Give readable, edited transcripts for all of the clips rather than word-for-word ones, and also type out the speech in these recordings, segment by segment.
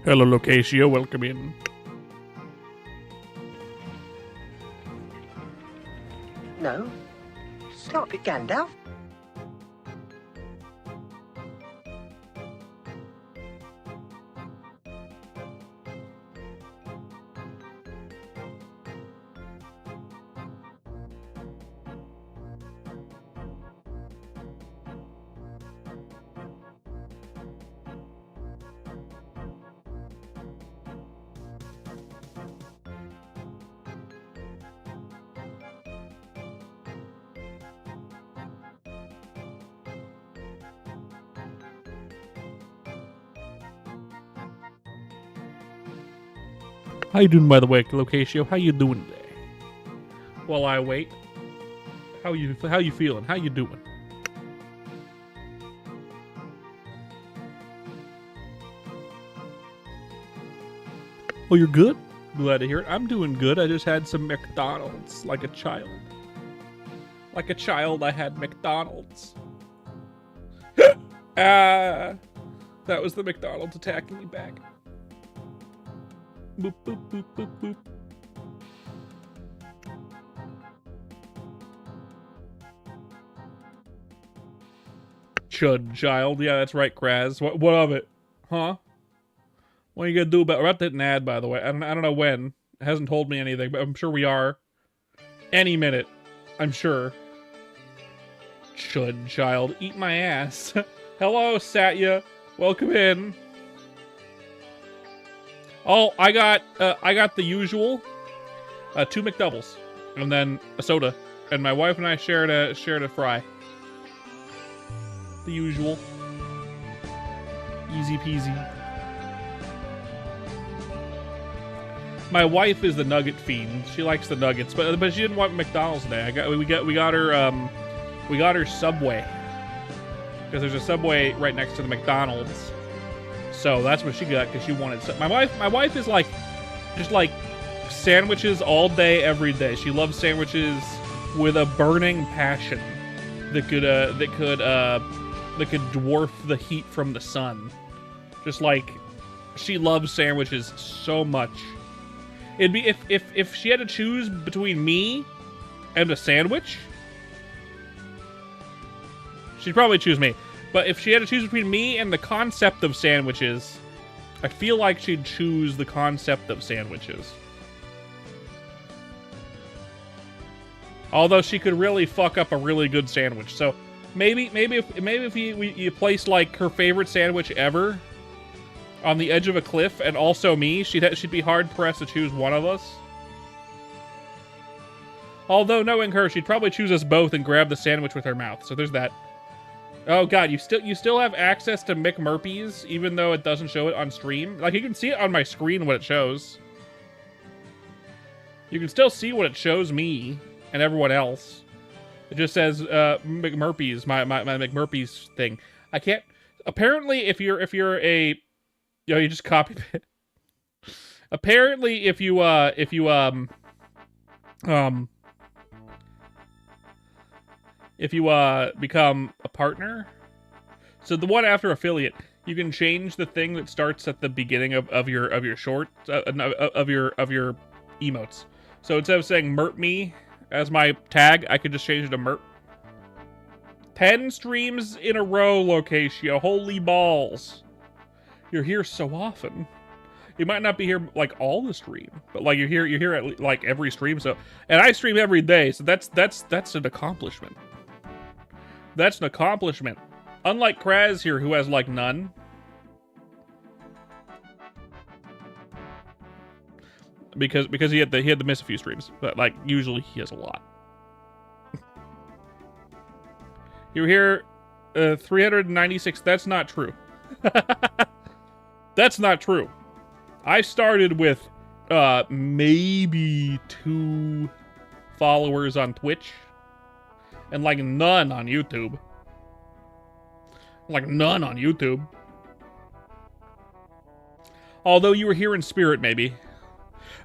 Hello, Locatio. Welcome in. No. Stop it, Gandalf. How you doing, by the way, Locatio? How you doing today? While I wait, how you feeling? How you doing? Oh, you're good? Glad to hear it. I'm doing good. I just had some McDonald's, like a child. Like a child, I had McDonald's. That was the McDonald's attacking me back. Boop, boop, boop, boop, boop. Chud child. Yeah, that's right, Kraz. What of it? Huh? What are you gonna do about it? We're about to hit an ad, by the way. I don't know when. It hasn't told me anything, but I'm sure we are. Any minute. I'm sure. Chud child. Eat my ass. Hello, Satya. Welcome in. Oh, I got the usual, 2 McDoubles, and then a soda, and my wife and I shared a fry. The usual, easy peasy. My wife is the nugget fiend. She likes the nuggets, but she didn't want McDonald's today. We got her Subway, because there's a Subway right next to the McDonald's. So that's what she got because she wanted. My wife is like, just like sandwiches all day, every day. She loves sandwiches with a burning passion that could dwarf the heat from the sun. Just like, she loves sandwiches so much. It'd be if she had to choose between me and a sandwich, she'd probably choose me. But if she had to choose between me and the concept of sandwiches, I feel like she'd choose the concept of sandwiches. Although she could really fuck up a really good sandwich. So maybe if you place like her favorite sandwich ever on the edge of a cliff and also me, she'd be hard pressed to choose one of us. Although knowing her, she'd probably choose us both and grab the sandwich with her mouth. So there's that. Oh god, you still have access to McMurpies, even though it doesn't show it on stream? Like, you can see it on my screen what it shows. You can still see what it shows me and everyone else. It just says McMurpies, my McMurpies thing. I can't. Apparently, if you're a, you just copied it. Apparently, if you become a partner, so the one after affiliate, you can change the thing that starts at the beginning of your short of your emotes. So instead of saying Mert me as my tag, I could just change it to Mert. 10 streams in a row, Locatio. Holy balls! You're here so often. You might not be here like all the stream, but like you're here at like every stream. So, and I stream every day, so that's an accomplishment. That's an accomplishment. Unlike Kraz here, who has like none. Because he had to miss a few streams, but like usually he has a lot. You were here 396. That's not true. That's not true. I started with maybe 2 followers on Twitch and like none on YouTube. Like none on YouTube. Although you were here in spirit, maybe.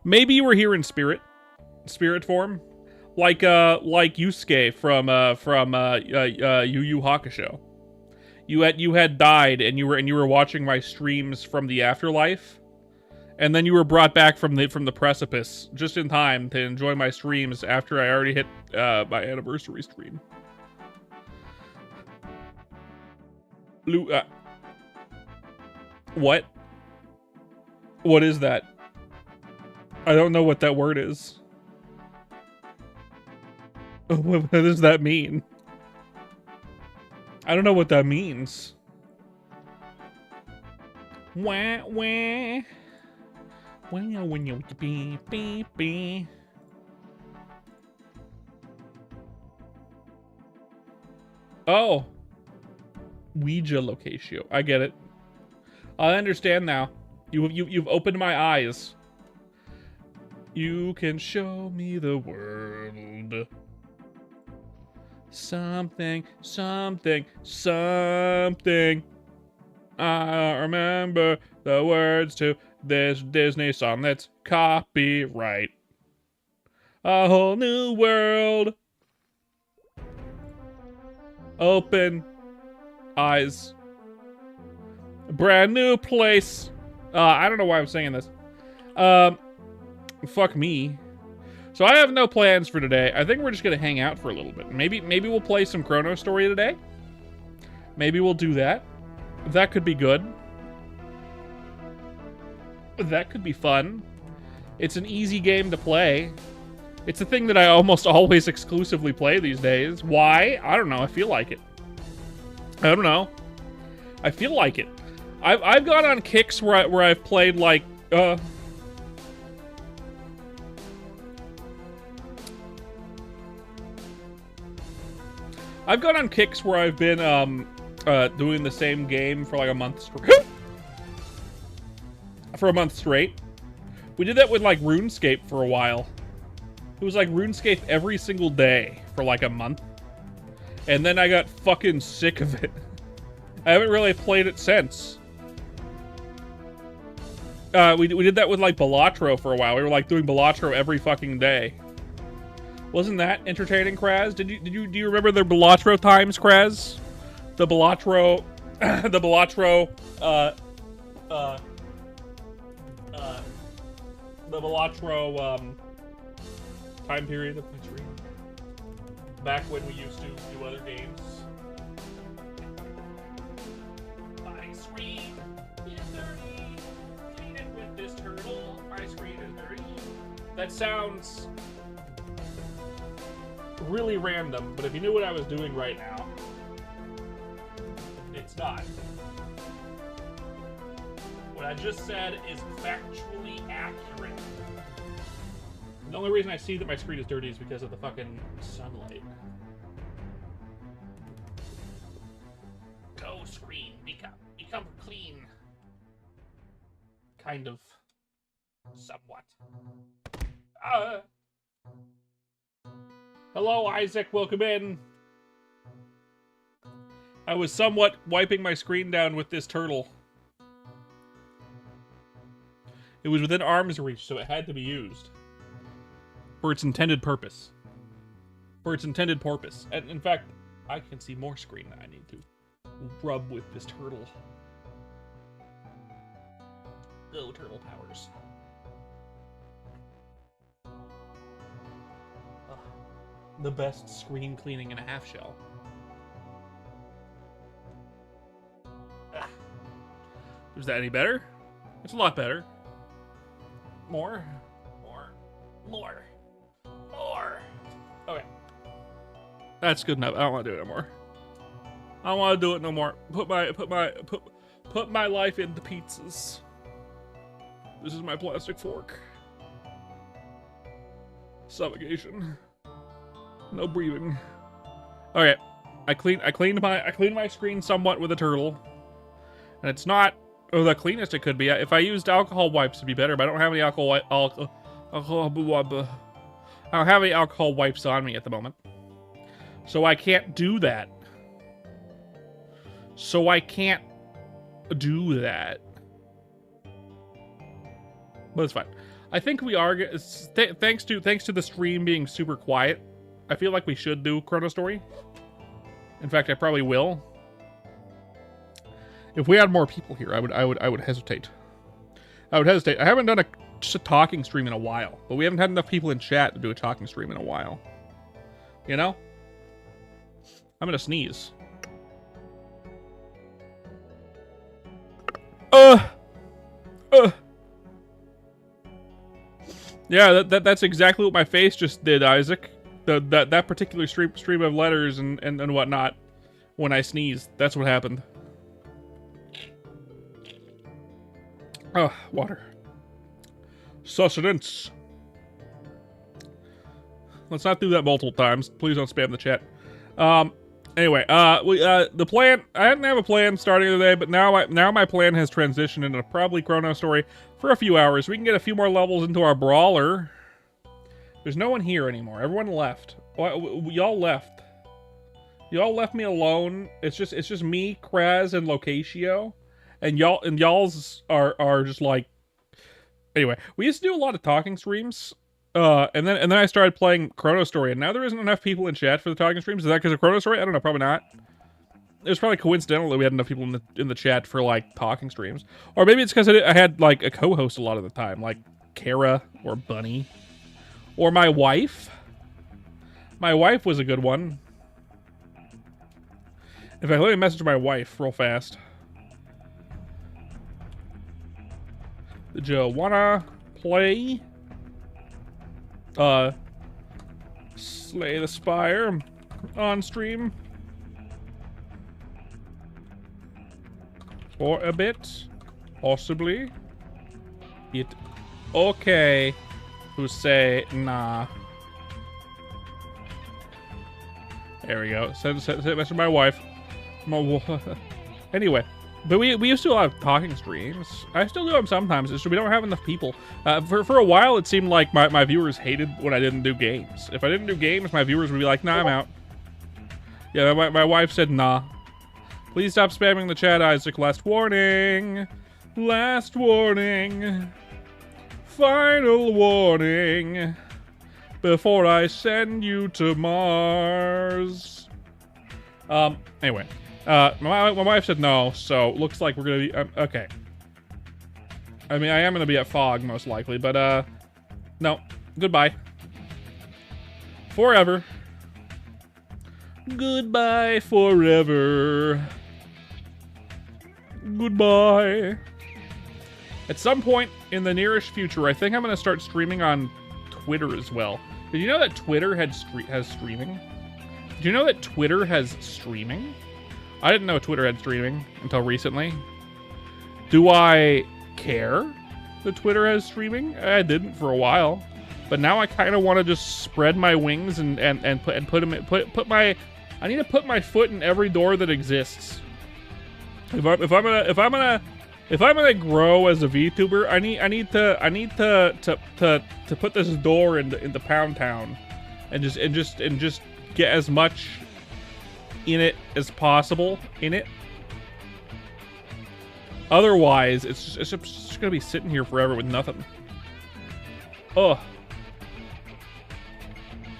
Maybe you were here in spirit form, like Yusuke from Yu Yu Hakusho. You had died and you were watching my streams from the afterlife, And then you were brought back from the precipice just in time to enjoy my streams after I already hit my anniversary stream. What? What is that? I don't know what that word is. What does that mean? I don't know what that means. Wah, wah. Oh. Ouija locatio. I get it. I understand now. You've opened my eyes. You can show me the world. Something, something, something. I remember the words to this Disney song that's copyright. A whole new world. Open eyes. A brand new place. I don't know why I'm saying this. Fuck me. So I have no plans for today. I think we're just gonna hang out for a little bit. Maybe we'll play some ChronoStory today. Maybe we'll do that. That could be good. That could be fun. It's an easy game to play. It's a thing that I almost always exclusively play these days. Why? I don't know. I feel like it. I don't know. I feel like it. I've gone on kicks where I've played like I've gone on kicks where I've been doing the same game for like a month straight. For a month straight. We did that with like RuneScape for a while. It was like RuneScape every single day for like a month. And then I got fucking sick of it. I haven't really played it since. We did that with like Balatro for a while. We were like doing Balatro every fucking day. Wasn't that entertaining, Kraz? Do you remember the Balatro times, Kraz? The Balatro, the Balatro, the Balatro, time period of my stream. Back when we used to do other games. My screen is dirty. Clean it with this turtle. My screen is dirty. That sounds really random, but if you knew what I was doing right now, it's not. What I just said is factually accurate. The only reason I see that my screen is dirty is because of the fucking sunlight. Go screen, become clean. Kind of. Somewhat. Hello, Isaac. Welcome in. I was somewhat wiping my screen down with this turtle. It was within arm's reach, so it had to be used. For its intended purpose. For its intended purpose. And in fact, I can see more screen that I need to rub with this turtle. Go, turtle powers. The best screen cleaning in a half shell. Is that any better? It's a lot better. More. Okay. That's good enough. I don't want to do it no more. I don't want to do it no more. Put my life into pizzas. This is my plastic fork. Suffocation. No breathing. Okay. I cleaned my screen somewhat with a turtle. And it's not the cleanest it could be. If I used alcohol wipes it'd be better, but I don't have any alcohol I don't have any alcohol wipes on me at the moment. So I can't do that. But it's fine. I think we are thanks to the stream being super quiet. I feel like we should do ChronoStory. In fact, I probably will. If we had more people here, I would hesitate. I would hesitate. I haven't done just a talking stream in a while, but we haven't had enough people in chat to do a talking stream in a while. You know? I'm gonna sneeze. Yeah, that's exactly what my face just did, Isaac. That particular stream of letters and whatnot. When I sneezed, that's what happened. Oh, water. Sustenance. Let's not do that multiple times. Please don't spam the chat. Anyway, the plan. I didn't have a plan starting the day, but now my plan has transitioned into probably ChronoStory for a few hours. We can get a few more levels into our brawler. There's no one here anymore. Everyone left. Y'all left. Y'all left me alone. It's just me, Kraz, and Locatio, and y'all's are just like. Anyway, we used to do a lot of talking streams. And then I started playing ChronoStory, and now there isn't enough people in chat for the talking streams. Is that because of ChronoStory? I don't know, probably not. It was probably coincidental that we had enough people in the chat for like talking streams, or maybe it's because I had like a co-host a lot of the time, like Kara or Bunny, or my wife. My wife was a good one. In fact, let me message my wife real fast. Did you wanna play? Slay the Spire on stream for a bit, possibly. It okay to say nah. There we go. Send message to my wife. Anyway. But we used to do a lot of talking streams. I still do them sometimes. It's just we don't have enough people. For a while, it seemed like my viewers hated when I didn't do games. If I didn't do games, my viewers would be like, nah, I'm out. Yeah, my wife said, nah. Please stop spamming the chat, Isaac. Last warning. Last warning. Final warning. Before I send you to Mars. Anyway. My wife said no, so looks like we're gonna be, okay. I mean, I am gonna be at Fog, most likely, but, no. Goodbye. Forever. Goodbye forever. Goodbye. At some point in the nearest future, I think I'm gonna start streaming on Twitter as well. Did you know that Twitter has streaming? Did you know that Twitter has streaming? I didn't know Twitter had streaming until recently. Do I care that Twitter has streaming? I didn't for a while, but now I kind of want to just spread my wings and put my. I need to put my foot in every door that exists. If I'm gonna grow as a VTuber, I need to put this door into Pound Town, and just get as much in it as possible in it. Otherwise, it's just gonna be sitting here forever with nothing. Oh,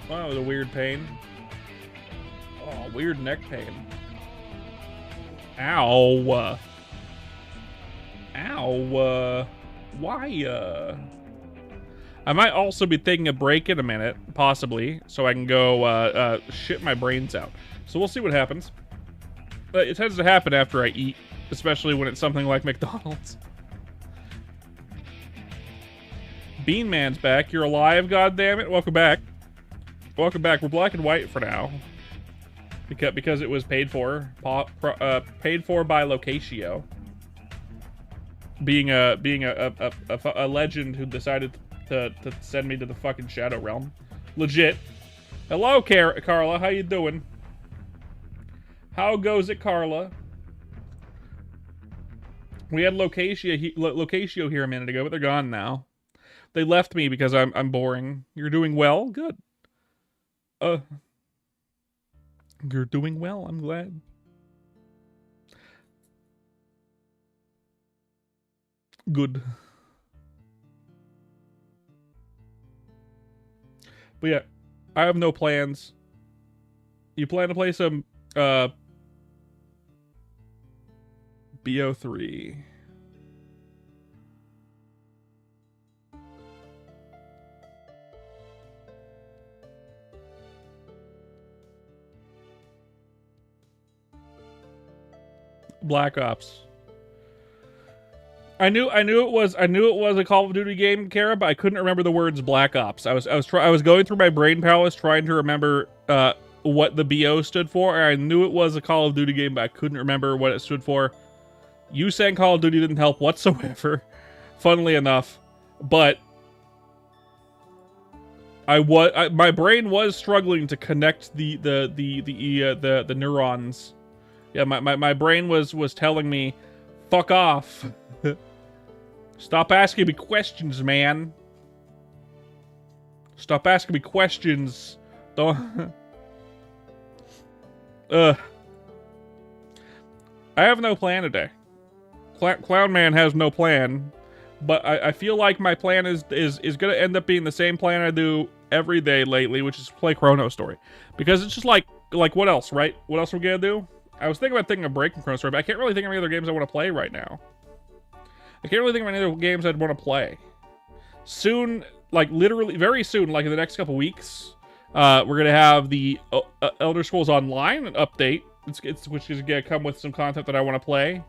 wow, the weird pain. Oh, weird neck pain. Ow. Ow. Why? I might also be taking a break in a minute, possibly, so I can go shit my brains out. So we'll see what happens. It tends to happen after I eat, especially when it's something like McDonald's. Bean Man's back. You're alive, goddammit. Welcome back. Welcome back. We're black and white for now. Because it was paid for. Paid for by Locatio. Being a legend who decided to send me to the fucking Shadow Realm. Legit. Hello, Carla. How you doing? How goes it, Carla? We had Locatio here a minute ago, but they're gone now. They left me because I'm boring. You're doing well? Good. You're doing well. I'm glad. Good. But yeah, I have no plans. You plan to play some BO3. Black Ops. I knew it was a Call of Duty game, Kara, but I couldn't remember the words Black Ops. I was going through my brain palace trying to remember what the BO stood for. I knew it was a Call of Duty game, but I couldn't remember what it stood for. You saying Call of Duty didn't help whatsoever, funnily enough, but my brain was struggling to connect the neurons. Yeah, my brain was telling me, fuck off. Stop asking me questions, man. Stop asking me questions. Don't. I have no plan today. Clown Man has no plan, but I feel like my plan is gonna end up being the same plan I do every day lately, which is play ChronoStory, because it's just like what else, right? What else are we gonna do? I was thinking about taking a break from ChronoStory, but I can't really think of any other games I want to play right now. I can't really think of any other games I'd want to play. Soon, like literally very soon, like in the next couple weeks, we're gonna have the Elder Scrolls Online update. Which is gonna come with some content that I want to play.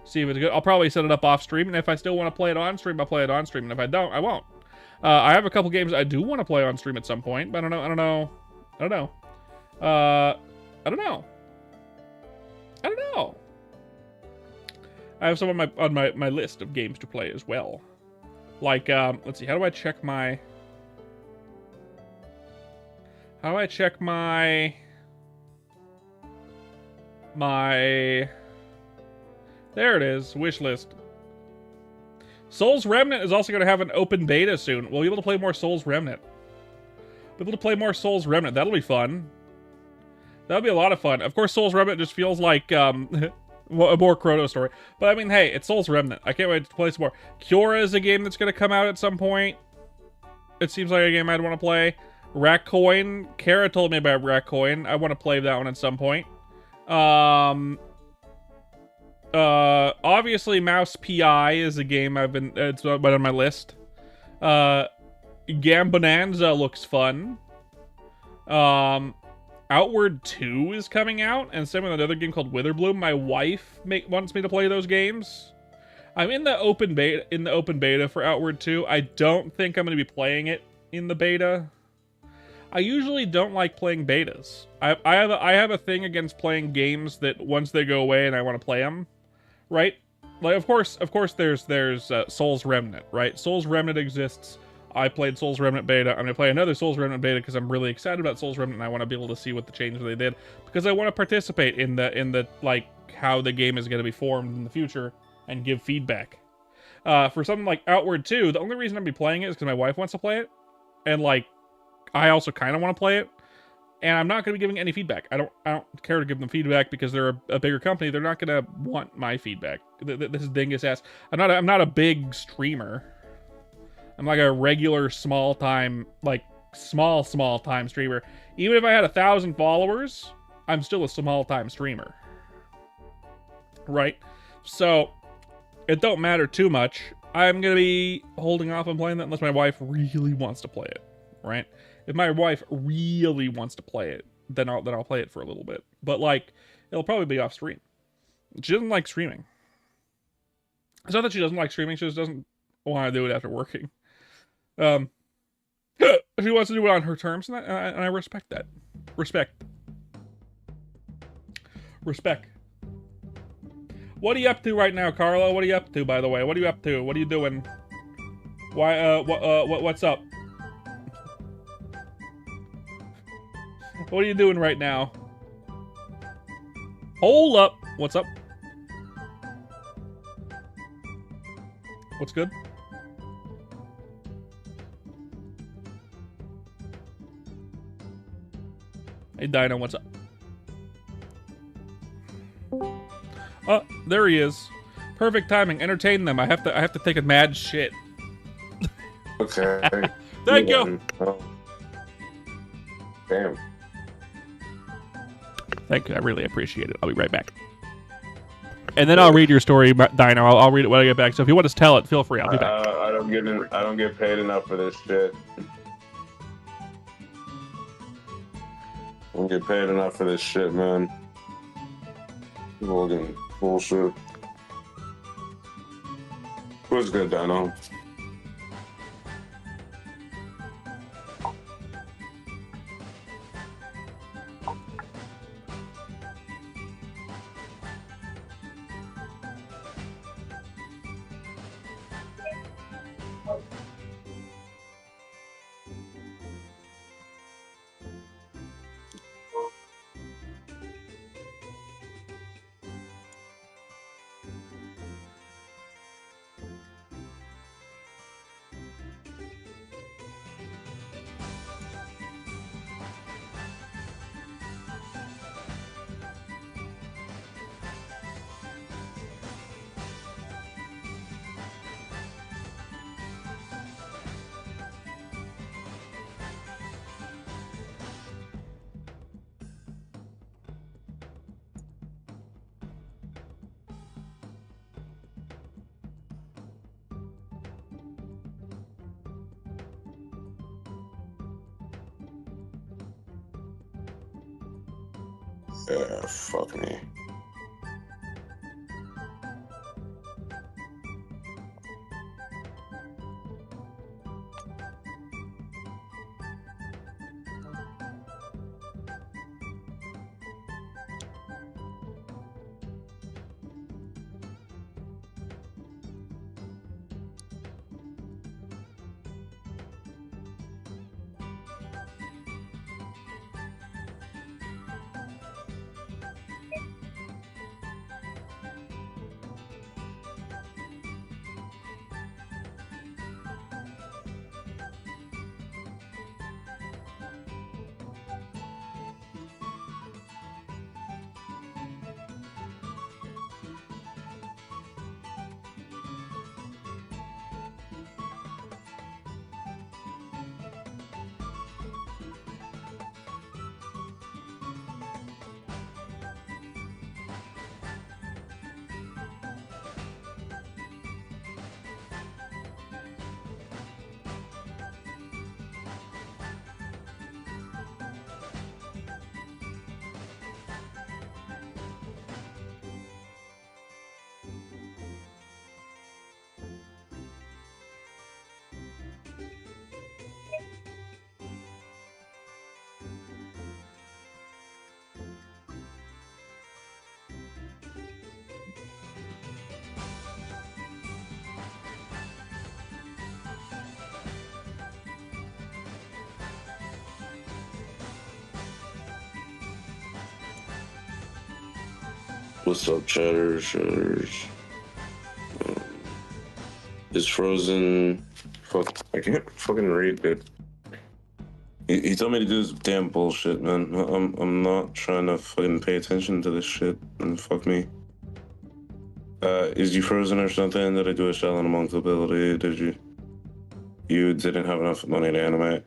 See if it's good. I'll probably set it up off stream, and if I still want to play it on stream, I'll play it on stream. And if I don't, I won't. I have a couple games I do want to play on stream at some point, but I don't know. I have some on my list of games to play as well. Like, let's see, how do I check my there it is, wish list. Souls Remnant is also going to have an open beta soon. We'll be able to play more Souls Remnant. That'll be fun. That'll be a lot of fun. Of course, Souls Remnant just feels like more ChronoStory. But I mean, hey, it's Souls Remnant. I can't wait to play some more. Cura is a game that's going to come out at some point. It seems like a game I'd want to play. Rackcoin. Kara told me about Rackcoin. I want to play that one at some point. Obviously Mouse PI is a game it's been on my list. Gambonanza looks fun. Outward 2 is coming out, and same with another game called Witherbloom. My wife wants me to play those games. I'm in the open beta for Outward 2. I don't think I'm going to be playing it in the beta. I usually don't like playing betas. I have a thing against playing games that once they go away and I want to play them, right? Like of course there's Souls Remnant, right? Souls Remnant exists. I played Souls Remnant beta. I'm gonna play another Souls Remnant beta because I'm really excited about Souls Remnant and I want to be able to see what the changes they did, because I want to participate in the like how the game is going to be formed in the future and give feedback. For something like Outward 2, the only reason I'd be playing it is because my wife wants to play it, and like I also kind of want to play it, and I'm not going to be giving any feedback. I don't care to give them feedback because they're a bigger company. They're not going to want my feedback. This is dingus ass. I'm not a big streamer. I'm like a regular small time streamer. Even if I had 1,000 followers, I'm still a small time streamer, right? So it don't matter too much. I'm gonna be holding off on playing that unless my wife really wants to play it, right? If my wife really wants to play it, then I'll play it for a little bit. But like, it'll probably be off stream. She doesn't like streaming. It's not that she doesn't like streaming. She just doesn't want to do it after working. She wants to do it on her terms, and I respect that. Respect. What are you up to right now, Carlo? What are you up to, by the way? What are you up to? What are you doing? Why? What's up? What are you doing right now? Hold up. What's up? What's good? Hey, Dino, what's up? Oh, there he is. Perfect timing. Entertain them. I have to take a mad shit. Okay. Thank you. Oh. Damn. Thank you. I really appreciate it. I'll be right back. And then I'll read your story, Dino. I'll read it when I get back. So if you want to tell it, feel free. I'll be back. I don't get paid enough for this shit. I don't get paid enough for this shit, man. People can Bullshit. What's good, Dino? Yeah, fuck me. What's up, chatters? Is Frozen... Fuck, I can't fucking read, dude. He told me to do this damn bullshit, man. I'm not trying to fucking pay attention to this shit, and fuck me. Is you frozen or something? Did I do a shell and a monk ability? Did you? You didn't have enough money to animate.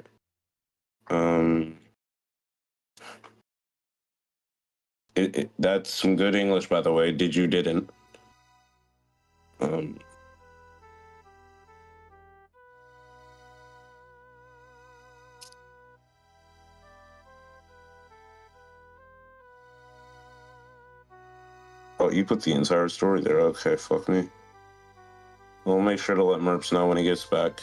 That's some good English, by the way. Did you didn't? Oh, you put the entire story there. Okay, fuck me. We'll make sure to let Merps know when he gets back.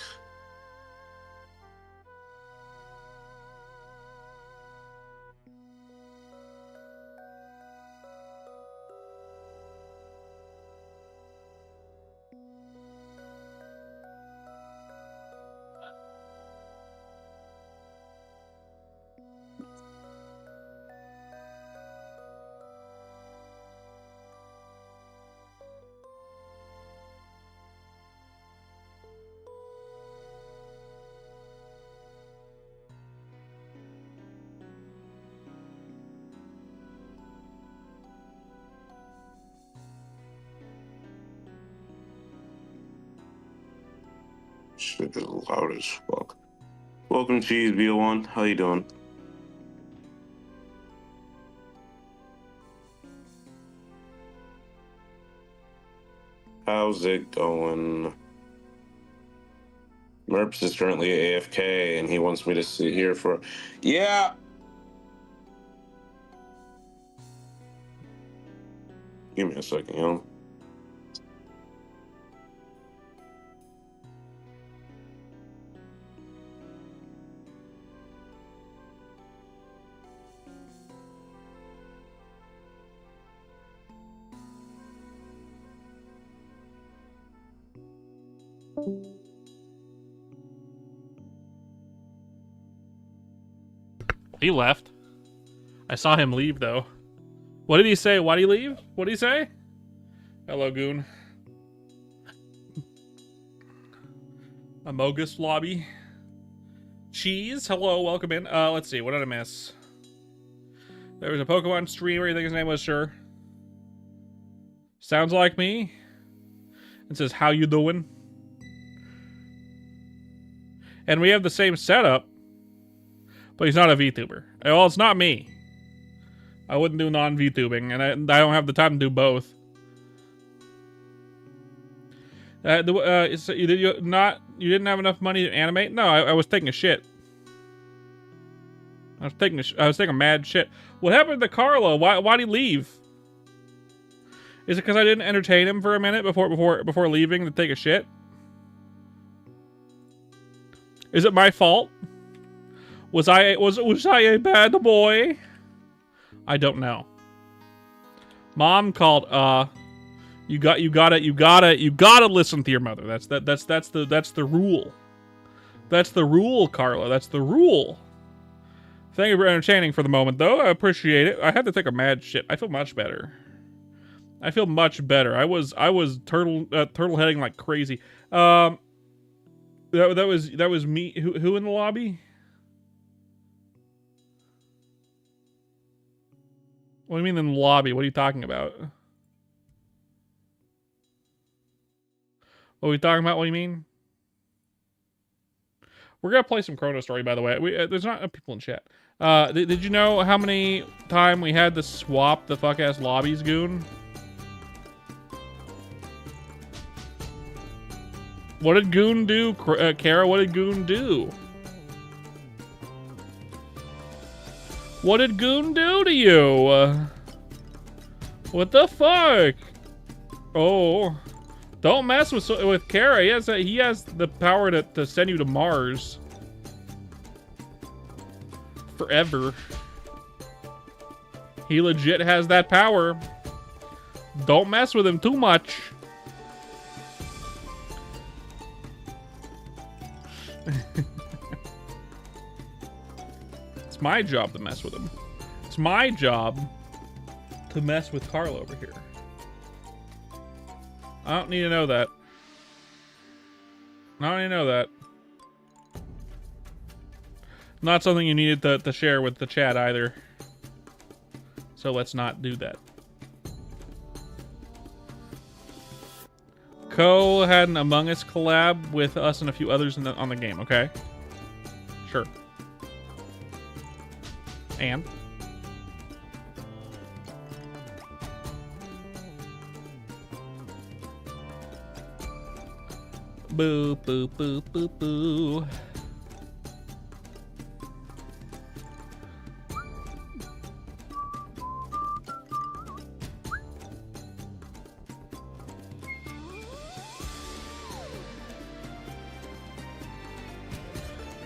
Shit is loud as fuck. Welcome, Cheese B01. How you doing? How's it going? Merps is currently AFK, and he wants me to sit here for... Yeah! Give me a second, yo. He left. I saw him leave, though. What did he say? Why'd he leave? What did he say? Hello, Goon. Amogus lobby. Cheese, hello, welcome in. Let's see, what did I miss? There was a Pokemon streamer, you think his name was? Sure. Sounds like me. It says, how you doing? And we have the same setup, but he's not a VTuber. Well, it's not me. I wouldn't do non-VTubing, and I don't have the time to do both. So you didn't have enough money to animate? No, I was taking a shit. I was taking mad shit. What happened to Carlo? Why'd he leave? Is it because I didn't entertain him for a minute before leaving to take a shit? Is it my fault? Was I a bad boy? I don't know. Mom called. You gotta listen to your mother. That's the rule. That's the rule, Carlo. That's the rule. Thank you for entertaining for the moment, though. I appreciate it. I had to take a mad shit. I feel much better. I feel much better. I was turtle heading like crazy. That was me. Who in the lobby? What do you mean in the lobby? What are you talking about? What are we talking about? What do you mean? We're gonna play some ChronoStory, by the way. There's not people in chat. Did you know how many time we had to swap the fuck ass lobbies, Goon? What did Goon do, Kara? What did Goon do? What did Goon do to you? What the fuck? Oh, don't mess with Kara. He has the power to send you to Mars forever. He legit has that power. Don't mess with him too much. It's my job to mess with him. It's my job to mess with Carl over here. I don't need to know that. I don't need to know that. Not something you needed to share with the chat either. So let's not do that. Co had an Among Us collab with us and a few others on the game, okay? Sure. And? Boo, boo, boo, boo, boo.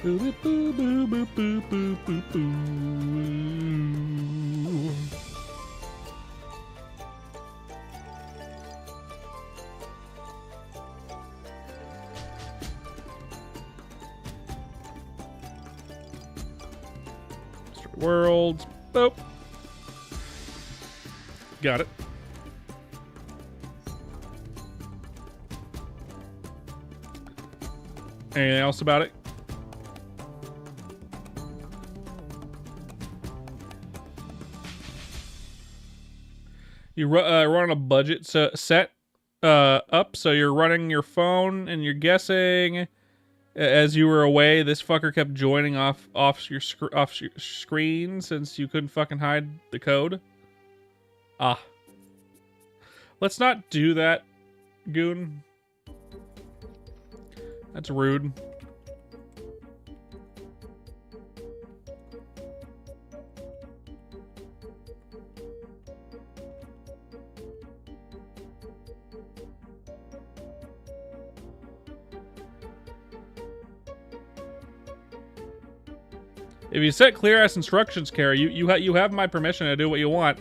Boo, boo, boo, boo, boo, boo, boo, boo, boo. Worlds. Boop. Got it. Anything else about it? You run a budget set up, so you're running your phone and you're guessing. As you were away, this fucker kept joining off your screen since you couldn't fucking hide the code. Ah. Let's not do that, Goon. That's rude. If you set clear-ass instructions, Kara, you have my permission to do what you want.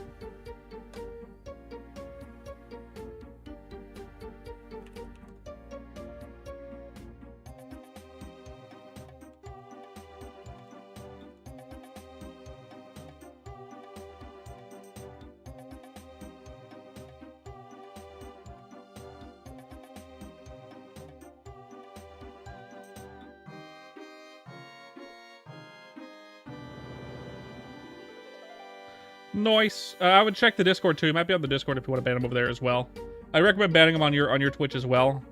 Nice. I would check the Discord too. He might be on the Discord if you want to ban him over there as well. I recommend banning him on your Twitch as well.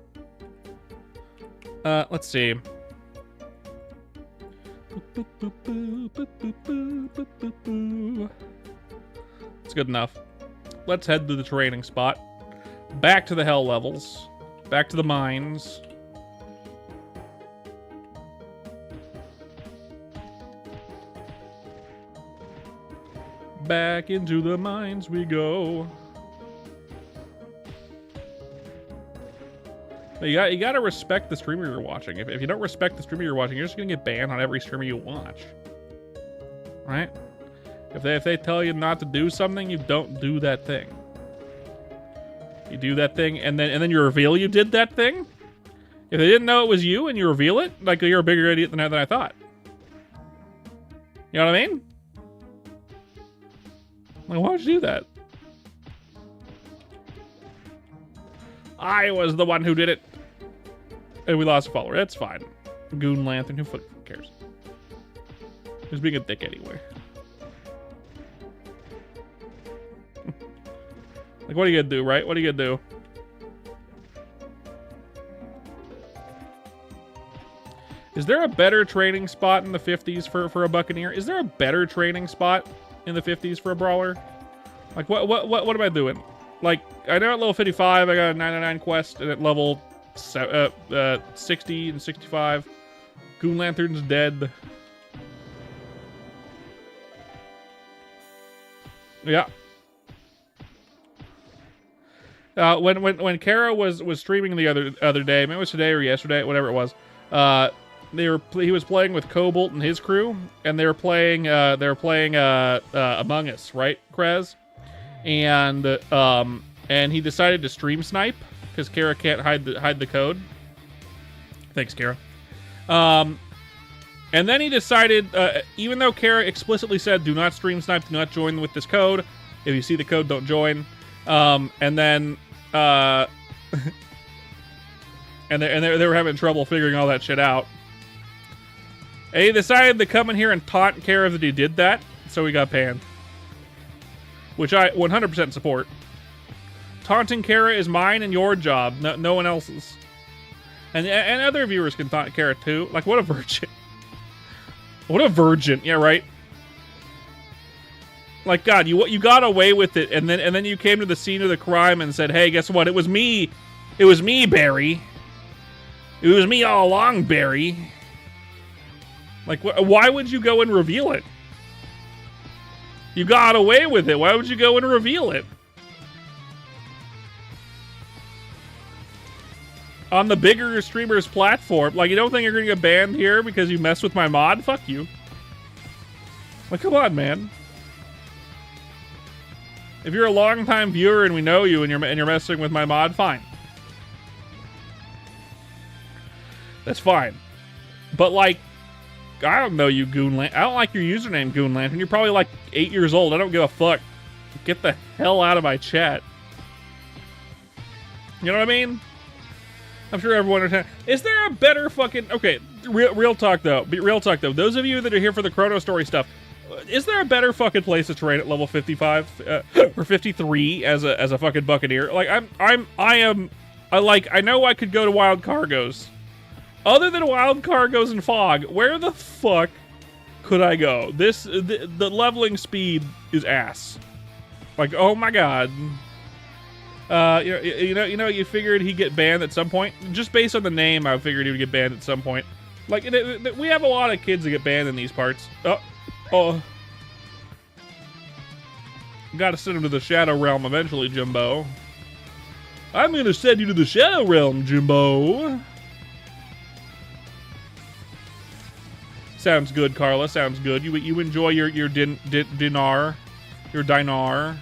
Let's see. It's good enough. Let's head to the training spot. Back to the hell levels. Back to the mines. Back into the mines we go. You gotta respect the streamer you're watching. If you don't respect the streamer you're watching, you're just gonna get banned on every streamer you watch. Right? If they tell you not to do something, you don't do that thing. You do that thing, and then you reveal you did that thing. If they didn't know it was you and you reveal it, like, you're a bigger idiot than I thought. You know what I mean? Like, why would you do that? I was the one who did it. And we lost a follower. That's fine. Goon Lantern. Who fucking cares? He's being a dick anyway. Like, what are you gonna do, right? What are you gonna do? Is there a better training spot in the 50s for a Buccaneer? Is there a better training spot in the 50s for a brawler? Like, what am I doing? Like, I know at level 55 I got a 99 quest, and at level 60 and 65 Goon Lantern's dead. Yeah. When Kara was streaming the other day, maybe it was today or yesterday, whatever it was, he was playing with Cobalt and his crew, and they were playing Among Us, right, Krez? And he decided to stream snipe because Kara can't hide the code. Thanks, Kara. And then he decided, even though Kara explicitly said, "Do not stream snipe, do not join with this code. If you see the code, don't join." And then and they were having trouble figuring all that shit out. And he decided to come in here and taunt Kara that he did that, so he got banned. Which I 100% support. Taunting Kara is mine and your job, no one else's. And other viewers can taunt Kara too. Like, what a virgin. What a virgin. Yeah, right? Like, God, you got away with it, and then you came to the scene of the crime and said, "Hey, guess what? It was me. It was me, Barry. It was me all along, Barry." Like, why would you go and reveal it? You got away with it. Why would you go and reveal it? On the bigger streamers platform. Like, you don't think you're going to get banned here because you messed with my mod? Fuck you. Like, come on, man. If you're a long-time viewer and we know you and you're messing with my mod, fine. That's fine. But, like, I don't know you, Goon Lantern. I don't like your username, Goon Lantern. You're probably like 8 years old. I don't give a fuck. Get the hell out of my chat. You know what I mean? I'm sure everyone understands. Is there a better fucking... Okay, real talk though. Real talk though. Those of you that are here for the ChronoStory stuff, is there a better fucking place to train at level 55 or 53 as a fucking Buccaneer? Like, I know I could go to Wild Cargoes. Other than Wild Cargoes and Fog, where the fuck could I go? The leveling speed is ass. Like, oh my god. You figured he'd get banned at some point. Just based on the name, I figured he would get banned at some point. Like, we have a lot of kids that get banned in these parts. Oh. Gotta send him to the Shadow Realm eventually, Jimbo. I'm gonna send you to the Shadow Realm, Jimbo. Sounds good, Carla. Sounds good. You enjoy your dinar, your dinar.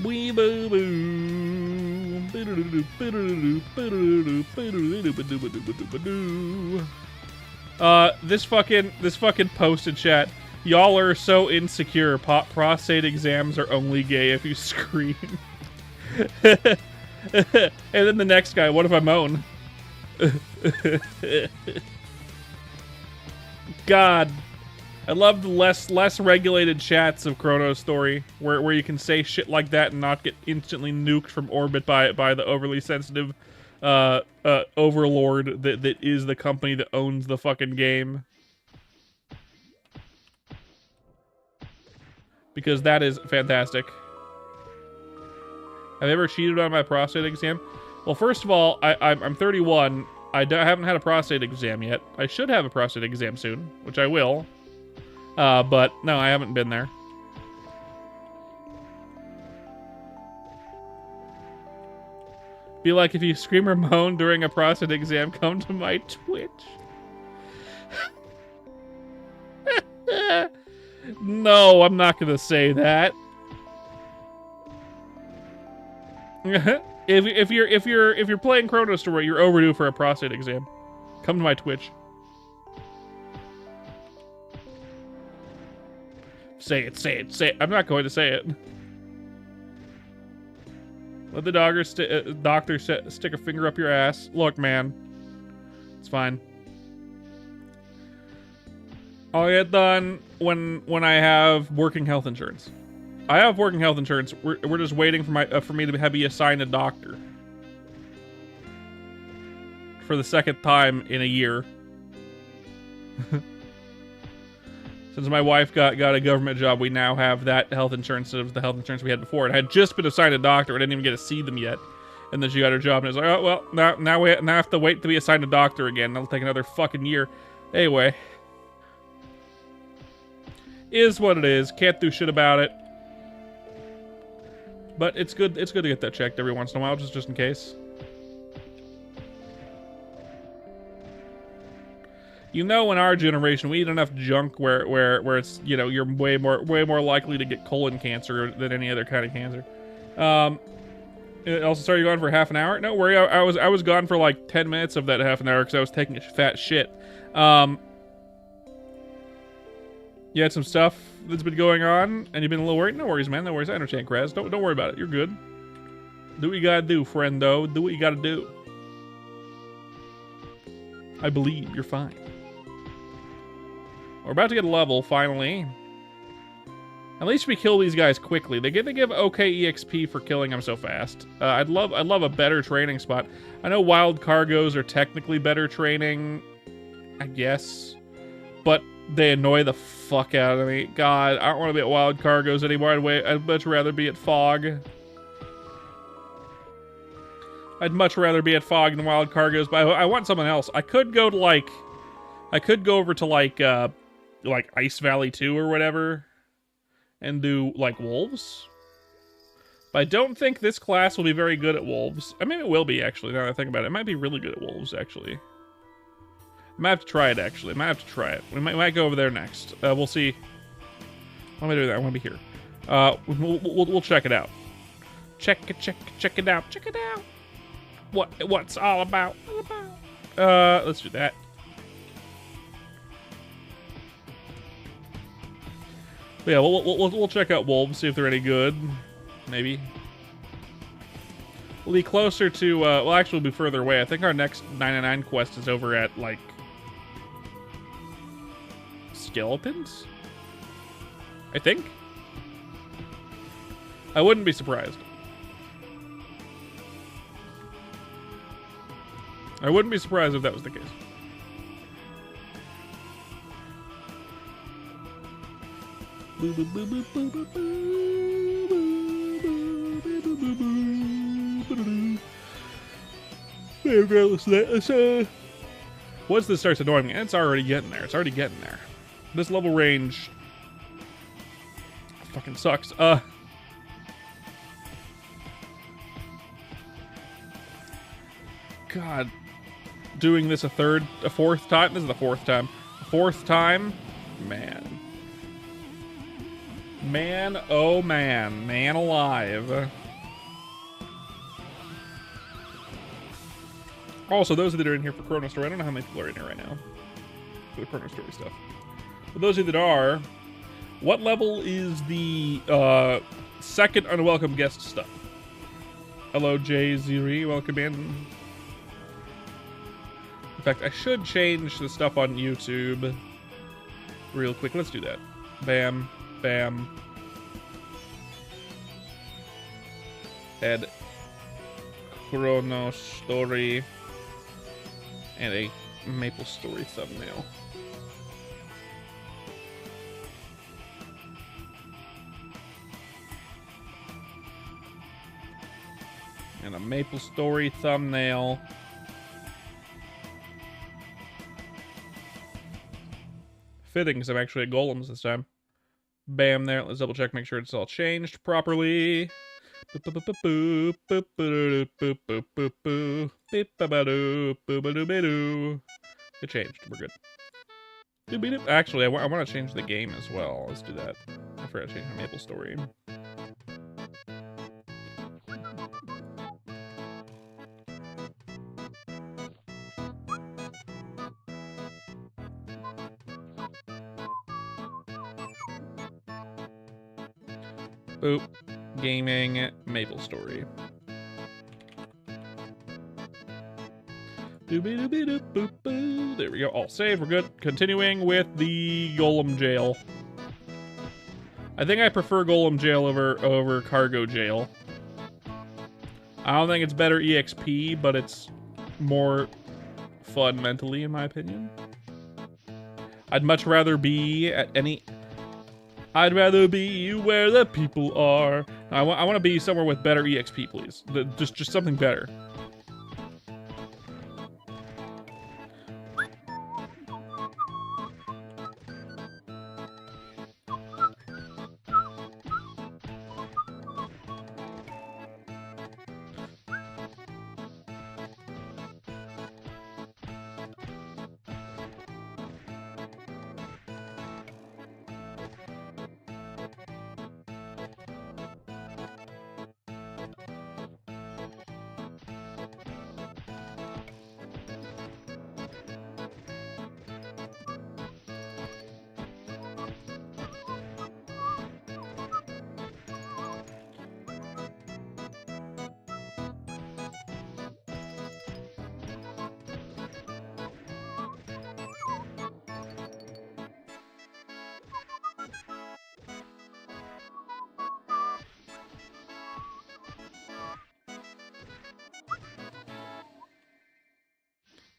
Wee boo boo. This fucking posted chat. Y'all are so insecure. Prostate exams are only gay if you scream. And then the next guy, what if I moan? God, I love the less regulated chats of ChronoStory, where you can say shit like that and not get instantly nuked from orbit by the overly sensitive overlord that is the company that owns the fucking game. Because that is fantastic. Have I ever cheated on my prostate exam? Well, first of all, I'm 31. I haven't had a prostate exam yet. I should have a prostate exam soon, which I will. But no, I haven't been there. Be like, if you scream or moan during a prostate exam, come to my Twitch. No, I'm not gonna say that. If you're playing ChronoStory, you're overdue for a prostate exam. Come to my Twitch. Say it, say it, say it. I'm not going to say it. Let the doctor stick a finger up your ass. Look, man. It's fine. I'll get done when I have working health insurance. I have working health insurance. We're just waiting for me to be assigned a doctor. For the second time in a year. Since my wife got a government job, we now have that health insurance instead of the health insurance we had before. And I had just been assigned a doctor. I didn't even get to see them yet. And then she got her job, and it's like, oh, well, now we have to wait to be assigned a doctor again. That'll take another fucking year. Anyway. Is what it is. Can't do shit about it. But it's good to get that checked every once in a while, just in case. You know, in our generation, we eat enough junk where it's, you know, you're way more likely to get colon cancer than any other kind of cancer. Also, sorry, you gone for half an hour? No worry, I was gone for like 10 minutes of that half an hour because I was taking a fat shit. You had some stuff that's been going on, and you've been a little worried. No worries, man. No worries. I understand, Kraz. Don't worry about it. You're good. Do what you gotta do, friendo. Do what you gotta do. I believe you're fine. We're about to get a level, finally. At least we kill these guys quickly. They give okay EXP for killing them so fast. I'd love a better training spot. I know wild cargos are technically better training, I guess, but they annoy the fuck out of me. God, I don't want to be at wild cargos anymore. I'd much rather be at fog. I'd much rather be at fog than wild cargos, but I want something else. I could go to over to like Ice Valley 2 or whatever and do like wolves. But I don't think this class will be very good at wolves. I mean, it will be, actually, now that I think about it. It might be really good at wolves, actually. I might have to try it, actually. I might have to try it. We might go over there next. We'll see. Why am I doing that? I want to be here. We'll check it out. Check it out. Check it out. What's all about? Let's do that. But yeah, we'll check out wolves, see if they're any good. Maybe. We'll be closer to, well, actually, we'll be further away. I think our next 99 quest is over at, like, Skeletons? I think? I wouldn't be surprised. I wouldn't be surprised if that was the case. Once this starts annoying me, it's already getting there. It's already getting there. This level range fucking sucks. God. doing this a fourth time. This is the fourth time. Fourth time, man. Man, oh man. Man alive. Also, those that are in here for ChronoStory, I don't know how many people are in here right now for the ChronoStory stuff. For those of you that are, what level is the second unwelcome guest stuff? Hello, Jay Ziri, welcome in. In fact, I should change the stuff on YouTube real quick. Let's do that. Bam, bam. Add ChronoStory and a Maple Story thumbnail. And a Maple Story thumbnail. Fitting, because I'm actually at Golems this time. Bam, there. Let's double check, make sure it's all changed properly. It changed. We're good. Actually, I want to change the game as well. Let's do that. I forgot to change my Maple Story. Boop. Gaming, Maple Story. There we go. All save. We're good. Continuing with the Golem Jail. I think I prefer Golem Jail over Cargo Jail. I don't think it's better EXP, but it's more fun mentally, in my opinion. I'd much rather be at any... I'd rather be where the people are. I want to be somewhere with better EXP, please. Just something better.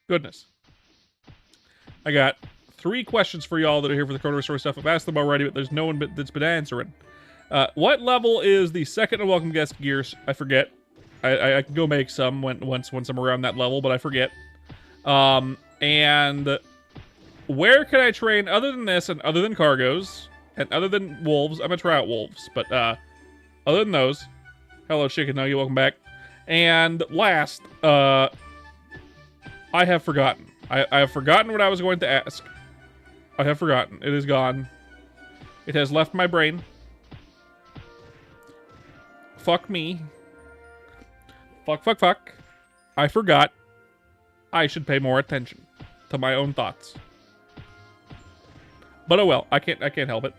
Goodness. I got 3 questions for y'all that are here for the ChronoStory stuff. I've asked them already, but there's no one that's been answering. What level is the second unwelcome guest gears? I forget. I can go make some once I'm around that level, but I forget. And where can I train other than this and other than cargos and other than wolves? I'm gonna try out wolves, but other than those, hello Chicken Nugget, welcome back. And last, I have forgotten. I have forgotten what I was going to ask. I have forgotten. It is gone. It has left my brain. Fuck me. Fuck. I forgot. I should pay more attention to my own thoughts. But oh well, I can't help it.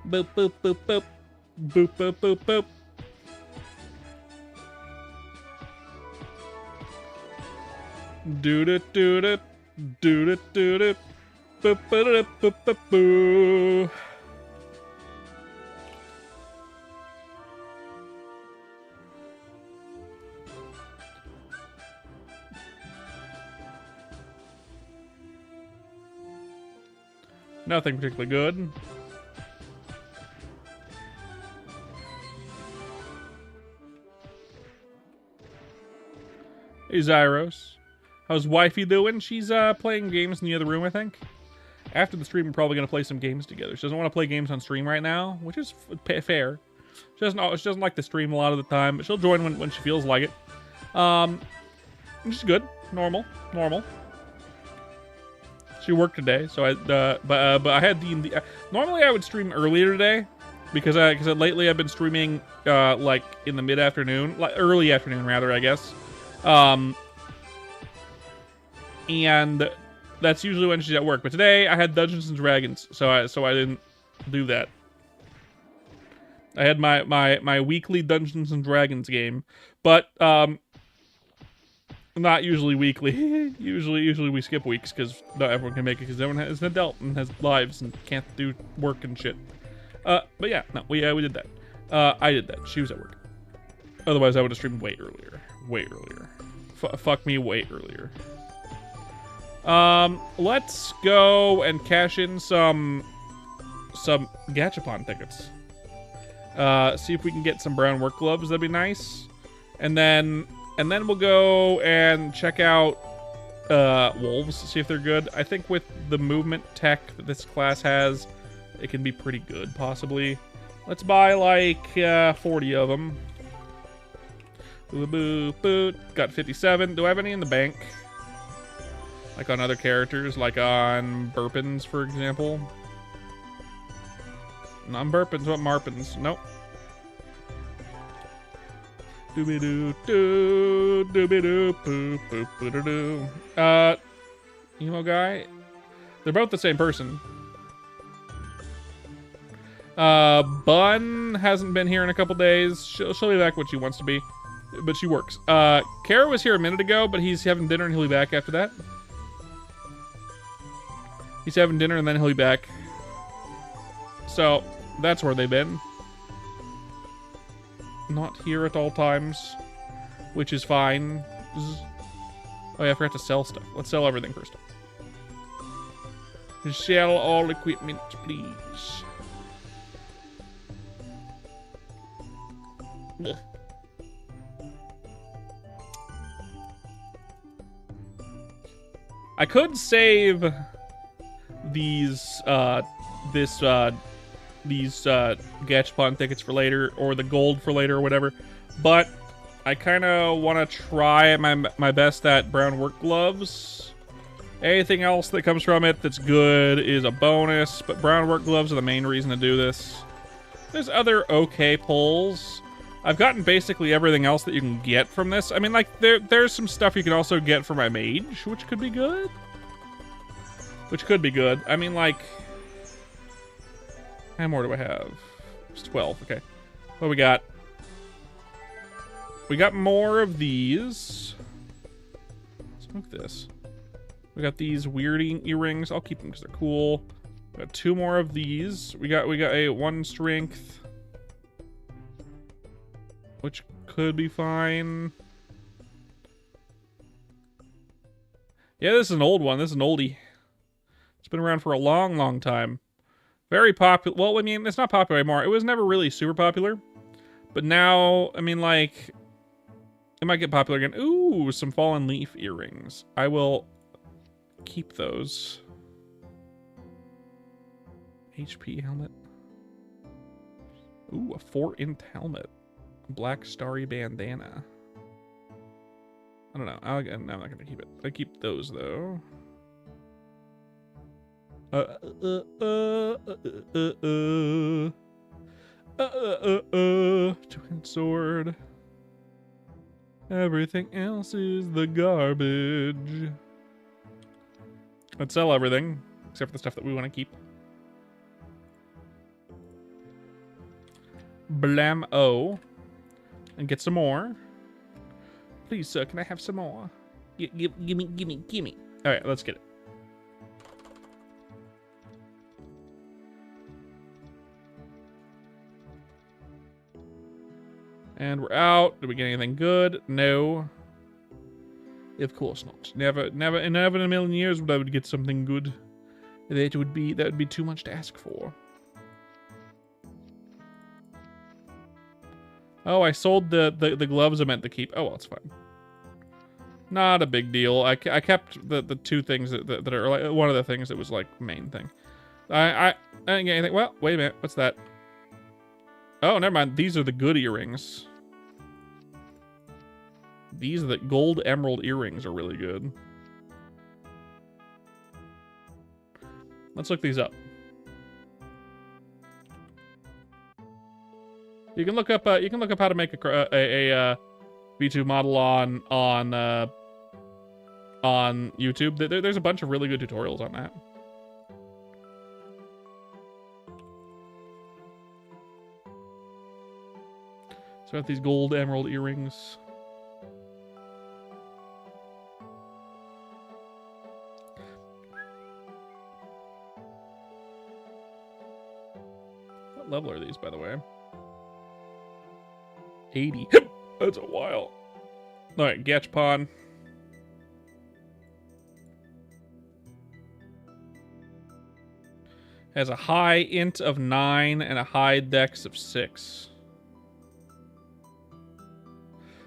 Boop boop boop boop. Boop boop boop boop. Do-do-do-do, do-do-do-do, boop-ba-da-boop-ba-boo. Nothing particularly good. Hey, Zyros. How's wifey doing? She's playing games in the other room, I think. After the stream, we're probably going to play some games together. She doesn't want to play games on stream right now, which is fair. She doesn't like to stream a lot of the time, but she'll join when she feels like it. Which is good. Normal. She worked today, so but I had D&D. Normally I would stream earlier today, because lately I've been streaming like in the mid-afternoon, like early afternoon rather, I guess. And that's usually when she's at work. But today I had Dungeons and Dragons, so I didn't do that. I had my weekly Dungeons and Dragons game, but not usually weekly. usually we skip weeks because not everyone can make it because everyone is an adult and has lives and can't do work and shit. But yeah, no, we did that. I did that. She was at work. Otherwise, I would have streamed way earlier. Fuck me way earlier. Let's go and cash in some Gachapon tickets. See if we can get some brown work gloves. That'd be nice. And then we'll go and check out wolves, see if they're good. I think with the movement tech that this class has, it can be pretty good, possibly. Let's buy like 40 of them. Boo boo boo. Got 57. Do I have any in the bank? Like on other characters, like on Burpins, for example. Not Burpins, what Marpins? Nope. Doobie-doo-doo, doobie-doo, boop, boop-doo-doo. Emo guy? They're both the same person. Bun hasn't been here in a couple days. She'll be back when she wants to be, but she works. Kara was here a minute ago, but he's having dinner and he'll be back after that. He's having dinner and then he'll be back. So, that's where they've been. Not here at all times, which is fine. Oh yeah, I forgot to sell stuff. Let's sell everything first. Sell all equipment, please. Ugh. I could save these Gachapon tickets for later, or the gold for later, or whatever. But I kind of want to try my best at brown work gloves. Anything else that comes from it that's good is a bonus, but brown work gloves are the main reason to do this. There's other okay pulls. I've gotten basically everything else that you can get from this. I mean, like, there's some stuff you can also get for my mage, which could be good. I mean, like... How many more do I have? It's 12, okay. What we got? We got more of these. Smoke this. We got these weird earrings. I'll keep them because they're cool. We got 2 more of these. We got a 1 strength, which could be fine. Yeah, this is an old one. This is an oldie. It's been around for a long, long time. Very popular. Well, I mean, it's not popular anymore. It was never really super popular. But now, I mean, like, it might get popular again. Ooh, some fallen leaf earrings. I will keep those. HP helmet. Ooh, a 4-inch helmet. Black starry bandana. I don't know. I'm not going to keep it. I keep those, though. Twin sword. Everything else is the garbage. Let's sell everything, except for the stuff that we want to keep. Blam-o. And get some more. Please, sir, can I have some more? Gimme. Alright, let's get it. And we're out. Did we get anything good? No. Of course not. Never in a million years would I would get something good. That would be too much to ask for. Oh, I sold the gloves I meant to keep. Oh, well, it's fine. Not a big deal. I kept the 2 things that are like one of the things that was like main thing. I didn't get anything. Well, wait a minute. What's that? Oh, never mind. These are the good earrings. These are the gold emerald earrings are really good. Let's look these up. You can look up how to make a V2 model on YouTube. There's a bunch of really good tutorials on that. So I got these gold emerald earrings. What level are these, by the way? 80. That's a while. All right, Gachapon. Has a high int of 9 and a high dex of 6.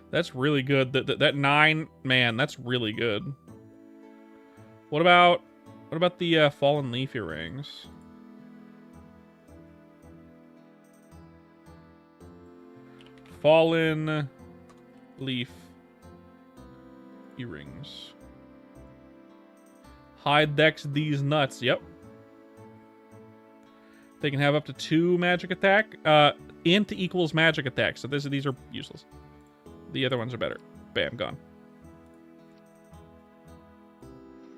That's really good. That 9, man, that's really good. What about the fallen leaf earrings? Fallen leaf earrings. High dex these nuts. Yep. They can have up to 2 magic attack. Int equals magic attack. So these are useless. The other ones are better. Bam, gone.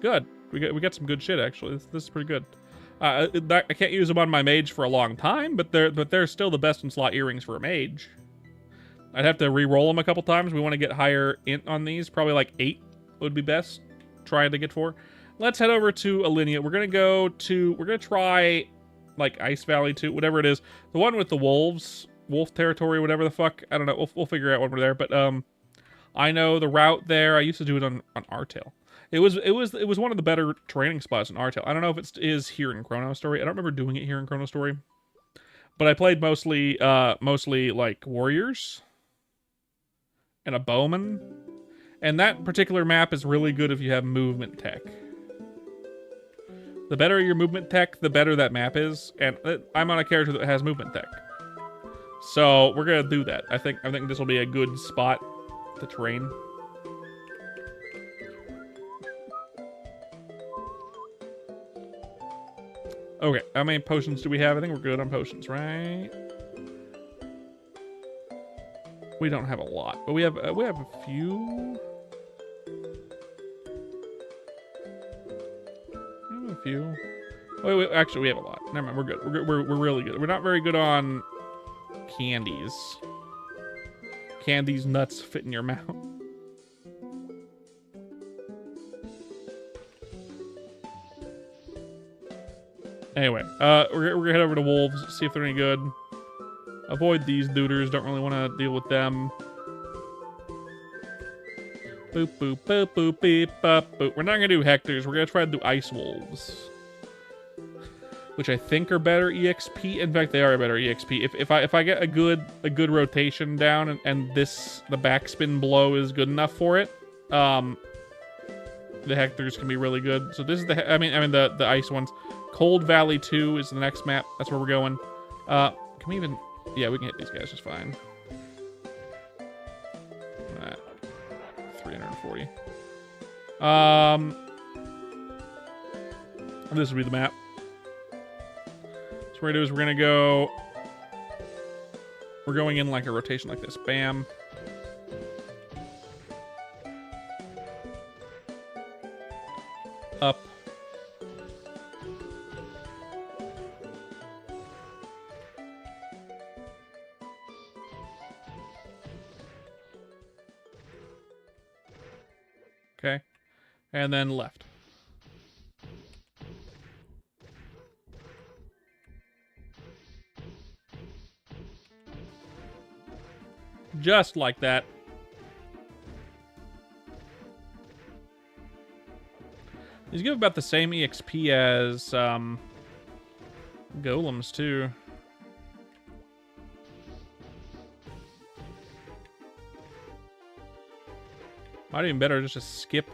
Good. We got some good shit actually. This is pretty good. I can't use them on my mage for a long time, but they're still the best in slot earrings for a mage. I'd have to re-roll them a couple times. We want to get higher int on these. Probably like 8 would be best. Trying to get 4. Let's head over to Alinea. We're gonna try like Ice Valley 2, whatever it is. The one with the wolves, wolf territory, whatever the fuck. I don't know. We'll figure out when we're there. But I know the route there. I used to do it on Artail. It was one of the better training spots in Artail. I don't know if it is here in ChronoStory. I don't remember doing it here in ChronoStory. But I played mostly like warriors and a bowman. And that particular map is really good if you have movement tech. The better your movement tech, the better that map is. And I'm on a character that has movement tech. So we're gonna do that. I think this will be a good spot to train. Okay, how many potions do we have? I think we're good on potions, right? We don't have a lot, but we have a few. We have a few. Wait, actually, we have a lot. Never mind, we're good. We're really good. We're not very good on candies. Candies, nuts fit in your mouth. Anyway, we're gonna head over to wolves, see if they're any good. Avoid these duders, don't really want to deal with them. Boop, boop, boop, boop, beep, boop, boop. We're not gonna do Hectors, we're gonna try to do ice wolves. Which I think are better EXP. In fact, they are a better EXP. If I get a good rotation down and the backspin blow is good enough for it, the Hectors can be really good. So this is the the ice ones. Cold Valley 2 is the next map. That's where we're going. Can we even... Yeah, we can hit these guys just fine. 340. This will be the map. So what we're gonna do is we're gonna go... We're going in like a rotation like this. Bam. Up. Okay. And then left. Just like that. These give about the same EXP as golems too. Might even better just to skip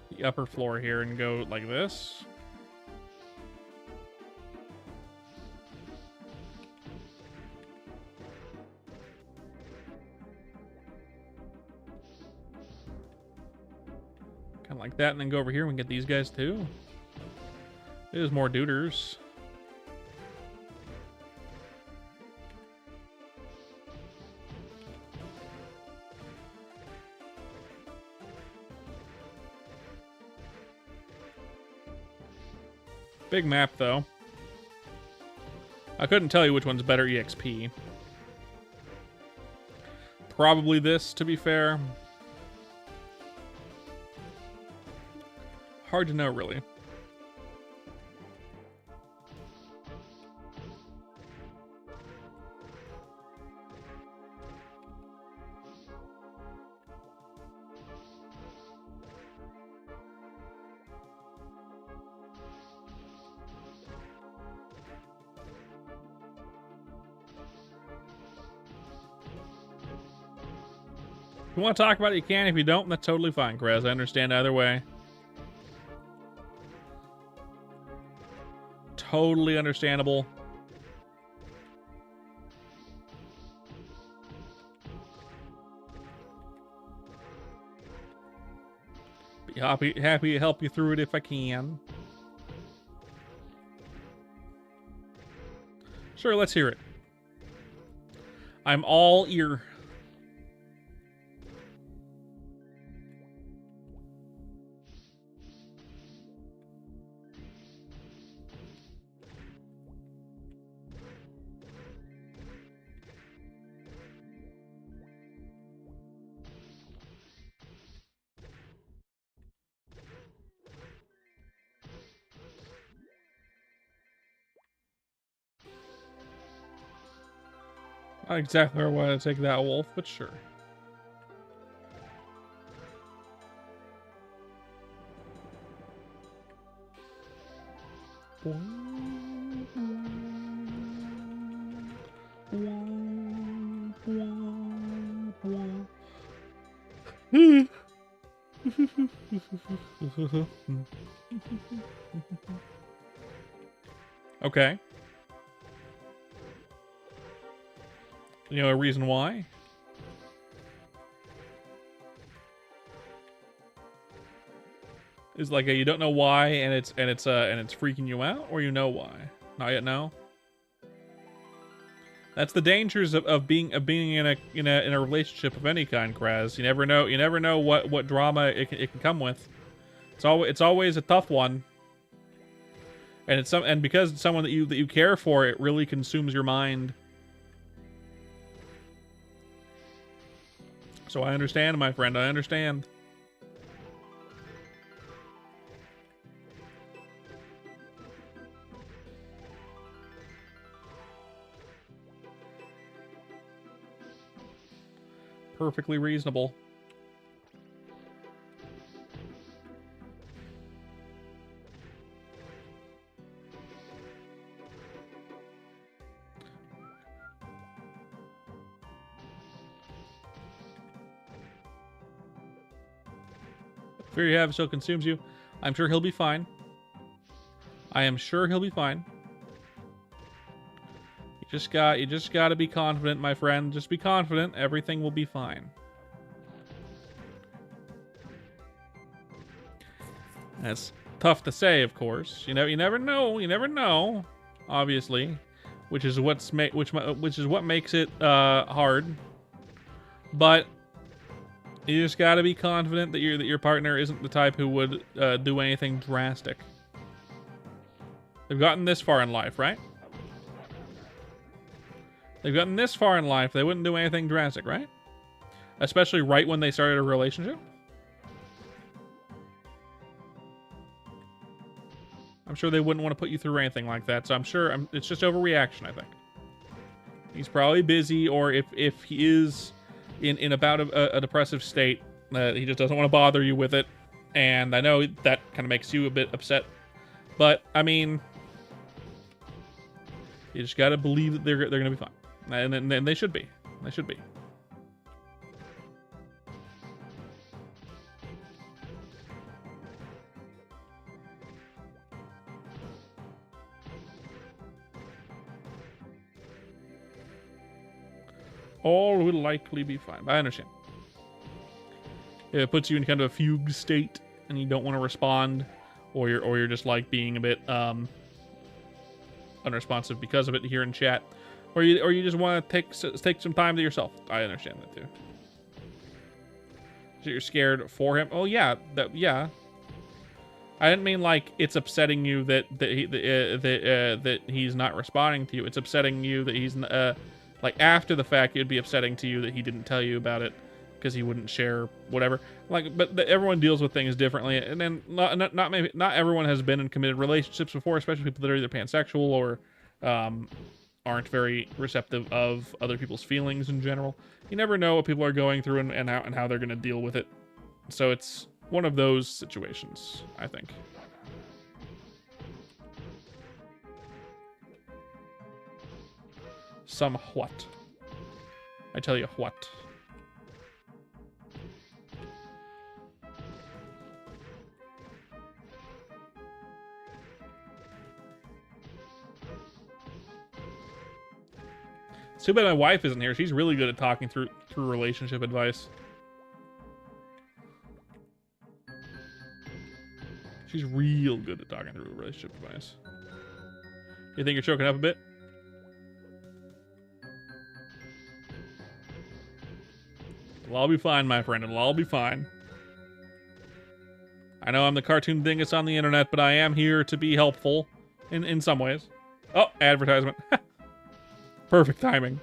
the upper floor here and go like this. like that, and then go over here and get these guys too. There's more duders. Big map, though. I couldn't tell you which one's better EXP. Probably this, to be fair. Hard to know, really. If you want to talk about it, you can. If you don't, that's totally fine, Krez. I understand either way. Totally understandable. Be happy to help you through it if I can. Sure, let's hear it. I'm all ear. Not exactly where I want to take that wolf, but sure. Okay. You know a reason why? Is like you don't know why, and it's freaking you out, or you know why? Not yet. No. That's the dangers of being in a relationship of any kind, Kraz. You never know. You never know what drama it can come with. It's always a tough one. And because it's someone that you care for, it really consumes your mind. So I understand, my friend. I understand. Perfectly reasonable. Fear you have still consumes you. I'm sure he'll be fine. I am sure he'll be fine. You just got to be confident, my friend. Just be confident. Everything will be fine. That's tough to say, of course. You know, you never know. You never know. Obviously, which is what makes it hard. But you just got to be confident that your partner isn't the type who would do anything drastic. They've gotten this far in life, right? They've gotten this far in life, they wouldn't do anything drastic, right? Especially right when they started a relationship. I'm sure they wouldn't want to put you through anything like that, so I'm sure it's just overreaction, I think. He's probably busy, or if he is in about a depressive state, he just doesn't want to bother you with it. And I know that kind of makes you a bit upset. But, I mean, you just got to believe that they're going to be fine. And they should be. They should be. All will likely be fine. But I understand. It puts you in kind of a fugue state, and you don't want to respond, or you're just like being a bit unresponsive because of it here in chat, or you just want to take some time to yourself. I understand that too. So you're scared for him? Oh yeah, yeah. I didn't mean like it's upsetting you that he's not responding to you. It's upsetting you that he's like after the fact. It'd be upsetting to you that he didn't tell you about it because he wouldn't share whatever. Like, but everyone deals with things differently, and then not everyone has been in committed relationships before, especially people that are either pansexual or aren't very receptive of other people's feelings in general. You never know what people are going through and how they're going to deal with it. So it's one of those situations, I think. Somewhat. I tell you what. It's too bad my wife isn't here. She's really good at talking through relationship advice. She's real good at talking through relationship advice. You think you're choking up a bit? It'll all be fine, my friend. It'll all be fine. I know I'm the cartoon dingus on the internet, but I am here to be helpful in some ways. Oh, advertisement. Perfect timing.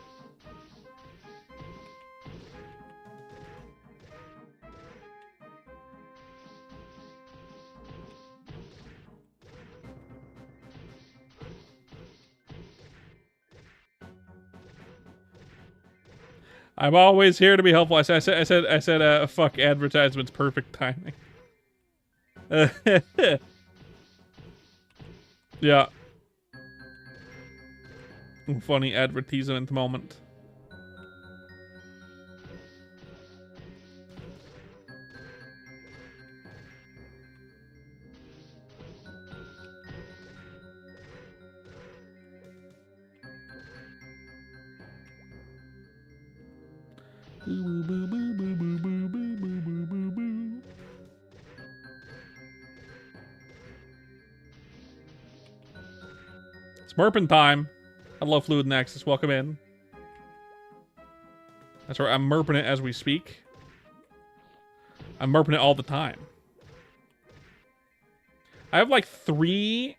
I'm always here to be helpful. I said, fuck advertisements. Perfect timing. Yeah. Funny advertisement moment. Boo, boo, boo, boo, boo, boo, boo, boo, boo, boo, boo. It's Merpin time. Hello, Fluid Nexus. Welcome in. That's right. I'm merping it as we speak. I'm merping it all the time. I have like 3.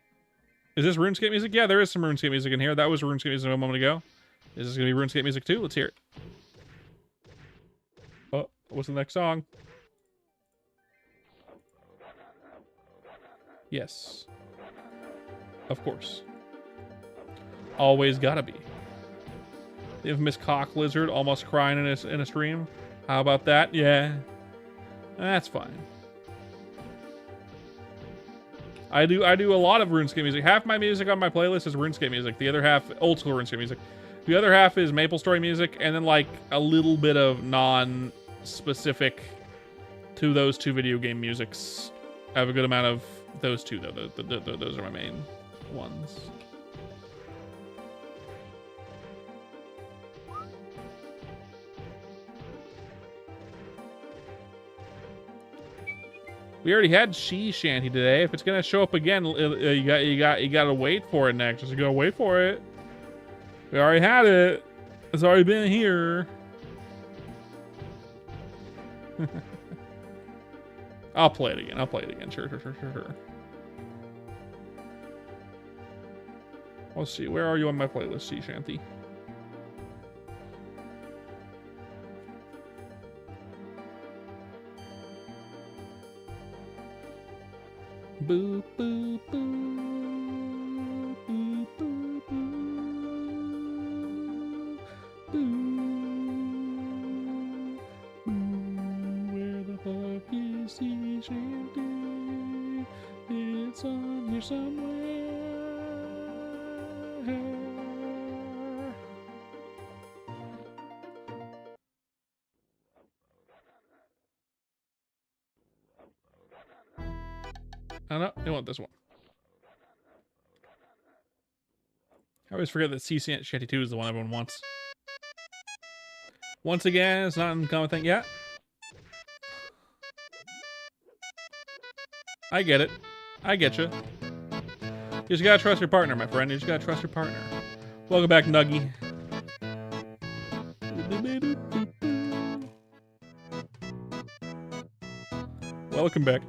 Is this RuneScape music? Yeah, there is some RuneScape music in here. That was RuneScape music a moment ago. Is this going to be RuneScape music too? Let's hear it. Oh, what's the next song? Yes. Of course. Always gotta be. The infamous cock lizard almost crying in a stream. How about that? Yeah. That's fine. I do a lot of RuneScape music. Half my music on my playlist is RuneScape music. The other half, old school RuneScape music. The other half is MapleStory music, and then like a little bit of non-specific to those 2 video game musics. I have a good amount of those 2 though. Those are my main ones. We already had She Shanty today. If it's gonna show up again, you gotta wait for it next. Just go wait for it. We already had it. It's already been here. I'll play it again. I'll play it again. Sure. Let's see. Where are you on my playlist, Sea Shanty? Boo, boo, boo. Boo, boo, boo. Boo. Boo. Where the fuck is Sea Shanty? It's on here somewhere. Oh no, you want this one. I always forget that Sea Shanty 2 is the one everyone wants. Once again, it's not an uncommon thing. Yeah. I get it. I get you. You just gotta trust your partner, my friend. You just gotta trust your partner. Welcome back, Nuggy. Welcome back.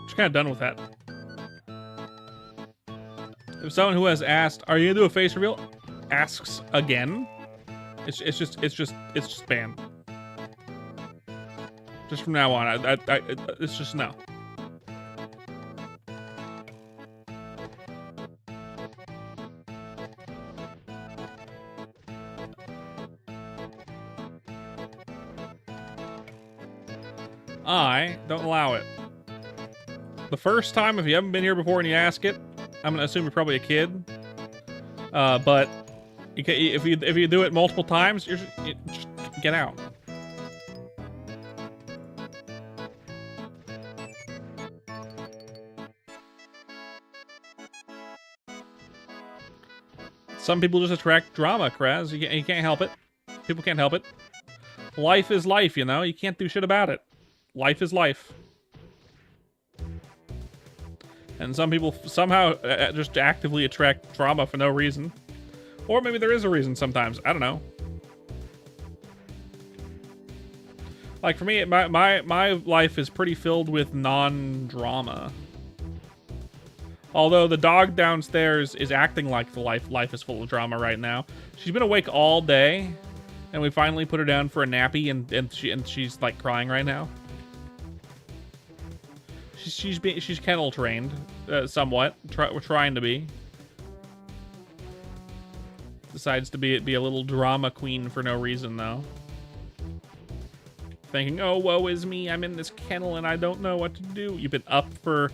Just kind of done with that. If someone who has asked, "Are you gonna do a face reveal?" asks again, it's just banned. Just from now on, it's just no. I don't allow it. The first time, if you haven't been here before and you ask it, I'm gonna assume you're probably a kid. But if you do it multiple times, you just get out. Some people just attract drama, Kraz. You can't help it. People can't help it. Life is life, you know? You can't do shit about it. Life is life. And some people somehow just actively attract drama for no reason. Or maybe there is a reason sometimes. I don't know. Like for me, my life is pretty filled with non-drama. Although the dog downstairs is acting like the life is full of drama right now. She's been awake all day, and we finally put her down for a nappy, and she's like crying right now. She's kennel trained, somewhat. We're trying to be. Decides to be a little drama queen for no reason though. Thinking, oh, woe is me, I'm in this kennel and I don't know what to do. You've been up for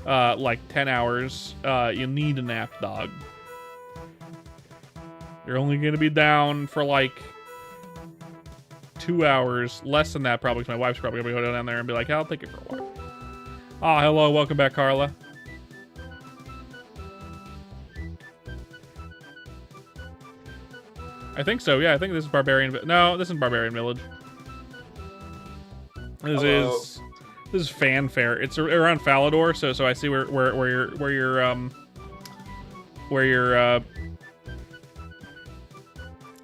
like 10 hours. You need a nap, dog. You're only gonna be down for like 2 hours. Less than that probably, because my wife's probably gonna go down there and be like, I'll take it for a while. Ah, hello, welcome back, Carla. I think so, yeah, I think this is Barbarian. No, this isn't Barbarian Village. This is Fanfare. It's around Falador, so I see where your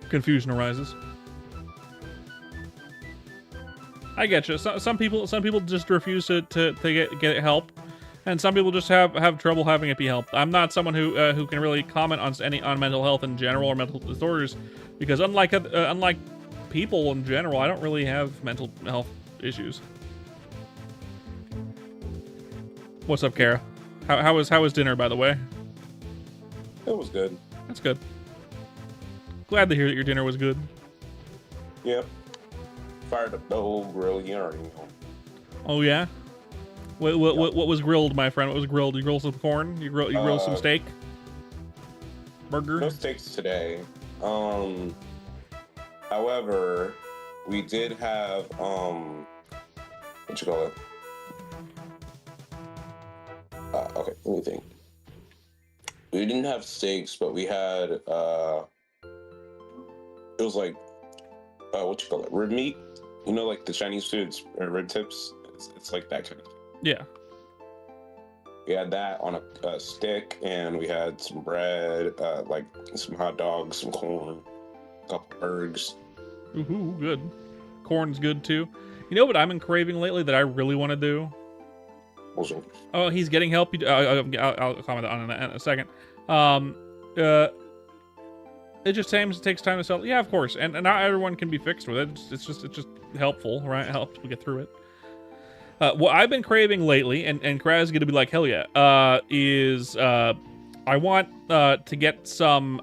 confusion arises. I get you. Some people just refuse to get help, and some people just have trouble having it be helped. I'm not someone who can really comment on mental health in general or mental disorders, because unlike people in general, I don't really have mental health issues. What's up, Kara? How was dinner, by the way? It was good. That's good. Glad to hear that your dinner was good. Yep. Fired up the whole grill, you already know. Oh yeah? What was grilled, my friend? What was grilled? You grill some corn? You grill some steak? Burger? No steaks today. However, we did have what you call it? Okay, let me think. We didn't have steaks, but we had it was like what you call it? Rib meat. You know, like the Chinese foods, rib tips. It's like that kind of thing. Yeah. We had that on a stick, and we had some bread, like some hot dogs, some corn, a couple eggs. Ooh, good. Corn's good too. You know what I've been craving lately that I really want to do? Also, Oh, he's getting help. I'll comment on that in a second. It just takes time to sell. Yeah, of course, and not everyone can be fixed with it. It's just helpful, right? It helps we get through it. What I've been craving lately, and Kraz is gonna be like, hell yeah, is I want to get some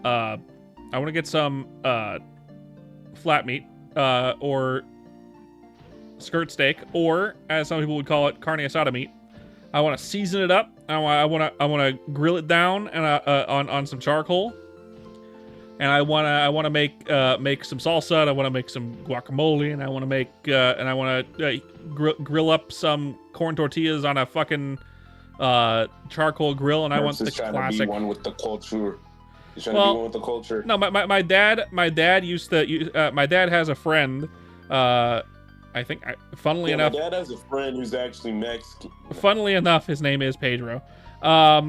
flat meat, or skirt steak, or as some people would call it, carne asada meat. I want to season it up. I want to grill it down and on some charcoal. And I want to make some salsa. And I want to make some guacamole, and I want to grill up some corn tortillas on a fucking charcoal grill. And I want the classic. To be one with the culture. He's trying to be one with the culture. No, my dad used to. My dad has a friend. I think, funnily enough, my dad has a friend who's actually Mexican. Funnily enough, his name is Pedro. I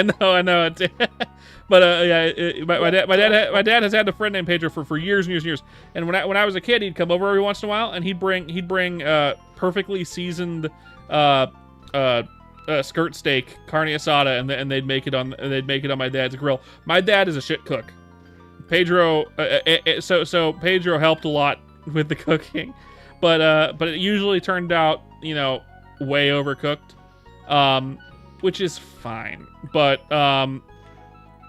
know. But yeah, my dad has had a friend named Pedro for years and years and years. And when I was a kid, he'd come over every once in a while, and he'd bring perfectly seasoned skirt steak, carne asada, and they'd make it on my dad's grill. My dad is a shit cook. Pedro, so Pedro helped a lot with the cooking, but it usually turned out, way overcooked, which is fine. But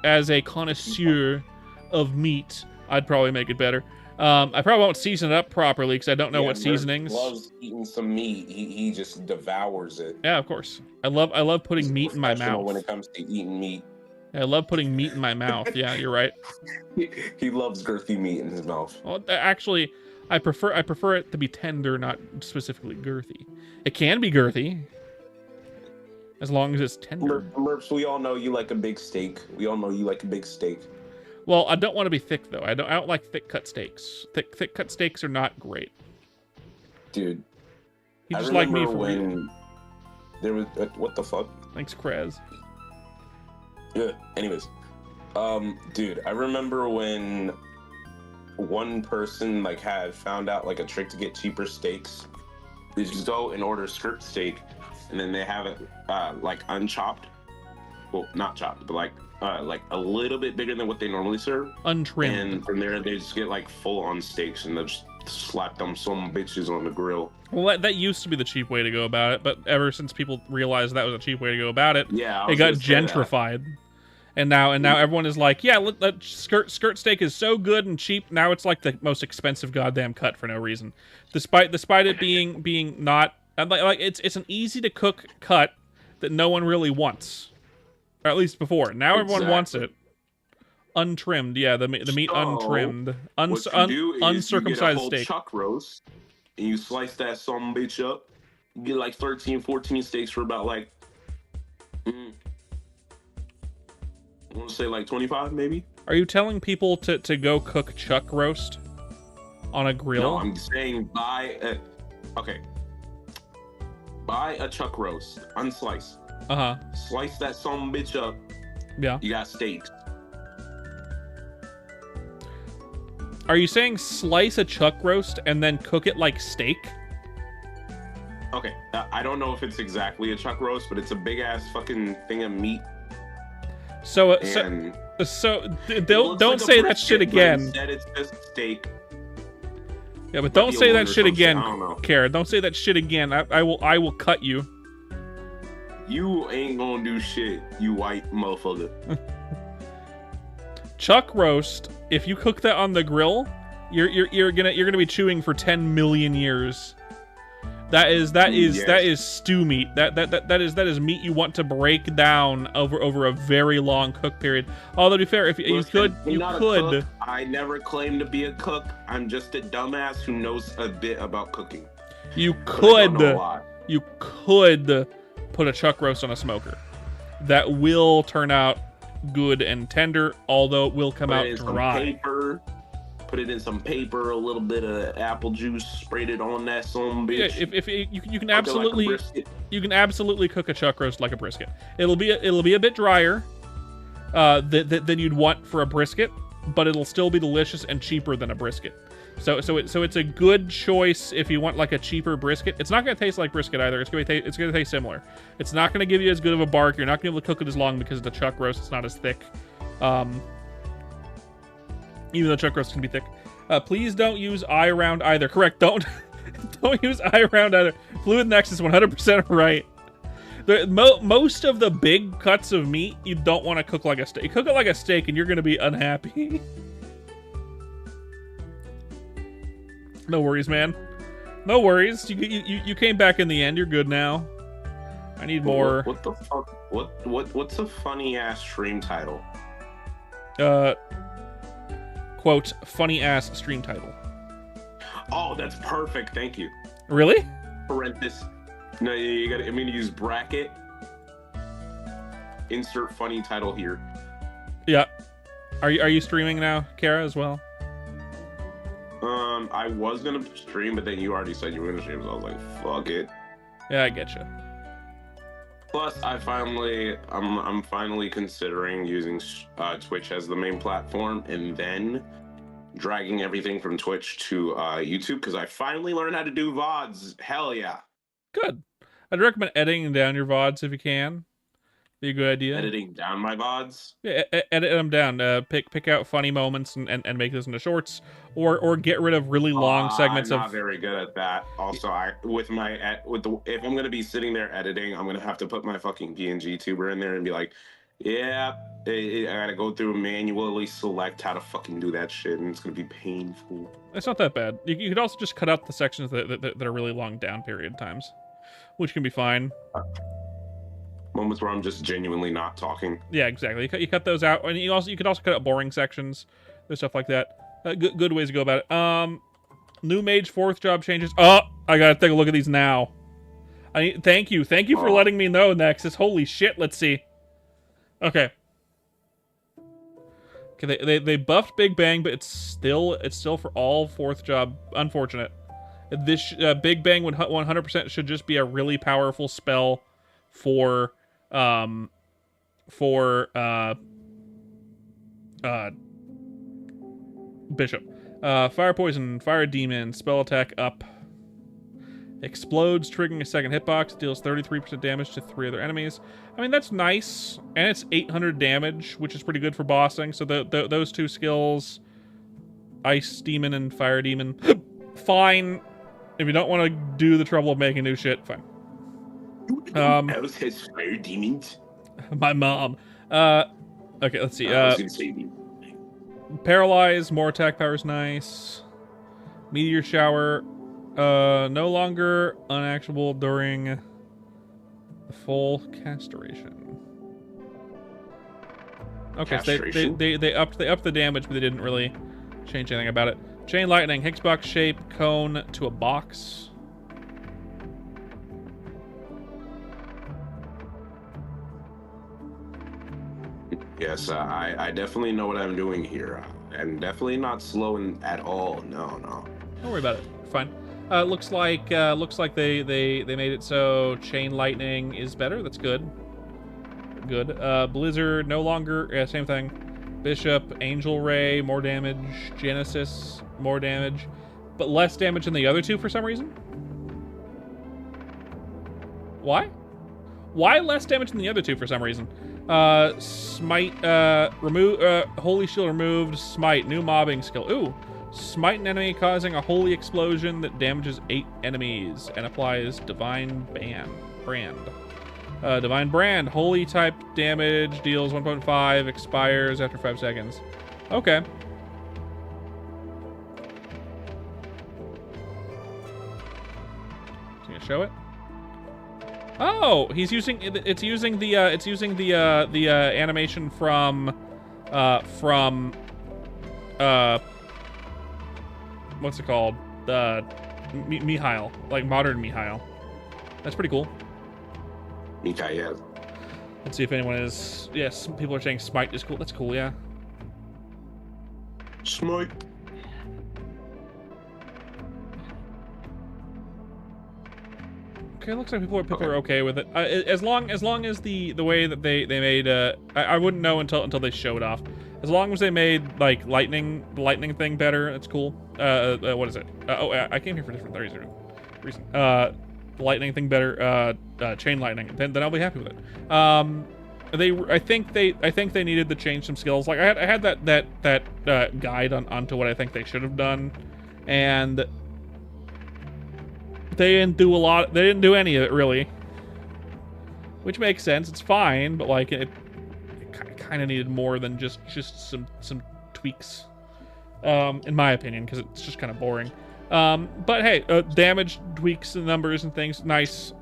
as a connoisseur of meat, I'd probably make it better. I probably won't season it up properly because I don't know what seasonings. He loves eating some meat. He just devours it. Yeah, of course. I love putting meat in my mouth. When it comes to eating meat. I love putting meat in my mouth. Yeah, you're right. He loves girthy meat in his mouth. Well, actually, I prefer it to be tender, not specifically girthy. It can be girthy, as long as it's tender. Merps, we all know you like a big steak. Well, I don't want to be thick though. I don't like thick cut steaks. Thick cut steaks are not great. Dude, you just like me for when there was what the fuck? Thanks, Kraz. Yeah. Anyways, dude, I remember when one person had found out a trick to get cheaper steaks. They just go and order skirt steak, and then they have it unchopped. Well, not chopped, but a little bit bigger than what they normally serve. Untrimmed. And from there, they just get full on steaks, and they just slap them some bitches on the grill. Well, that used to be the cheap way to go about it, but ever since people realized that was a cheap way to go about it, yeah, it got gentrified. And now everyone is like, yeah, that skirt steak is so good and cheap. Now it's like the most expensive goddamn cut for no reason, despite it being not it's an easy to cook cut that no one really wants, or at least before. Now everyone wants it untrimmed. Yeah, the meat untrimmed, uncircumcised you get a steak. Chuck roast, and you slice that some bitch up. You get 13, 14 steaks for about I want to say 25 maybe. Are you telling people to go cook chuck roast on a grill? No, I'm saying buy a chuck roast, unsliced. Slice that some bitch up. Yeah. You got steaks. Are you saying slice a chuck roast and then cook it like steak? Okay, I don't know if it's exactly a chuck roast, but it's a big ass fucking thing of meat. So don't say that shit again. Instead, it's just steak. Yeah, but don't say that shit again, Kara. Don't say that shit again. I will cut you. You ain't gonna do shit, you white motherfucker. Chuck roast. If you cook that on the grill, you're gonna be chewing for 10 million years. That is stew meat. That is meat you want to break down over a very long cook period. Although to be fair, if you could. I never claimed to be a cook. I'm just a dumbass who knows a bit about cooking. You could put a chuck roast on a smoker. That will turn out good and tender, although it will come out dry. Put it in some paper, a little bit of apple juice, sprayed it on that some bitch. Yeah, if you can absolutely cook a chuck roast like a brisket. It'll be a bit drier than you'd want for a brisket, but it'll still be delicious and cheaper than a brisket. So it's a good choice if you want a cheaper brisket. It's not gonna taste like brisket either. It's gonna taste similar. It's not gonna give you as good of a bark. You're not gonna be able to cook it as long because it's a chuck roast. It's not as thick. Even though chuck roast can be thick. Please don't use eye around either. Correct. Don't Don't use I around either. Fluid Nexus 100% right. Most of the big cuts of meat you don't want to cook like a steak. You cook it like a steak and you're going to be unhappy. No worries, man. No worries. You came back in the end. You're good now. I need more. What the fuck? What's a funny ass stream title? Quote, funny ass stream title. Oh, that's perfect. Thank you. Really? Parenthesis. No, you gotta. I'm gonna use bracket. Insert funny title here. Yeah. Are you streaming now, Kara, as well? I was gonna stream, but then you already said you were gonna stream, so I was like, fuck it. Yeah, I get you. Plus, I'm finally considering using Twitch as the main platform, and then dragging everything from Twitch to YouTube, because I finally learned how to do VODs. Hell yeah. Good. I'd recommend editing down your VODs if you can. Be a good idea. Editing down my VODs? Yeah, edit them down. Pick out funny moments and make those into shorts, or get rid of really long segments. I'm not very good at that. Also, if I'm gonna be sitting there editing, I'm gonna have to put my fucking PNG tuber in there and be like, yeah, I gotta go through and manually select how to fucking do that shit, and it's gonna be painful. It's not that bad. You could also just cut out the sections that are really long down period times, which can be fine. Moments where I'm just genuinely not talking. Yeah, exactly. You cut those out, and you could also cut out boring sections, and stuff like that. Good ways to go about it. New mage 4th job changes. Oh, I gotta take a look at these now. Thank you for letting me know, Nexus. Holy shit, let's see. Okay. Okay, they buffed Big Bang, but it's still for all 4th job. Unfortunate. This Big Bang 100% should just be a really powerful spell for Bishop. Fire Poison, Fire Demon, spell attack up. Explodes, triggering a second hitbox, deals 33% damage to 3 other enemies. I mean, that's nice, and it's 800 damage, which is pretty good for bossing. So those 2 skills, Ice Demon and Fire Demon, fine. If you don't want to do the trouble of making new shit, fine. Else has fire demons? My mom. Okay, let's see. Paralyze, more attack power is nice. Meteor Shower, no longer unactionable during the full castration. Okay, so they upped the damage, but they didn't really change anything about it. Chain Lightning, Hexbox shape, cone to a box. Yes, I definitely know what I'm doing here. I'm definitely not slowing at all. No. Don't worry about it. Fine. Looks like they made it so Chain Lightning is better. That's good. Good. Blizzard no longer. Same thing. Bishop, Angel Ray, more damage. Genesis, more damage, but less damage than the other 2 for some reason. Why? Why less damage than the other 2 for some reason? Smite, Holy Shield removed. Smite, new mobbing skill. Ooh. Smite an enemy causing a holy explosion that damages 8 enemies and applies Divine Brand. Divine Brand, holy type damage, deals 1.5, expires after 5 seconds. Okay. Is he gonna show it? Oh, it's using the animation from what's it called? Mihail, like modern Mihail. That's pretty cool. Mihail. Let's see if anyone is. Yes, people are saying Smite is cool. That's cool, yeah. Smite. Okay, looks like people are okay with it. As long as the way that they made I wouldn't know until they show it off. As long as they made like the lightning thing better, it's cool. What is it? I came here for different reason. The lightning thing better. Chain lightning. Then I'll be happy with it. I think they needed to change some skills. Like I had that guide onto what I think they should have done, and They didn't do a lot. They didn't do any of it really, which makes sense. It's fine, but like it kind of needed more than just some tweaks, in my opinion, because it's just kind of boring. But hey, damage tweaks and numbers and things, nice.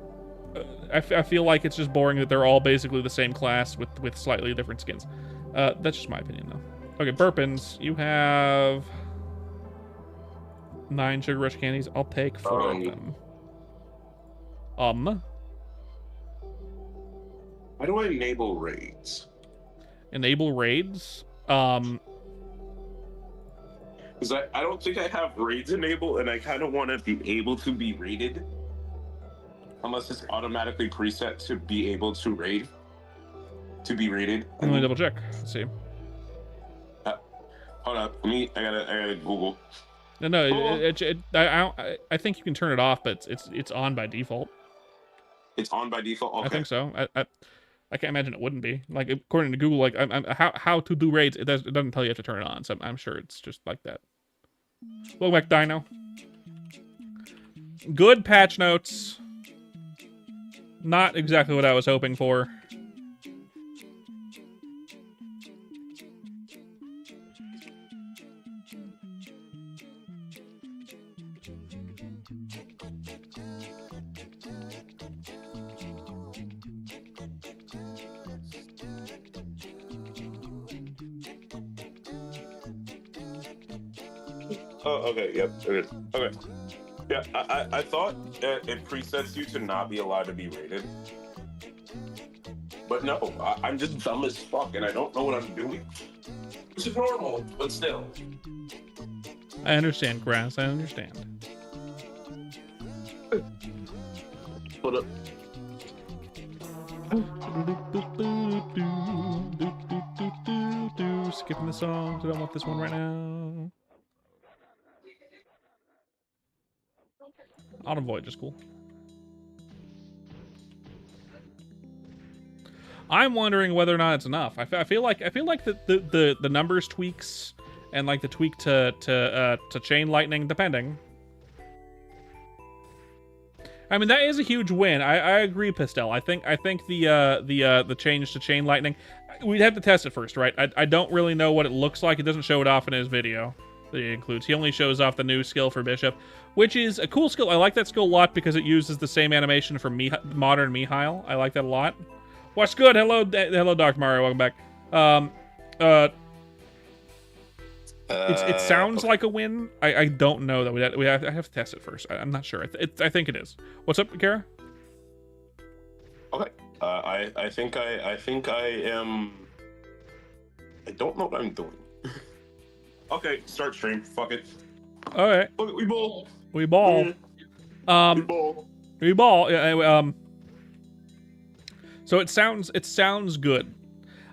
I feel like it's just boring that they're all basically the same class with slightly different skins. That's just my opinion, though. Okay, Burpins, you have 9 Sugar Rush candies. I'll take 4 of them. How do I enable raids? Enable raids? Because I don't think I have raids enabled, and I kind of want to be able to be raided. Unless it's automatically preset to be able to raid. To be raided. Let me double check. Let's see. Hold up. I gotta Google. No, I think you can turn it off, but it's on by default. It's on by default? Okay. I think so. I can't imagine it wouldn't be. Like, according to Google, like, how to do raids, it doesn't tell you have to turn it on, so I'm sure it's just like that. Welcome back, Dino. Good patch notes. Not exactly what I was hoping for. Oh, okay, yep, okay. Yeah, I thought it presets you to not be allowed to be rated. But no, I'm just dumb as fuck and I don't know what I'm doing. Which is normal, but still. I understand, Grass, I understand. Hold up. Skipping the songs, I don't want this one right now. Autumn Voyage is cool. I'm wondering whether or not it's enough. I feel like the numbers tweaks and like the tweak to chain lightning, depending. I mean, that is a huge win. I agree, Pistel. I think the change to chain lightning, we'd have to test it first, right? I don't really know what it looks like. It doesn't show it off in his video that he includes. He only shows off the new skill for Bishop, which is a cool skill. I like that skill a lot because it uses the same animation for modern Mihail. I like that a lot. What's good? Hello, Dr. Mario. Welcome back. It sounds like a win. I don't know that I have to test it first. I'm not sure. I think it is. What's up, Kara? Okay. I think I am. I don't know what I'm doing. Okay, start stream. Fuck it. All right. We ball. We ball. We ball. We ball. Yeah. So it sounds good.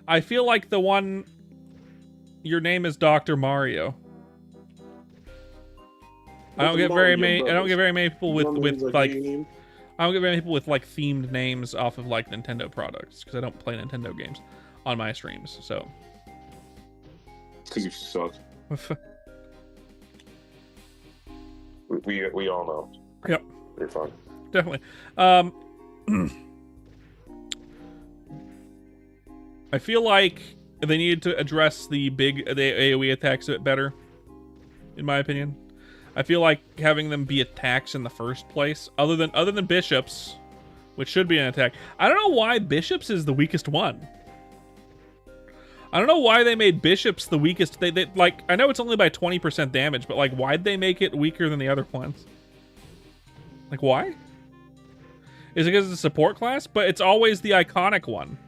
I feel like the one. Your name is Dr. Mario. I don't get very many people with like. I don't get very many people with like themed names off of like Nintendo products because I don't play Nintendo games on my streams. So. Because you suck. we all know. Yep. You're fine. Definitely. I feel like they needed to address the AoE attacks a bit better, in my opinion. I feel like having them be attacks in the first place, other than Bishops, which should be an attack. I don't know why Bishops is the weakest one. I don't know why they made Bishops the weakest. They like, I know it's only by 20% damage, but like, why'd they make it weaker than the other ones? Like, why? Is it because it's a support class? But it's always the iconic one.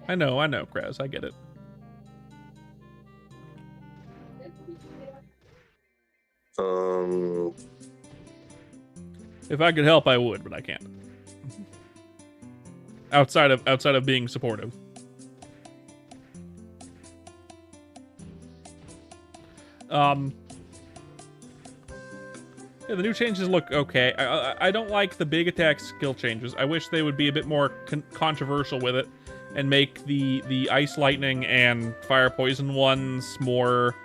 I know, Kraz. I get it. If I could help, I would, but I can't. Outside of being supportive. Yeah, the new changes look okay. I don't like the big attack skill changes. I wish they would be a bit more controversial with it and make the ice lightning and fire poison ones more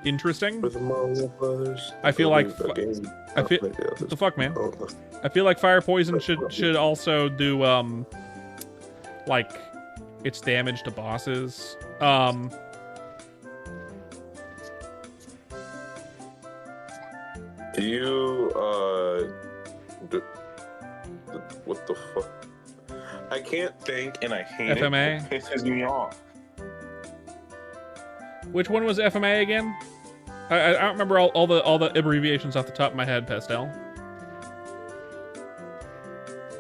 Interesting. For the Mario Brothers. I feel like I feel what the fuck, man. I feel like fire poison should also do like its damage to bosses. What the fuck? I can't think, and I hate FMA? it. It pisses me off. Which one was FMA again? I don't remember all the abbreviations off the top of my head, Pastel.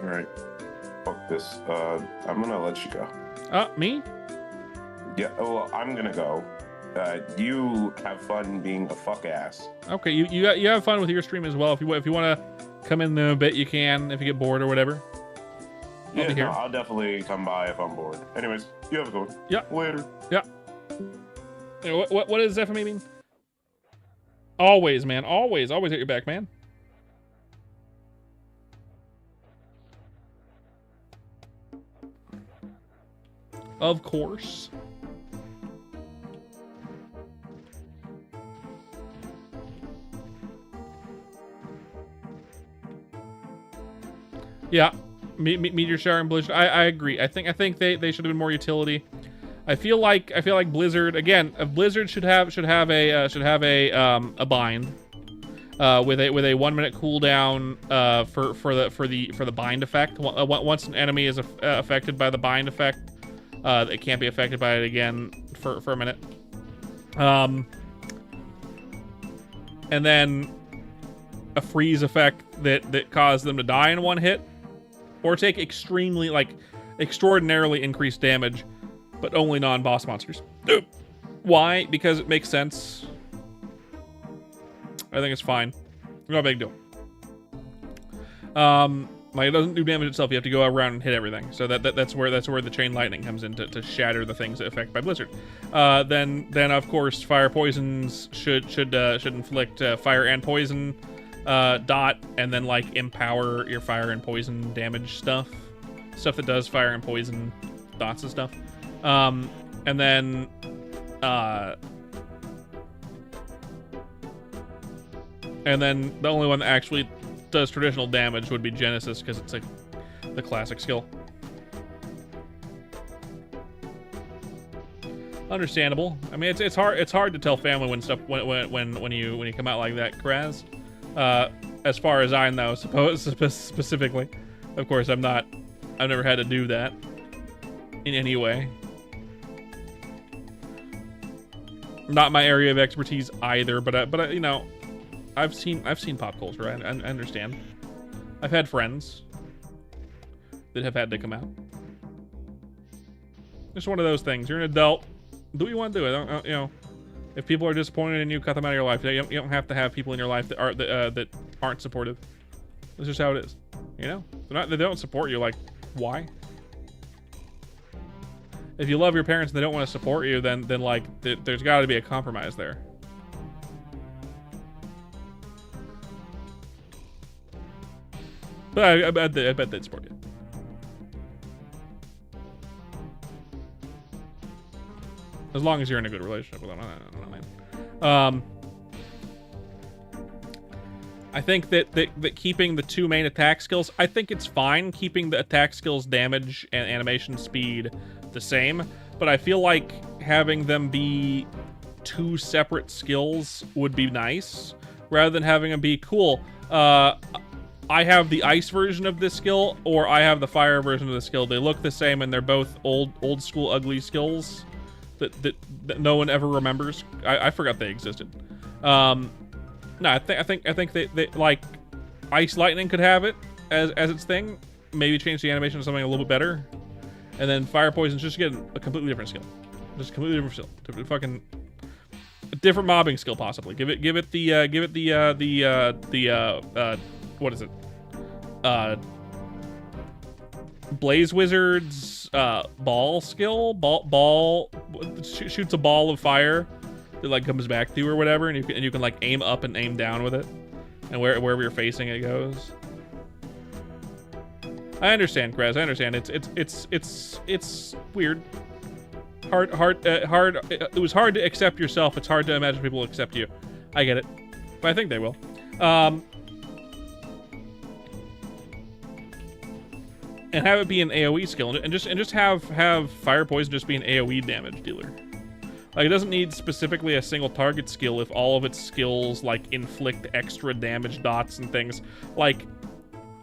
All right. Fuck this. I'm gonna let you go. Me? Yeah. Well, I'm gonna go. You have fun being a fuck ass. Okay, you have fun with your stream as well. If you want to come in there a bit, you can. If you get bored or whatever. Yeah, no, I'll definitely come by if I'm bored. Anyways, you have a good one. Yeah. Later. Yeah. You know, what does FMA mean? Always, man. Always at your back, man. Of course. Yeah, Meteor Shower and Blizzard. I agree. I think they should have been more utility. I feel like Blizzard again. Blizzard should have a bind with a 1 minute cooldown for the bind effect. Once an enemy is affected by the bind effect, it can't be affected by it again for a minute. And then a freeze effect that caused them to die in one hit, or take extraordinarily increased damage, but only non-boss monsters. Why? Because it makes sense. I think it's fine. No big deal. Like, it doesn't do damage itself. You have to go around and hit everything. So that's where the chain lightning comes in to shatter the things that affect by Blizzard. Then of course fire poisons should inflict fire and poison dot, and then like empower your fire and poison damage stuff that does fire and poison dots and stuff. And then the only one that actually does traditional damage would be Genesis, because it's like the classic skill. Understandable. I mean, it's hard to tell family when you come out like that, Kraz. As far as I know, specifically. Of course, I've never had to do that in any way. Not my area of expertise either, but you know, I've seen pop culture. I understand. I've had friends that have had to come out. It's one of those things. You're an adult. Do what you want to do. You know, if people are disappointed in you, cut them out of your life. You don't have to have people in your life that aren't supportive. That's just how it is. You know, they don't support you. Like, why? If you love your parents and they don't want to support you, then like there's got to be a compromise there. But I bet they'd support you. As long as you're in a good relationship with them. I don't know. I think that keeping the two main attack skills, I think it's fine keeping the attack skills damage and animation speed the same, but I feel like having them be two separate skills would be nice, rather than having them be cool. I have the ice version of this skill, or I have the fire version of the skill. They look the same, and they're both old school ugly skills that no one ever remembers. I forgot they existed. No, I think they like Ice Lightning could have it as its thing. Maybe change the animation to something a little bit better, and then Fire Poison's just get a completely different skill. Just a completely different skill. Fucking a different mobbing skill, possibly. Give it the what is it? Blaze Wizard's ball skill. Ball shoots a ball of fire that like comes back to you or whatever, and you can like aim up and aim down with it, and wherever you're facing it goes. I understand, Kraz. I understand. It's weird. It was hard to accept yourself. It's hard to imagine people will accept you. I get it, but I think they will. And have it be an AoE skill, and just have fire poison just be an AoE damage dealer. Like, it doesn't need specifically a single target skill if all of its skills like inflict extra damage dots and things. Like,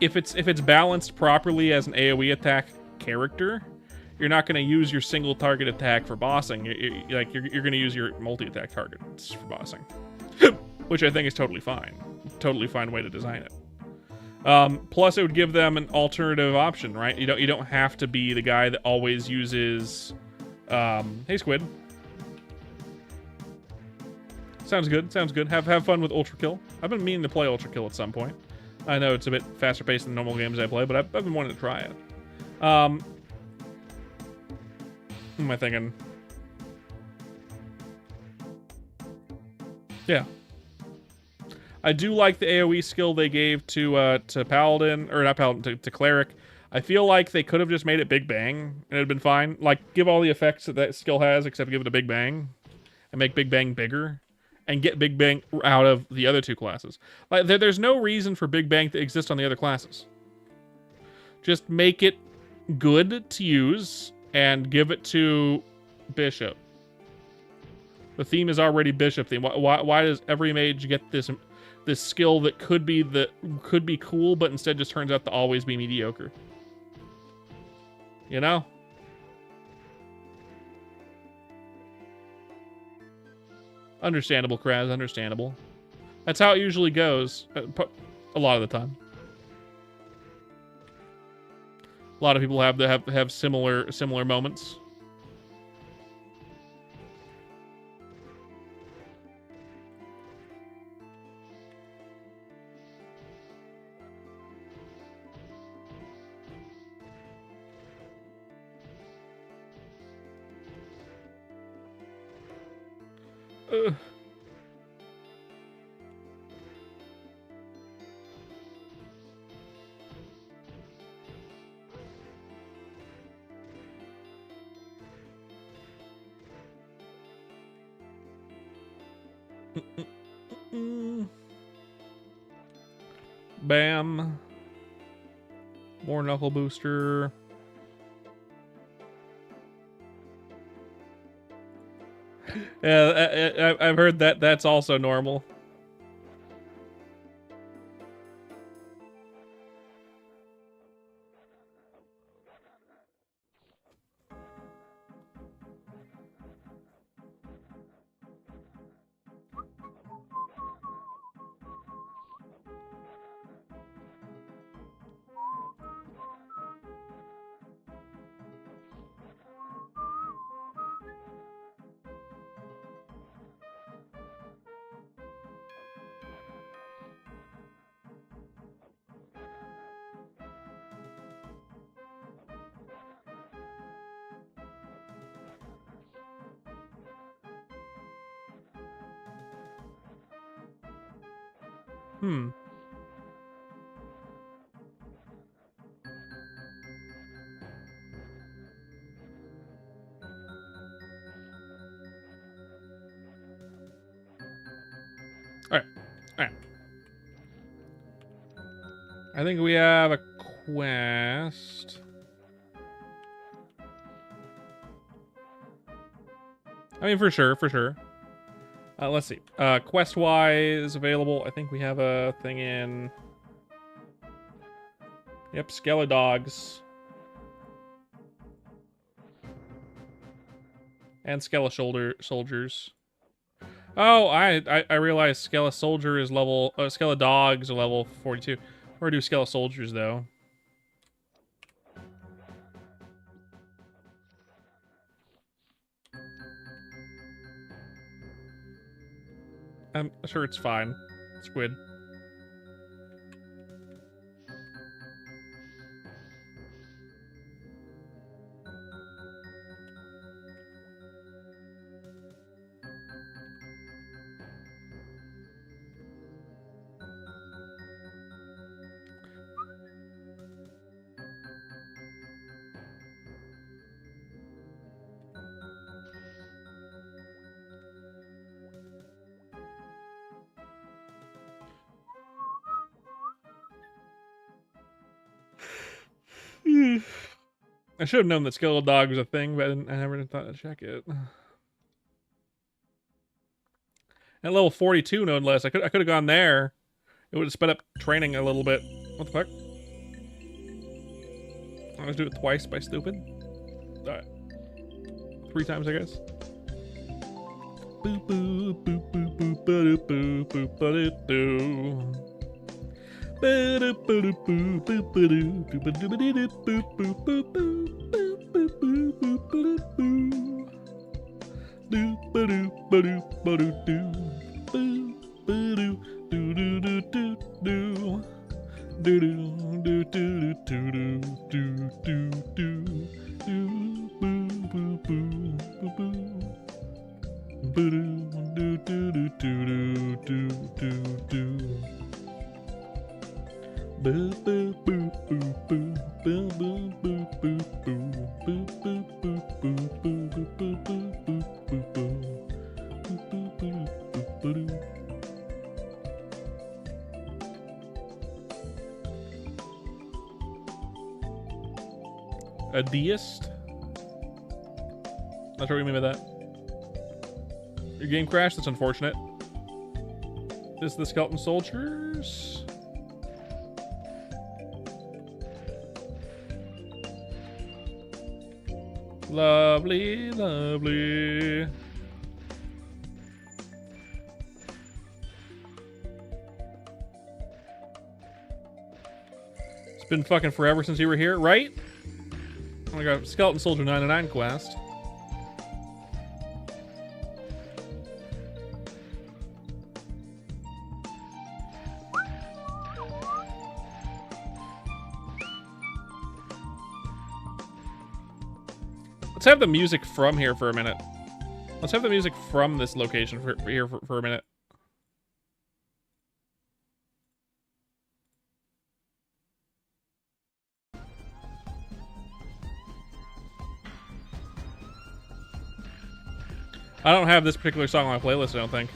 if it's balanced properly as an AoE attack character, you're not going to use your single target attack for bossing. You're going to use your multi-attack targets for bossing, which I think is totally fine. Totally fine way to design it. Plus, it would give them an alternative option, right? You don't have to be the guy that always uses. Hey, Squid. Sounds good. Sounds good. Have fun with Ultra Kill. I've been meaning to play Ultra Kill at some point. I know it's a bit faster paced than normal games I play, but I've been wanting to try it. What am I thinking? Yeah. I do like the AoE skill they gave to Paladin, or not Paladin, to Cleric. I feel like they could have just made it Big Bang, and it'd been fine. Like, give all the effects that skill has, except give it a Big Bang, and make Big Bang bigger, and get Big Bang out of the other two classes. Like, there's no reason for Big Bang to exist on the other classes. Just make it good to use, and give it to Bishop. The theme is already Bishop theme. Why does every mage get this skill that could be cool, but instead just turns out to always be mediocre? You know? Understandable, Kraz, understandable. That's how it usually goes, a lot of the time. A lot of people have similar moments. Bam. More knuckle booster. Yeah, I've heard that that's also normal. Alright. I think we have a quest. I mean, for sure. Let's see. Quest-wise available, I think we have a thing in... Yep, Skeledogs. And Soldiers. Oh, I realized Soldier is level... Dogs are level 42. Or do Soldiers, though. I'm sure it's fine. Squid. I should have known that skeletal dog was a thing, but I never thought to check it. At level 42, no less. I could have gone there. It would have sped up training a little bit. What the fuck? I always do it twice by stupid. Alright. 3 times, I guess. Boop boop boop boop boop boop boop boop boop boop. A deist? Not sure what you mean by that. Your game crashed? That's unfortunate. This is the skeleton soldiers. Lovely, lovely. It's been fucking forever since you were here, right? Oh my god, Skeleton Soldier 99 quest. Let's have the music from here for a minute. Let's have the music from this location for a minute. I don't have this particular song on my playlist, I don't think.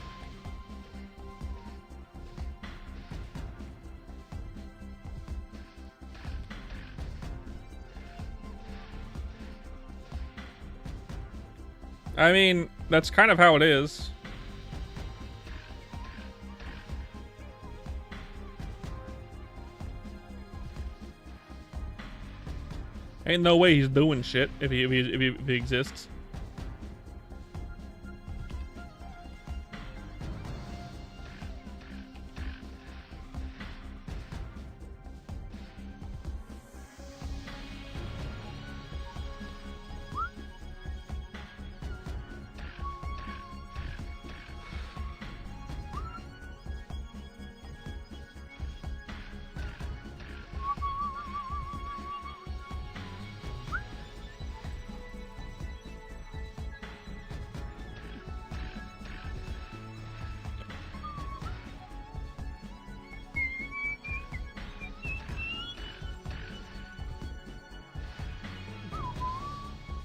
I mean, that's kind of how it is. Ain't no way he's doing shit if he exists.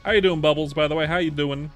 How you doing, Bubbles, by the way? How you doing?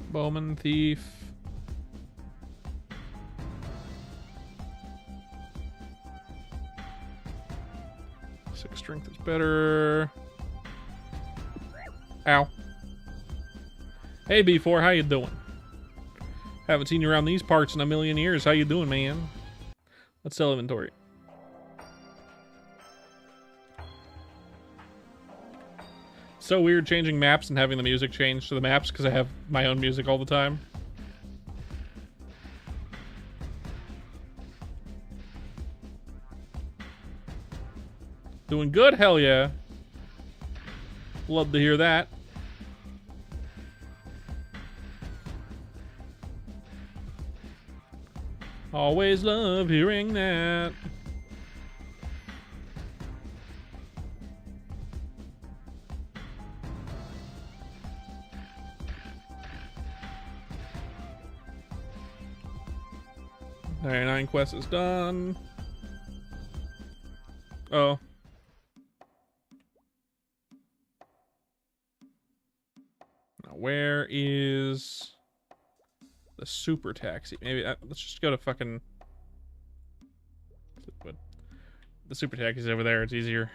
Bowman Thief. Six strength is better. Ow. Hey B4, how you doing? Haven't seen you around these parts in a million years. How you doing, man? Let's sell inventory. So weird changing maps and having the music change to the maps because I have my own music all the time. Doing good? Hell yeah. Love to hear that. Always love hearing that. Alright, 9 quests is done. Oh. Now where is the super taxi? Maybe let's just go to fucking. The super taxi's over there. It's easier.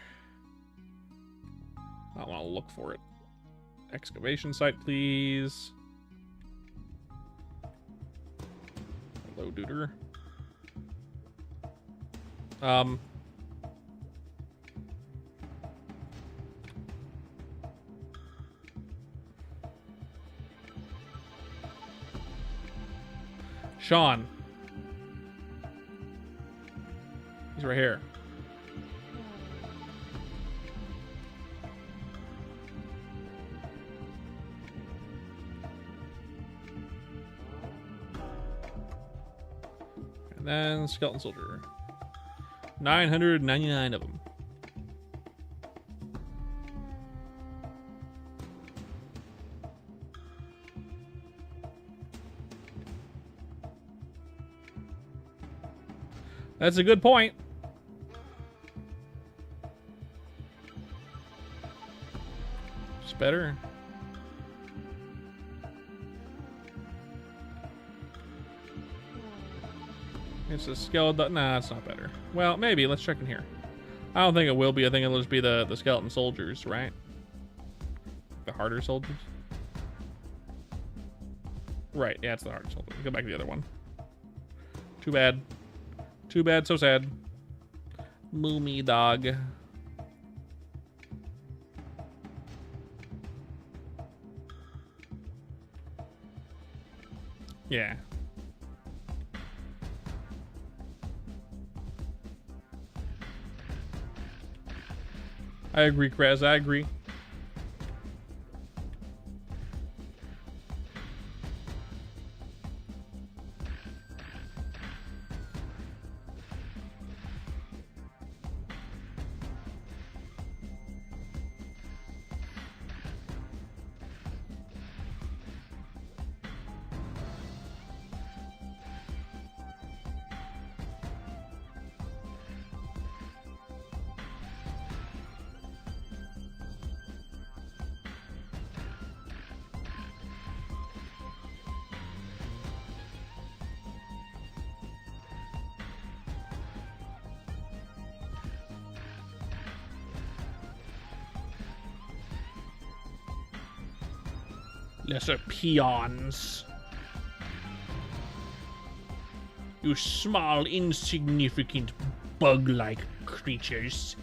I want to look for it. Excavation site, please. Hello, duder. Sean. He's right here. And then Skeleton Soldier. 999 of them. That's a good point. It's better. It's a skeleton. Nah, it's not better. Well, maybe. Let's check in here. I don't think it will be. I think it'll just be the skeleton soldiers, right? The harder soldiers? Right. Yeah, it's the harder soldiers. Go back to the other one. Too bad. Too bad, so sad. Moomy dog. Yeah. I agree, Krez. I agree. Lesser peons. You small, insignificant, bug-like creatures.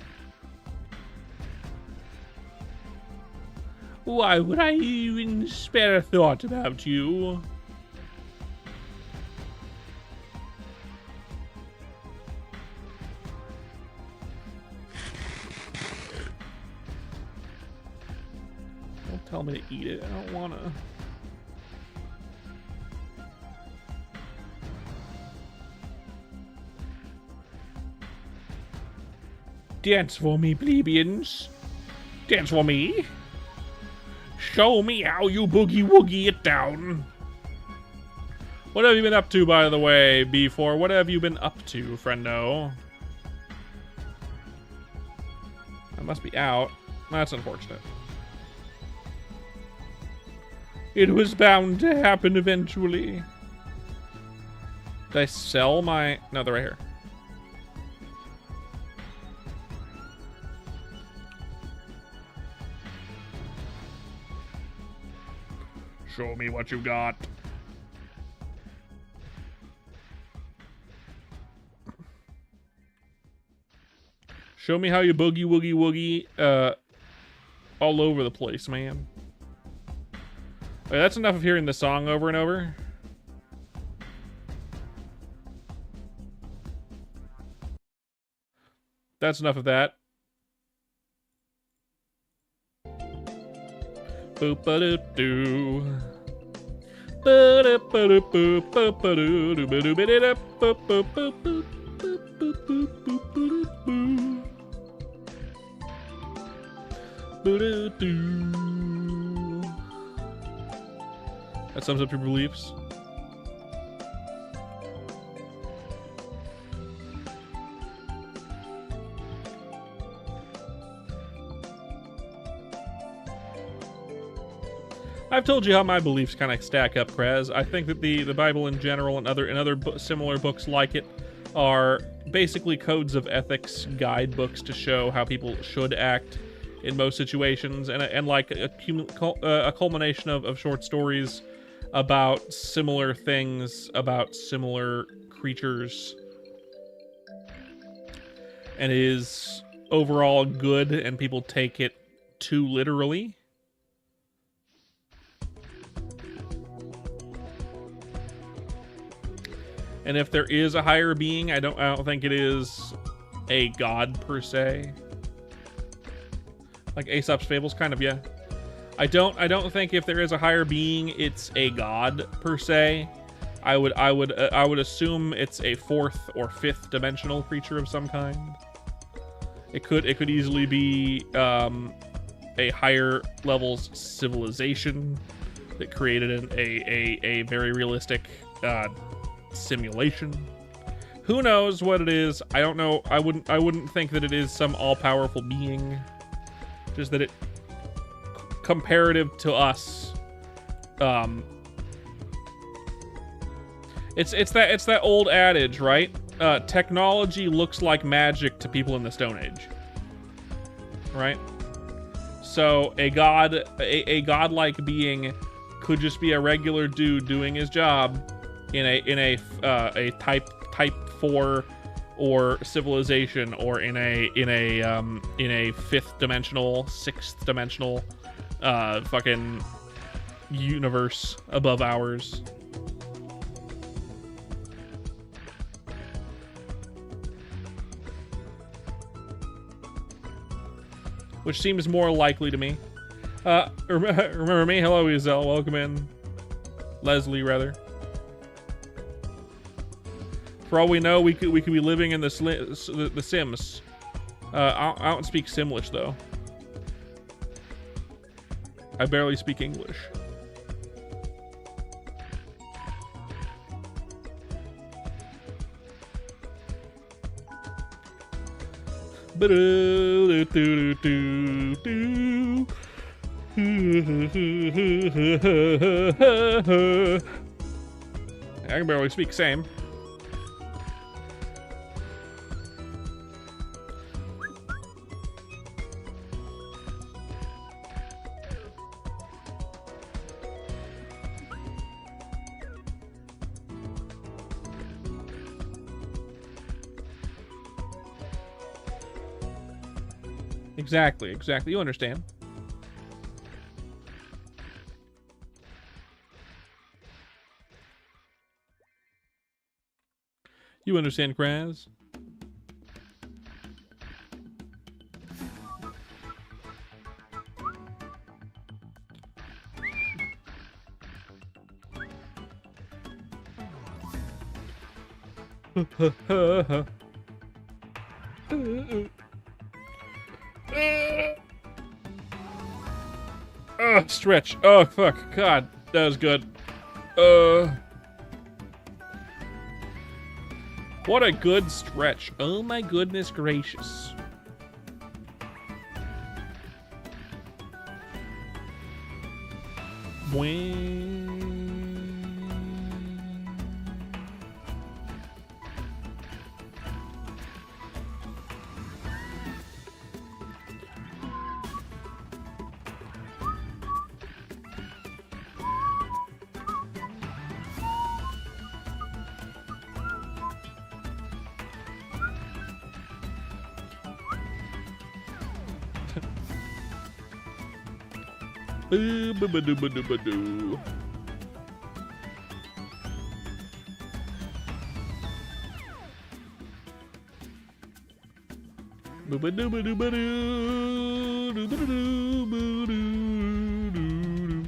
Why would I even spare a thought about you? Don't tell me to eat it. I don't wanna. Dance for me, plebeians. Dance for me. Show me how you boogie-woogie it down. What have you been up to, by the way, B4? What have you been up to, friendo? I must be out. That's unfortunate. It was bound to happen eventually. Did I sell my... No, they're right here. Show me what you got. Show me how you boogie woogie woogie all over the place, man. Okay, that's enough of hearing the song over and over. That's enough of that. Boop-a-doo-doo. That sums up your beliefs. I've told you how my beliefs kind of stack up, Kraz. I think that the Bible in general and other similar books like it are basically codes of ethics, guidebooks to show how people should act in most situations, and like a culmination of short stories about similar things, about similar creatures, and is overall good, and people take it too literally. And if there is a higher being, I don't think it is a god per se. Like Aesop's Fables, kind of, yeah. I don't think if there is a higher being, it's a god per se. I would assume it's a fourth or fifth dimensional creature of some kind. It could easily be a higher levels civilization that created a very realistic simulation. Who knows what it is? I don't know. I wouldn't think that it is some all-powerful being. Just that it, comparative to us, it's that old adage, right? Technology looks like magic to people in the Stone Age, right? So a godlike being could just be a regular dude doing his job in a type 4 or civilization, or in a fifth dimensional, sixth dimensional fucking universe above ours. Which seems more likely to me. Remember me? Hello, Ezel. Welcome in. Leslie, rather. For all we know, we could be living in the Sims. I don't speak Simlish though. I barely speak English. I can barely speak same. Exactly. You understand. You understand, Kraz? Stretch. Oh, fuck. God, that was good. What a good stretch. Oh my goodness gracious. Boo-ba-doo-ba-doo-ba-doo. Boo-ba-doo-ba-doo-ba-doo. Doo-ba-doo-ba-doo-ba-doo.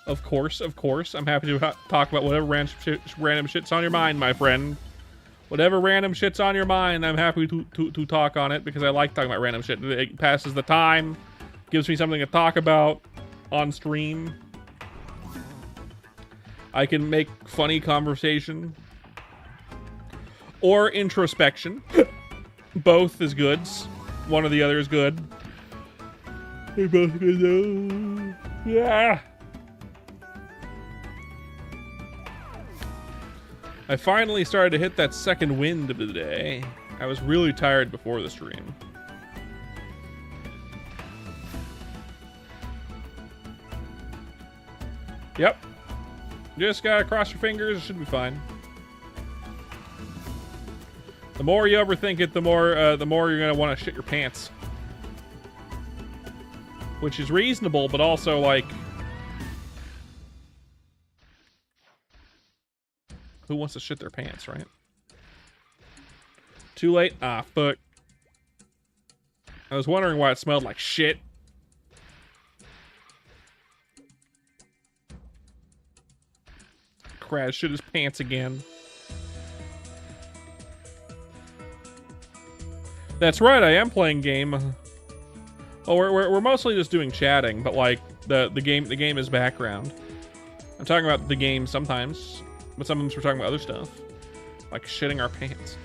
Of course. I'm happy to talk about whatever random shit's on your mind, my friend. Whatever random shit's on your mind, I'm happy to talk on it because I like talking about random shit. It passes the time, gives me something to talk about on stream. I can make funny conversation. Or introspection. Both is good. One or the other is good. They're both good though. Yeah. I finally started to hit that second wind of the day. I was really tired before the stream. Yep. Just gotta cross your fingers, it should be fine. The more you overthink it, the more you're gonna want to shit your pants. Which is reasonable, but also like, who wants to shit their pants, right? Too late? Ah, fuck. I was wondering why it smelled like shit. Kraz shit his pants again. That's right, I am playing game. Oh, we're mostly just doing chatting, but like the game is background. I'm talking about the game sometimes, but sometimes we're talking about other stuff, like shitting our pants.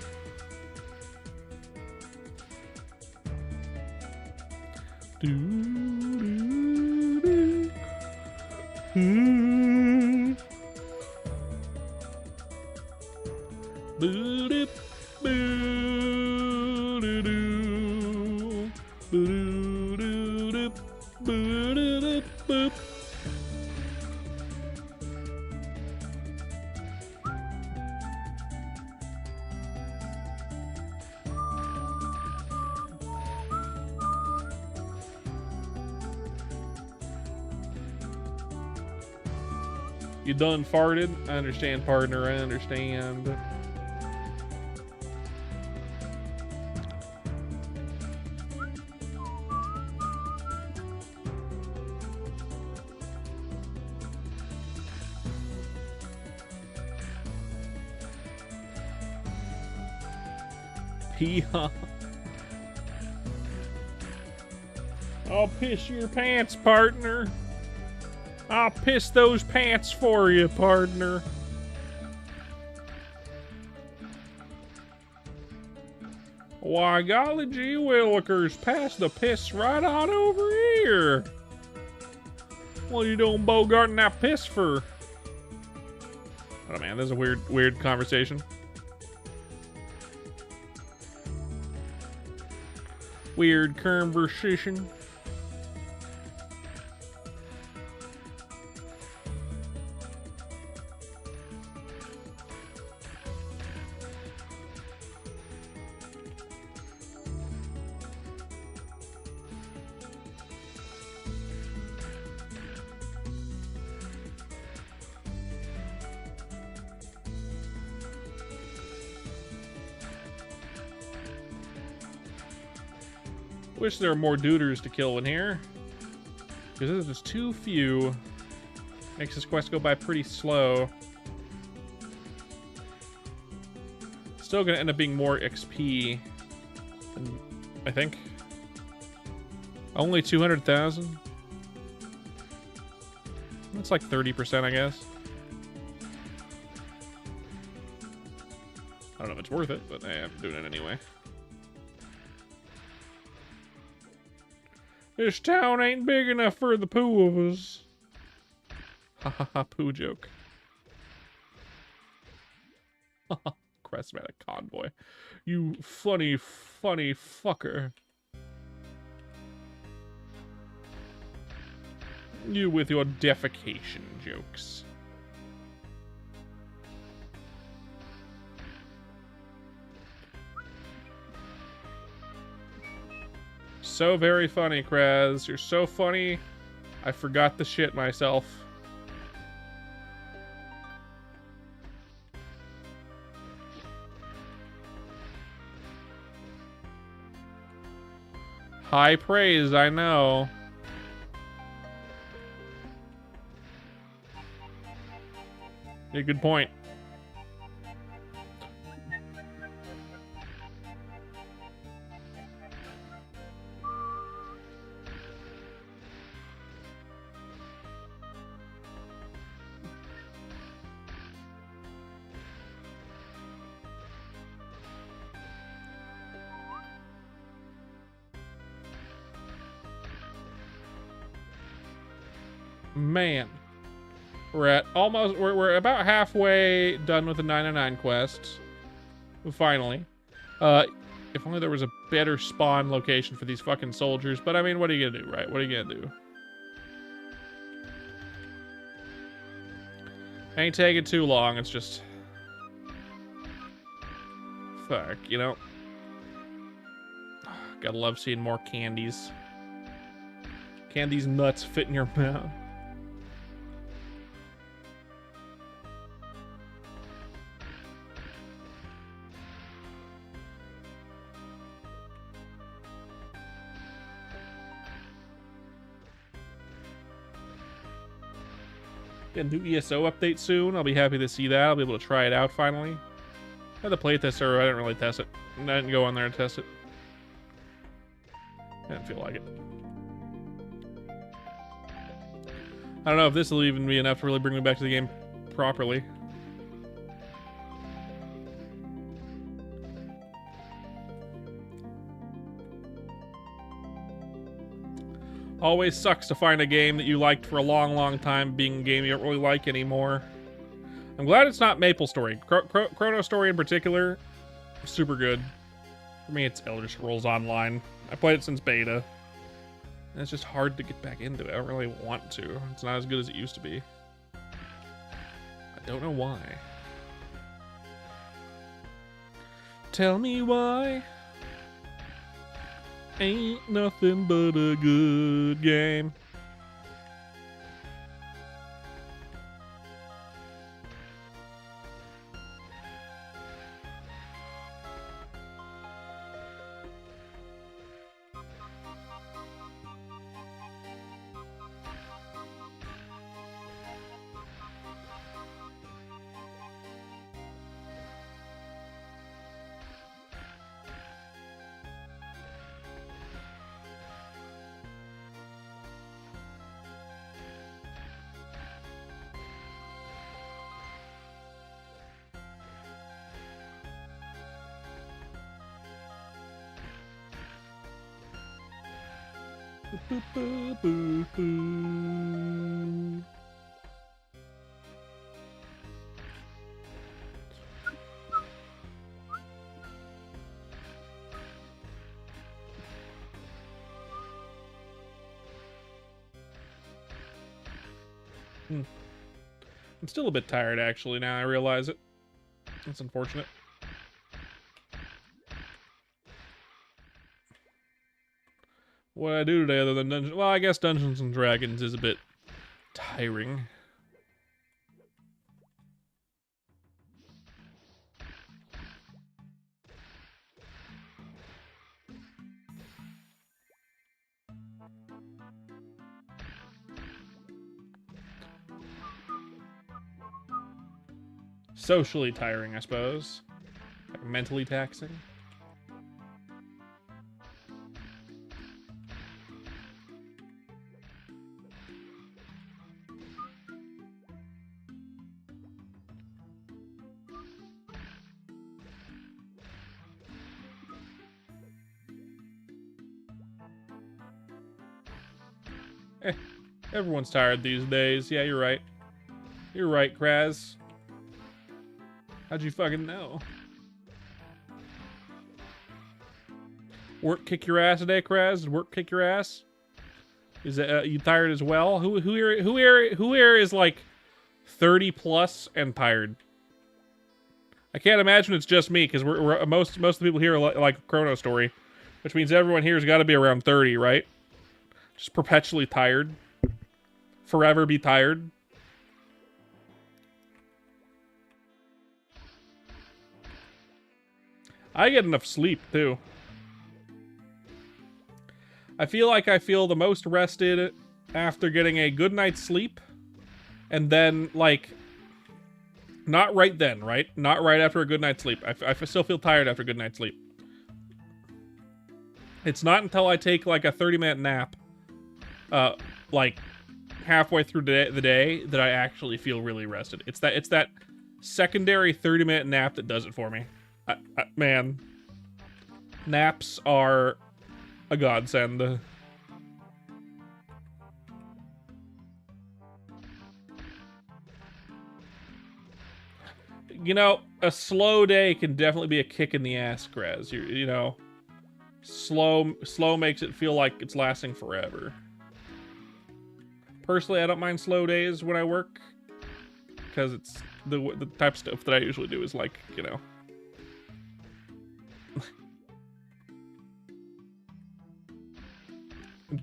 You done farted? I understand, partner. I understand. Pee-haw. I'll piss your pants, partner. I'll piss those pants for you, partner. Why, golly gee willikers, pass the piss right on over here. What are you doing bogarting that piss for? Oh man, this is a weird conversation. Weird conversation. Wish there were more duders to kill in here, because there's just too few. Makes this quest go by pretty slow. Still gonna end up being more XP, I think. Only 200,000. That's like 30%, I guess. I don't know if it's worth it, but hey, I'm doing it anyway. This town ain't big enough for the poo of us. Ha ha ha, poo joke. Ha ha, Crestmatic convoy. You funny fucker. You with your defecation jokes. So very funny, Kraz. You're so funny, I forgot the shit myself. High praise, I know. Yeah, good point. Man. We're about halfway done with the 909 quest. Finally. If only there was a better spawn location for these fucking soldiers, but I mean, what are you gonna do, right? What are you gonna do? Ain't taking too long, it's just... Fuck, you know? Gotta love seeing more candies. Candies nuts fit in your mouth. Get a new ESO update soon. I'll be happy to see that. I'll be able to try it out finally. I had the playtest server. I didn't really test it. I didn't go on there to test it. I didn't feel like it. I don't know if this will even be enough to really bring me back to the game properly. Always sucks to find a game that you liked for a long, long time being a game you don't really like anymore. I'm glad it's not MapleStory. ChronoStory in particular, super good. For me, it's Elder Scrolls Online. I played it since beta. And it's just hard to get back into it. I don't really want to. It's not as good as it used to be. I don't know why. Tell me why. Ain't nothing but a good game. Boo, boo, boo, boo. I'm still a bit tired, actually, now I realize it. That's unfortunate. What did I do today other than Dungeons? Well, I guess Dungeons and Dragons is a bit tiring. Socially tiring, I suppose. Like mentally taxing. Everyone's tired these days. Yeah, you're right. You're right, Kraz. How'd you fucking know? Work kick your ass today, Kraz? Did work kick your ass? Is it you tired as well? Who here is like 30 plus and tired? I can't imagine it's just me because we're most of the people here are like ChronoStory, which means everyone here has got to be around 30, right? Just perpetually tired. Forever be tired. I get enough sleep, too. I feel like I feel the most rested after getting a good night's sleep. And then, like, Not right then, right? Not right after a good night's sleep. I still feel tired after a good night's sleep. It's not until I take like a 30-minute nap, like halfway through the day that I actually feel really rested. It's that secondary 30-minute nap that does it for me. Man, naps are a godsend. You know, a slow day can definitely be a kick in the ass, Grez. You know, slow makes it feel like it's lasting forever. Personally, I don't mind slow days when I work, because it's the type of stuff that I usually do is like, you know,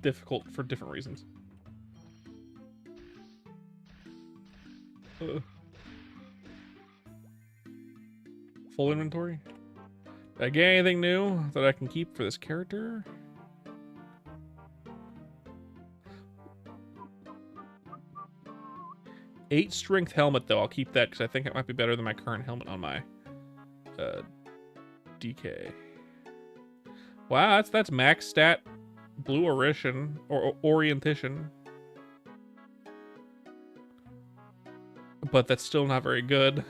difficult for different reasons. Full inventory. Did I get anything new that I can keep for this character? Eight strength helmet though. I'll keep that because I think it might be better than my current helmet on my DK. Wow, that's max stat blue orition or orientation. But that's still not very good.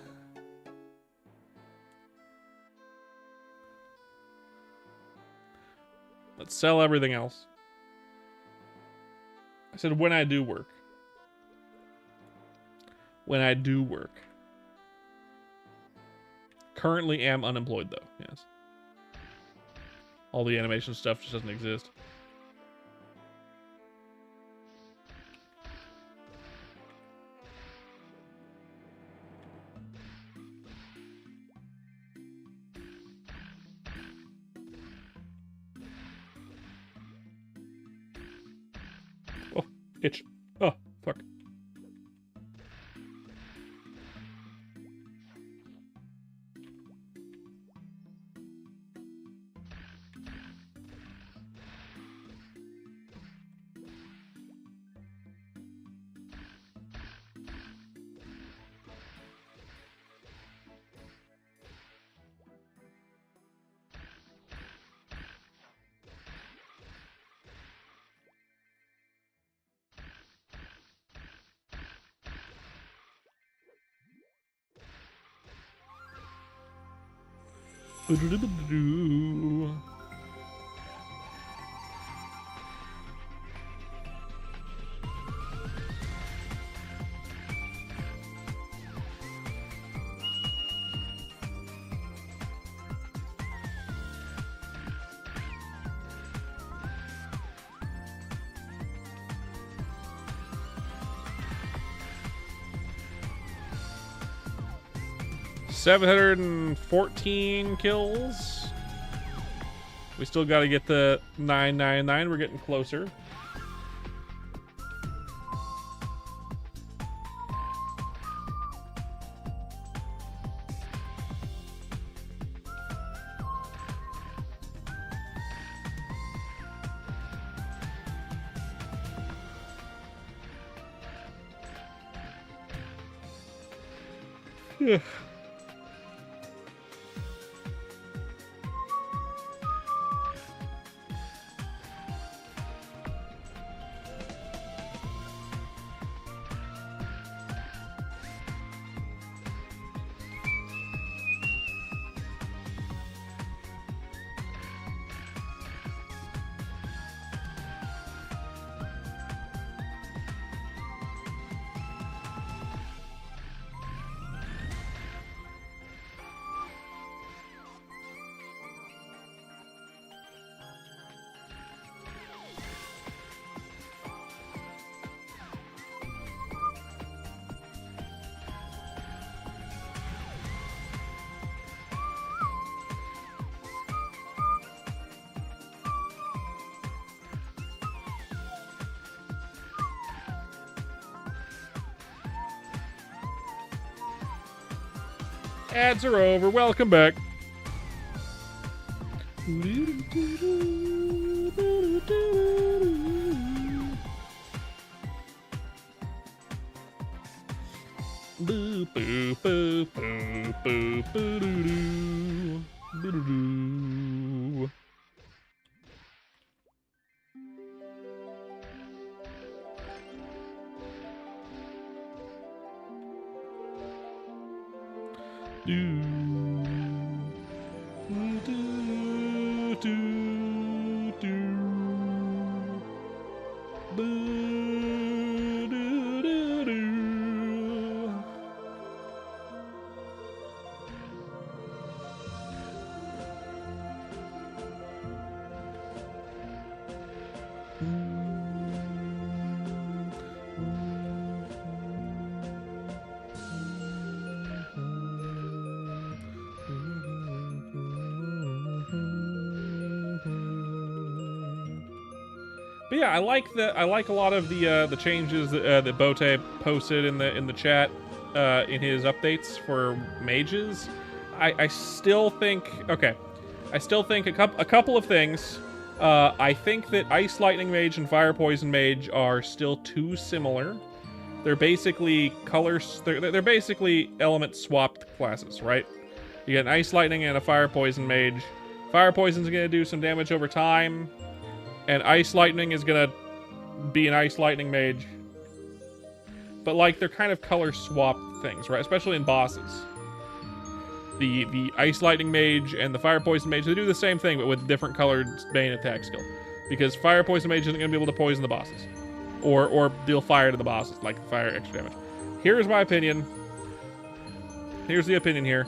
Let's sell everything else. I said when I do work. When I do work. Currently am unemployed though, yes. All the animation stuff just doesn't exist. Oh, itch. Oh, fuck. $714 kills. We still got to get the 999. We're getting closer. Yeah. Ads are over. Welcome back. Boo boo boo boo boo boo doo doo. Boo doo doo. Do do do do. Boo do do do. But yeah, I like a lot of the changes that Bote posted in the chat in his updates for mages. I still think I still think a couple of things. I think that Ice Lightning Mage and Fire Poison Mage are still too similar. They're basically colors. They're basically element swapped classes, right? You get an Ice Lightning and a Fire Poison Mage. Fire Poison's gonna do some damage over time, and Ice Lightning is gonna be an Ice Lightning Mage. But like they're kind of color swapped things, right? Especially in bosses. The Ice Lightning Mage and the Fire Poison Mage, they do the same thing, but with different colored main attack skill. Because Fire Poison Mage isn't going to be able to poison the bosses. Or deal fire to the bosses, like fire extra damage. Here's my opinion. Here's the opinion here.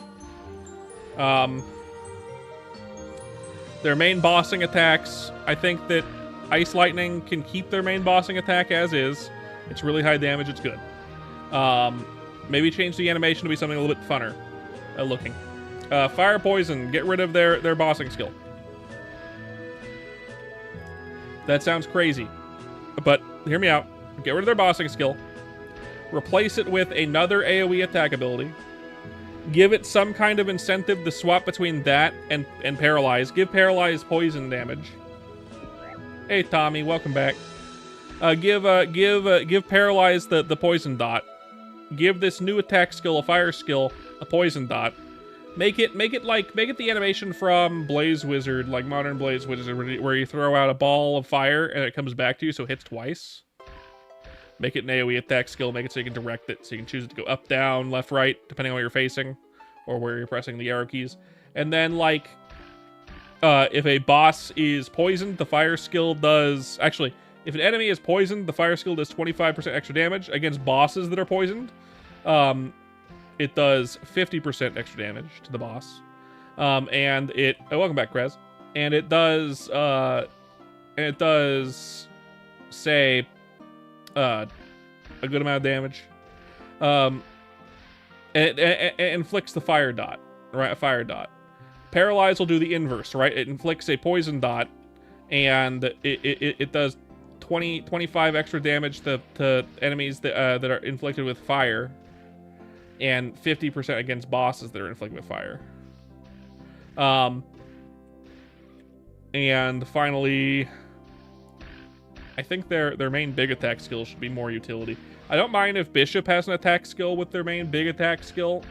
Their main bossing attacks, I think that Ice Lightning can keep their main bossing attack as is. It's really high damage, it's good. Maybe change the animation to be something a little bit funner looking. Fire Poison, get rid of their bossing skill. That sounds crazy, but hear me out. Get rid of their bossing skill. Replace it with another AoE attack ability. Give it some kind of incentive to swap between that and Paralyze. Give Paralyze poison damage. Hey Tommy, welcome back. Give Paralyze the poison dot. Give this new attack skill, a fire skill, a poison dot. Make it the animation from Blaze Wizard, like modern Blaze Wizard, where you throw out a ball of fire and it comes back to you, so it hits twice. Make it an AoE attack skill. Make it so you can direct it, so you can choose it to go up, down, left, right, depending on where you're facing, or where you're pressing the arrow keys. And then like, if a boss is poisoned, the fire skill does actually. If an enemy is poisoned, the fire skill does 25% extra damage against bosses that are poisoned. It does 50% extra damage to the boss. And it... Oh, welcome back, Krez. And it does... say... a good amount of damage. It inflicts the fire dot. Right? A fire dot. Paralyze will do the inverse, right? It inflicts a poison dot. And it does 25 extra damage to enemies that are inflicted with fire. And 50% against bosses that are inflicted with fire. And finally, I think their main big attack skill should be more utility. I don't mind if Bishop has an attack skill with their main big attack skill.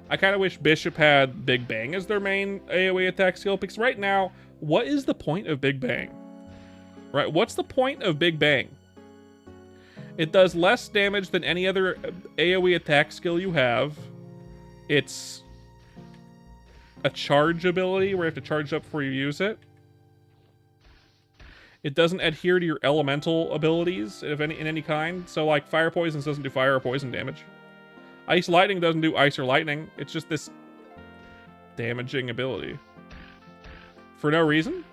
I kind of wish Bishop had Big Bang as their main AoE attack skill, because right now, what is the point of Big Bang? Right? What's the point of Big Bang? It does less damage than any other AoE attack skill you have. It's a charge ability where you have to charge up before you use it. It doesn't adhere to your elemental abilities in any kind. So like Fire Poisons doesn't do fire or poison damage. Ice Lightning doesn't do ice or lightning. It's just this damaging ability. For no reason?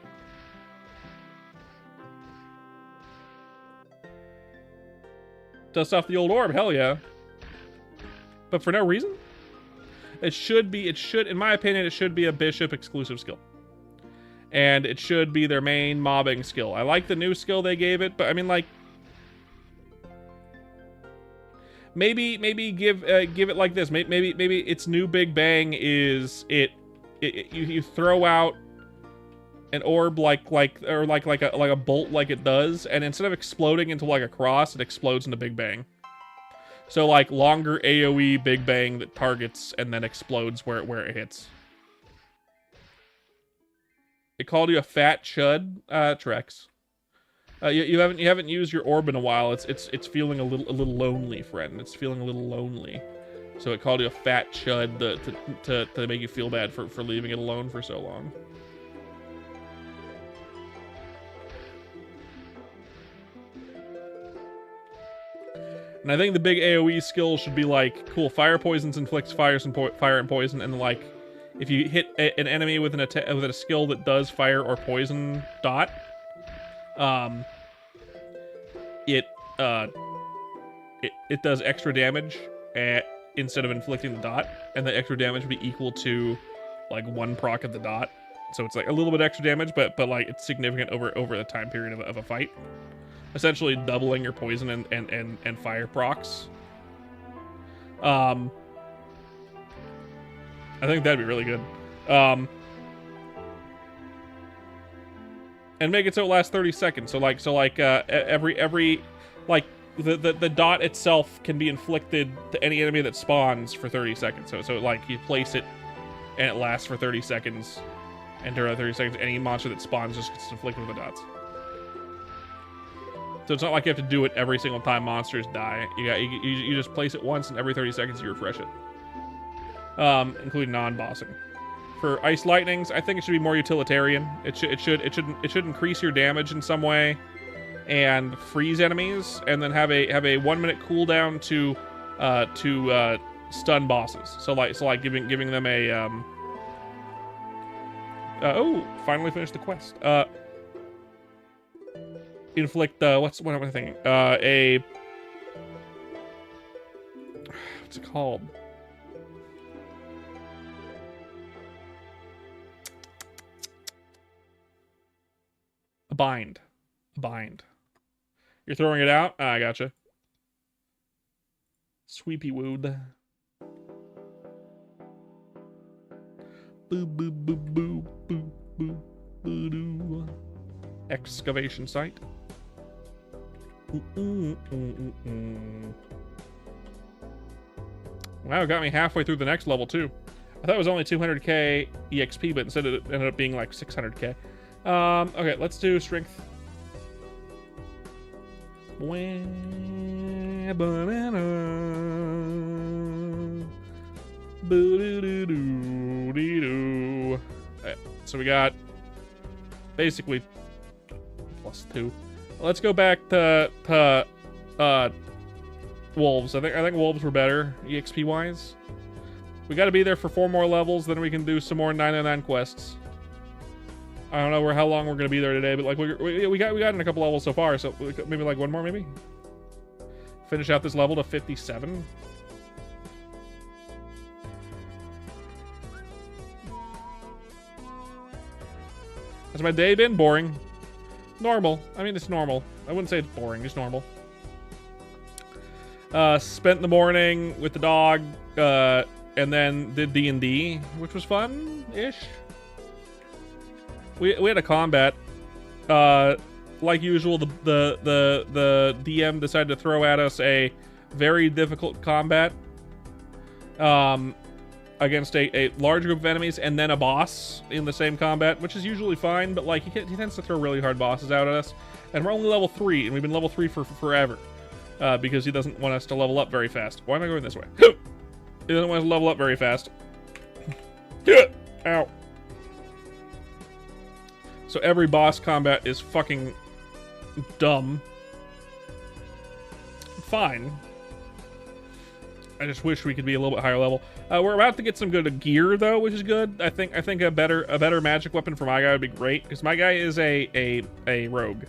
Dust off the old orb, hell yeah. But for no reason? It should, in my opinion, it should be a Bishop exclusive skill. And it should be their main mobbing skill. I like the new skill they gave it, but I mean, like, maybe give it like this. Maybe its new Big Bang is you throw out an orb like a bolt like it does, and instead of exploding into like a cross, it explodes into Big Bang. So like longer AoE Big Bang that targets and then explodes where it hits. It called you a fat chud, Trex. You haven't used your orb in a while. It's feeling a little lonely, friend. It's feeling a little lonely. So it called you a fat chud to make you feel bad for leaving it alone for so long. And I think the big AoE skill should be like, cool, fire poisons inflicts fire and poison, and like, if you hit an enemy with with a skill that does fire or poison dot, it does extra damage instead of inflicting the dot, and the extra damage would be equal to like 1 proc of the dot. So it's like a little bit extra damage, but like it's significant over the time period of a fight. Essentially doubling your poison and fire procs. I think that'd be really good. And make it so it lasts 30 seconds. So every like the dot itself can be inflicted to any enemy that spawns for 30 seconds. So like you place it and it lasts for 30 seconds, and during the 30 seconds any monster that spawns just gets inflicted with the dots. So it's not like you have to do it every single time monsters die. You just place it once, and every 30 seconds you refresh it. Including non-bossing. For ice lightnings, I think it should be more utilitarian. It should increase your damage in some way, and freeze enemies, and then have a 1 minute cooldown to stun bosses. So like giving them a oh, finally finished the quest. Inflict what am I thinking? What's it called? A bind. You're throwing it out? I gotcha. Sweepy wood. Boo boo boo boo boo boo boo doo. Excavation site. Wow, it got me halfway through the next level too. I thought it was only 200k EXP, but instead it ended up being like 600k. Okay, let's do strength. So we got basically +2. Let's go back to wolves. I think wolves were better EXP wise. We got to be there for 4 more levels, then we can do some more 999 quests. I don't know how long we're gonna be there today, but like we got in a couple levels so far, so maybe like 1 more, maybe. Finish out this level to 57. Has my day been boring? Normal. I mean, it's normal. I wouldn't say it's boring, it's normal. Spent the morning with the dog, and then did D&D, which was fun-ish. We had a combat. Like usual, the DM decided to throw at us a very difficult combat against a large group of enemies, and then a boss in the same combat, which is usually fine, but like he tends to throw really hard bosses out at us. And we're only level 3, and we've been level 3 for forever, because he doesn't want us to level up very fast. Why am I going this way? He doesn't want us to level up very fast. Ow. So every boss combat is fucking dumb. Fine. I just wish we could be a little bit higher level. We're about to get some good gear though, which is good. I think a better magic weapon for my guy would be great, because my guy is a rogue.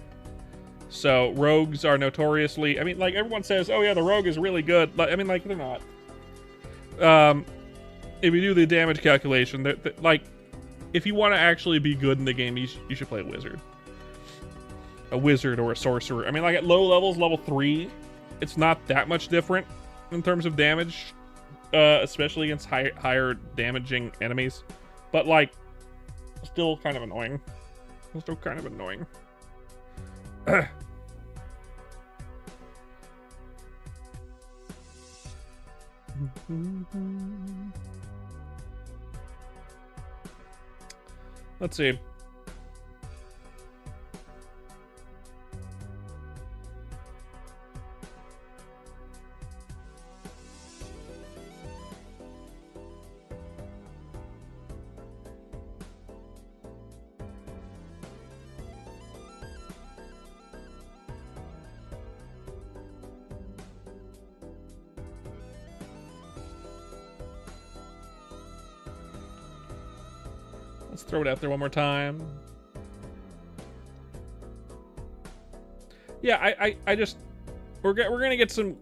So rogues are notoriously, I mean, like everyone says, oh yeah, the rogue is really good. I mean, like they're not. If you do the damage calculation, like if you want to actually be good in the game, you should play a wizard. A wizard or a sorcerer. I mean, like at low levels, level 3, it's not that much different in terms of damage, especially against higher damaging enemies. But like, still kind of annoying. Still kind of annoying. Let's see. Let's throw it out there one more time. Yeah, I just we're gonna get some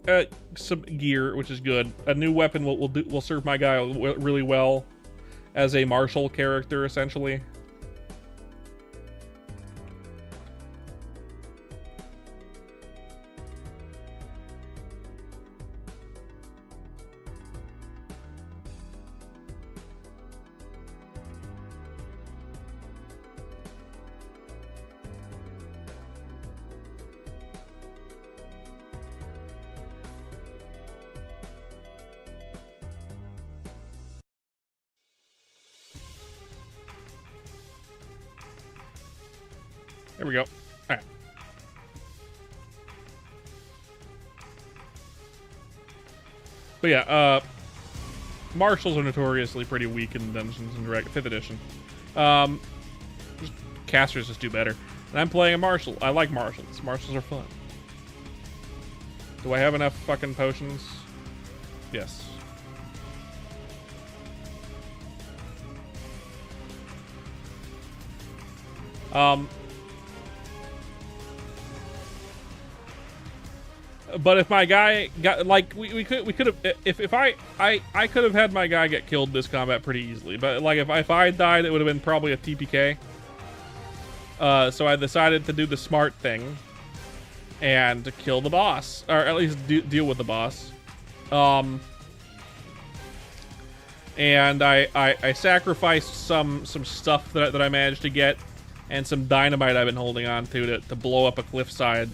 gear, which is good. A new weapon will serve my guy really well as a martial character, essentially. There we go. All right. But yeah, marshals are notoriously pretty weak in Dungeons and Dragons 5th edition. Casters just do better. And I'm playing a marshal. I like marshals. Marshals are fun. Do I have enough fucking potions? Yes. But if my guy got, like, we could have, if I could have had my guy get killed this combat pretty easily, but like if I died, it would have been probably a TPK. So I decided to do the smart thing and to kill the boss, or at least deal with the boss. And I sacrificed some stuff that I managed to get, and some dynamite I've been holding on to blow up a cliffside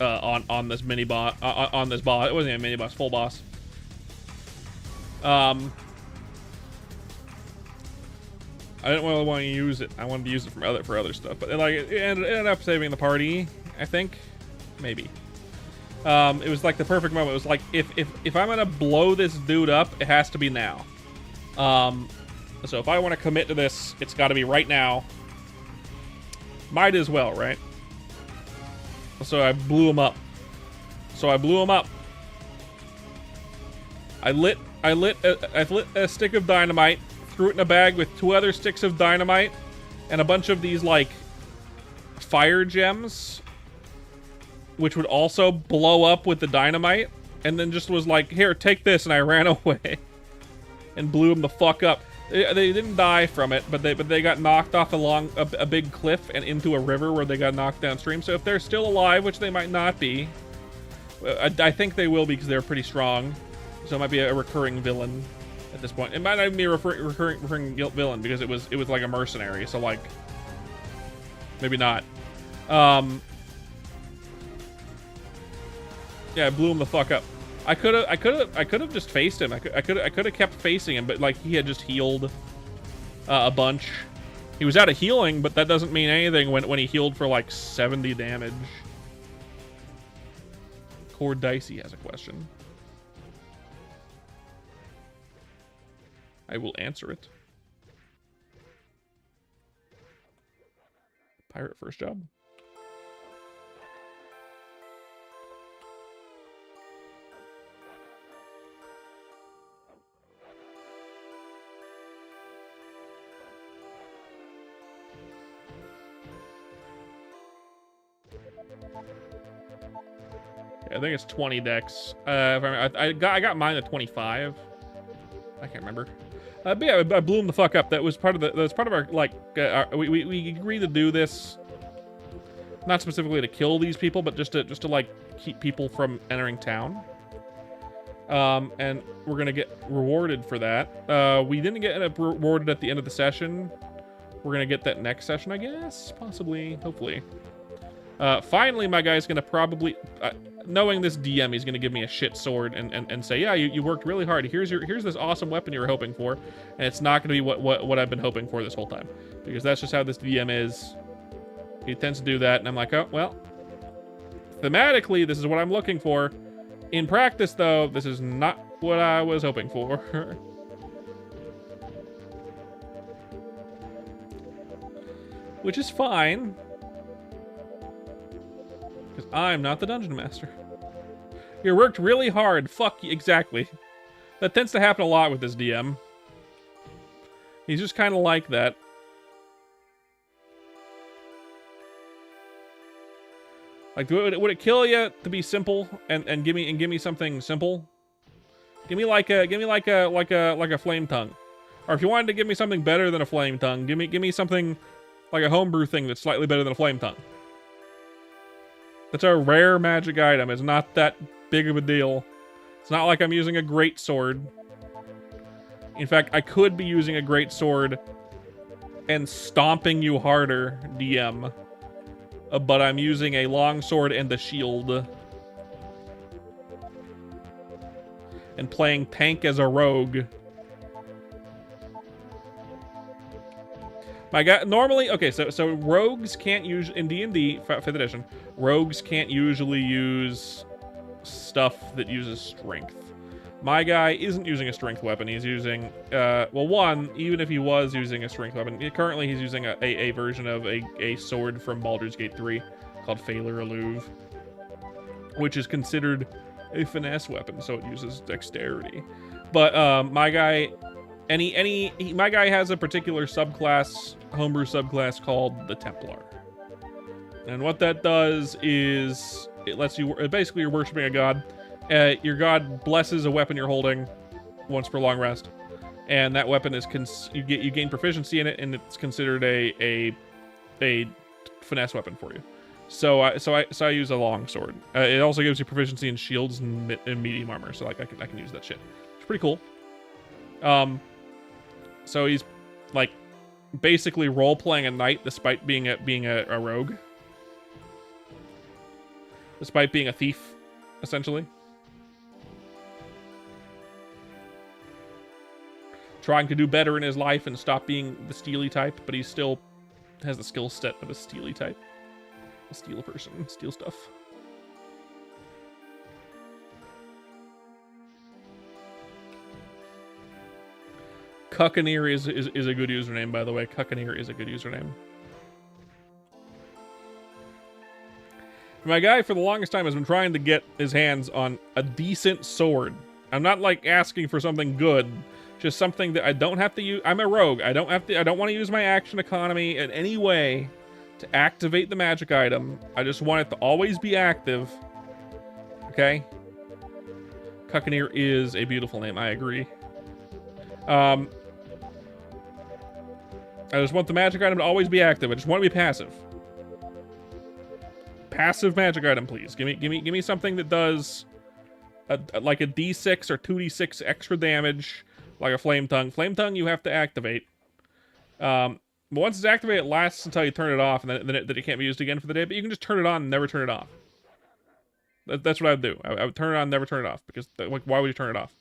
on this mini boss. On this boss, it wasn't even a mini boss, full boss. I didn't really want to use it. I wanted to use it for other stuff, but like it ended up saving the party. I think, maybe. It was like the perfect moment. It was like if I'm gonna blow this dude up, it has to be now. So if I want to commit to this, it's got to be right now. Might as well, right? So I blew him up. I lit a stick of dynamite, threw it in a bag with 2 other sticks of dynamite, and a bunch of these like fire gems, which would also blow up with the dynamite, and then just was like, here, take this, and I ran away and blew him the fuck up. They didn't die from it, but they got knocked off along a big cliff and into a river where they got knocked downstream. So if they're still alive, which they might not be, I think they will be because they're pretty strong. So it might be a recurring villain at this point. It might not even be a recurring villain because it was like a mercenary. So like, maybe not. Yeah, I blew him the fuck up. I could have just faced him. I could have kept facing him, but like he had just healed a bunch. He was out of healing, but that doesn't mean anything when he healed for like 70 damage. Core Dicey has a question. I will answer it. Pirate first job. I think it's 20 decks. I got mine at 25. I can't remember. But yeah, I blew him the fuck up. That was part of our like. We agreed to do this, not specifically to kill these people, but just to like keep people from entering town. And we're gonna get rewarded for that. We didn't get rewarded at the end of the session. We're gonna get that next session, I guess, possibly, hopefully. Finally, my guy's gonna probably. knowing this DM, he's gonna give me a shit sword and say, yeah, you worked really hard. Here's this awesome weapon you were hoping for, and it's not gonna be what I've been hoping for this whole time, because that's just how this DM is. He tends to do that, and I'm like, oh well. Thematically, this is what I'm looking for. In practice, though, this is not what I was hoping for. Which is fine. Because I'm not the dungeon master. You worked really hard. Fuck you. Exactly. That tends to happen a lot with this DM. He's just kind of like that. Like, would it kill you to be simple and give me something simple? Give me like a flame tongue, or if you wanted to give me something better than a flame tongue, give me something like a homebrew thing that's slightly better than a flame tongue. That's a rare magic item. It's not that big of a deal. It's not like I'm using a great sword. In fact, I could be using a great sword and stomping you harder, DM. But I'm using a long sword and a shield. And playing tank as a rogue. My guy, normally, okay, so rogues can't use, in D&D, 5th edition, rogues can't usually use stuff that uses strength. My guy isn't using a strength weapon. He's using, well, one, even if he was using a strength weapon, currently he's using a version of a sword from Baldur's Gate 3 called Failure Eluve, which is considered a finesse weapon, so it uses dexterity. But my guy, my guy has a particular subclass, homebrew subclass called the Templar. And what that does is it lets you, basically you're worshiping a god. Your god blesses a weapon you're holding once per long rest, and that weapon is you gain proficiency in it, and it's considered a finesse weapon for you. So I use a long sword. It also gives you proficiency in shields and medium armor, so like I can use that shit. It's pretty cool. So he's like basically role playing a knight despite being a rogue, despite being a thief, essentially. Trying to do better in his life and stop being the steely type, but he still has the skill set of a steely type. A steel person, steal stuff. Cuckaneer is a good username, by the way. Cuckaneer is a good username. My guy, for the longest time, has been trying to get his hands on a decent sword. I'm not like asking for something good. Just something that I don't have to use. I'm a rogue. I don't want to use my action economy in any way to activate the magic item. I just want it to always be active. Okay? Cuckaneer is a beautiful name. I agree. I just want the magic item to always be active. I just want to be passive. Passive magic item, please. Give me something that does like a D6 or 2d6 extra damage. Like a flame tongue. Flame tongue you have to activate. But once it's activated, it lasts until you turn it off, and then it can't be used again for the day. But you can just turn it on and never turn it off. That's what I would do. I would turn it on and never turn it off, because like, why would you turn it off?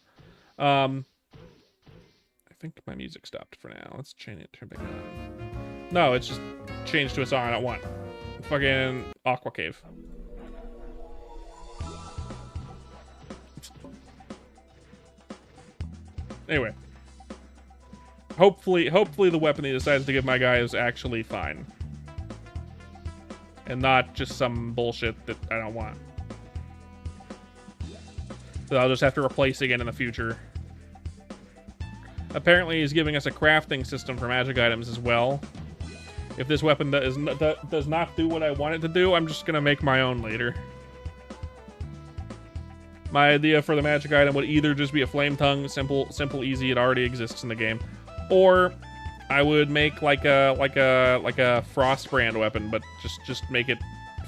I think my music stopped for now. Let's change it. Turn it back on. No, it's just changed to a song I don't want. Fucking Aqua Cave. Anyway, hopefully the weapon he decides to give my guy is actually fine, and not just some bullshit that I don't want. So I'll just have to replace again in the future. Apparently, he's giving us a crafting system for magic items as well. If this weapon does not do what I want it to do, I'm just gonna make my own later. My idea for the magic item would either just be a flame tongue, simple, easy. It already exists in the game, or I would make like a frost brand weapon, but just make it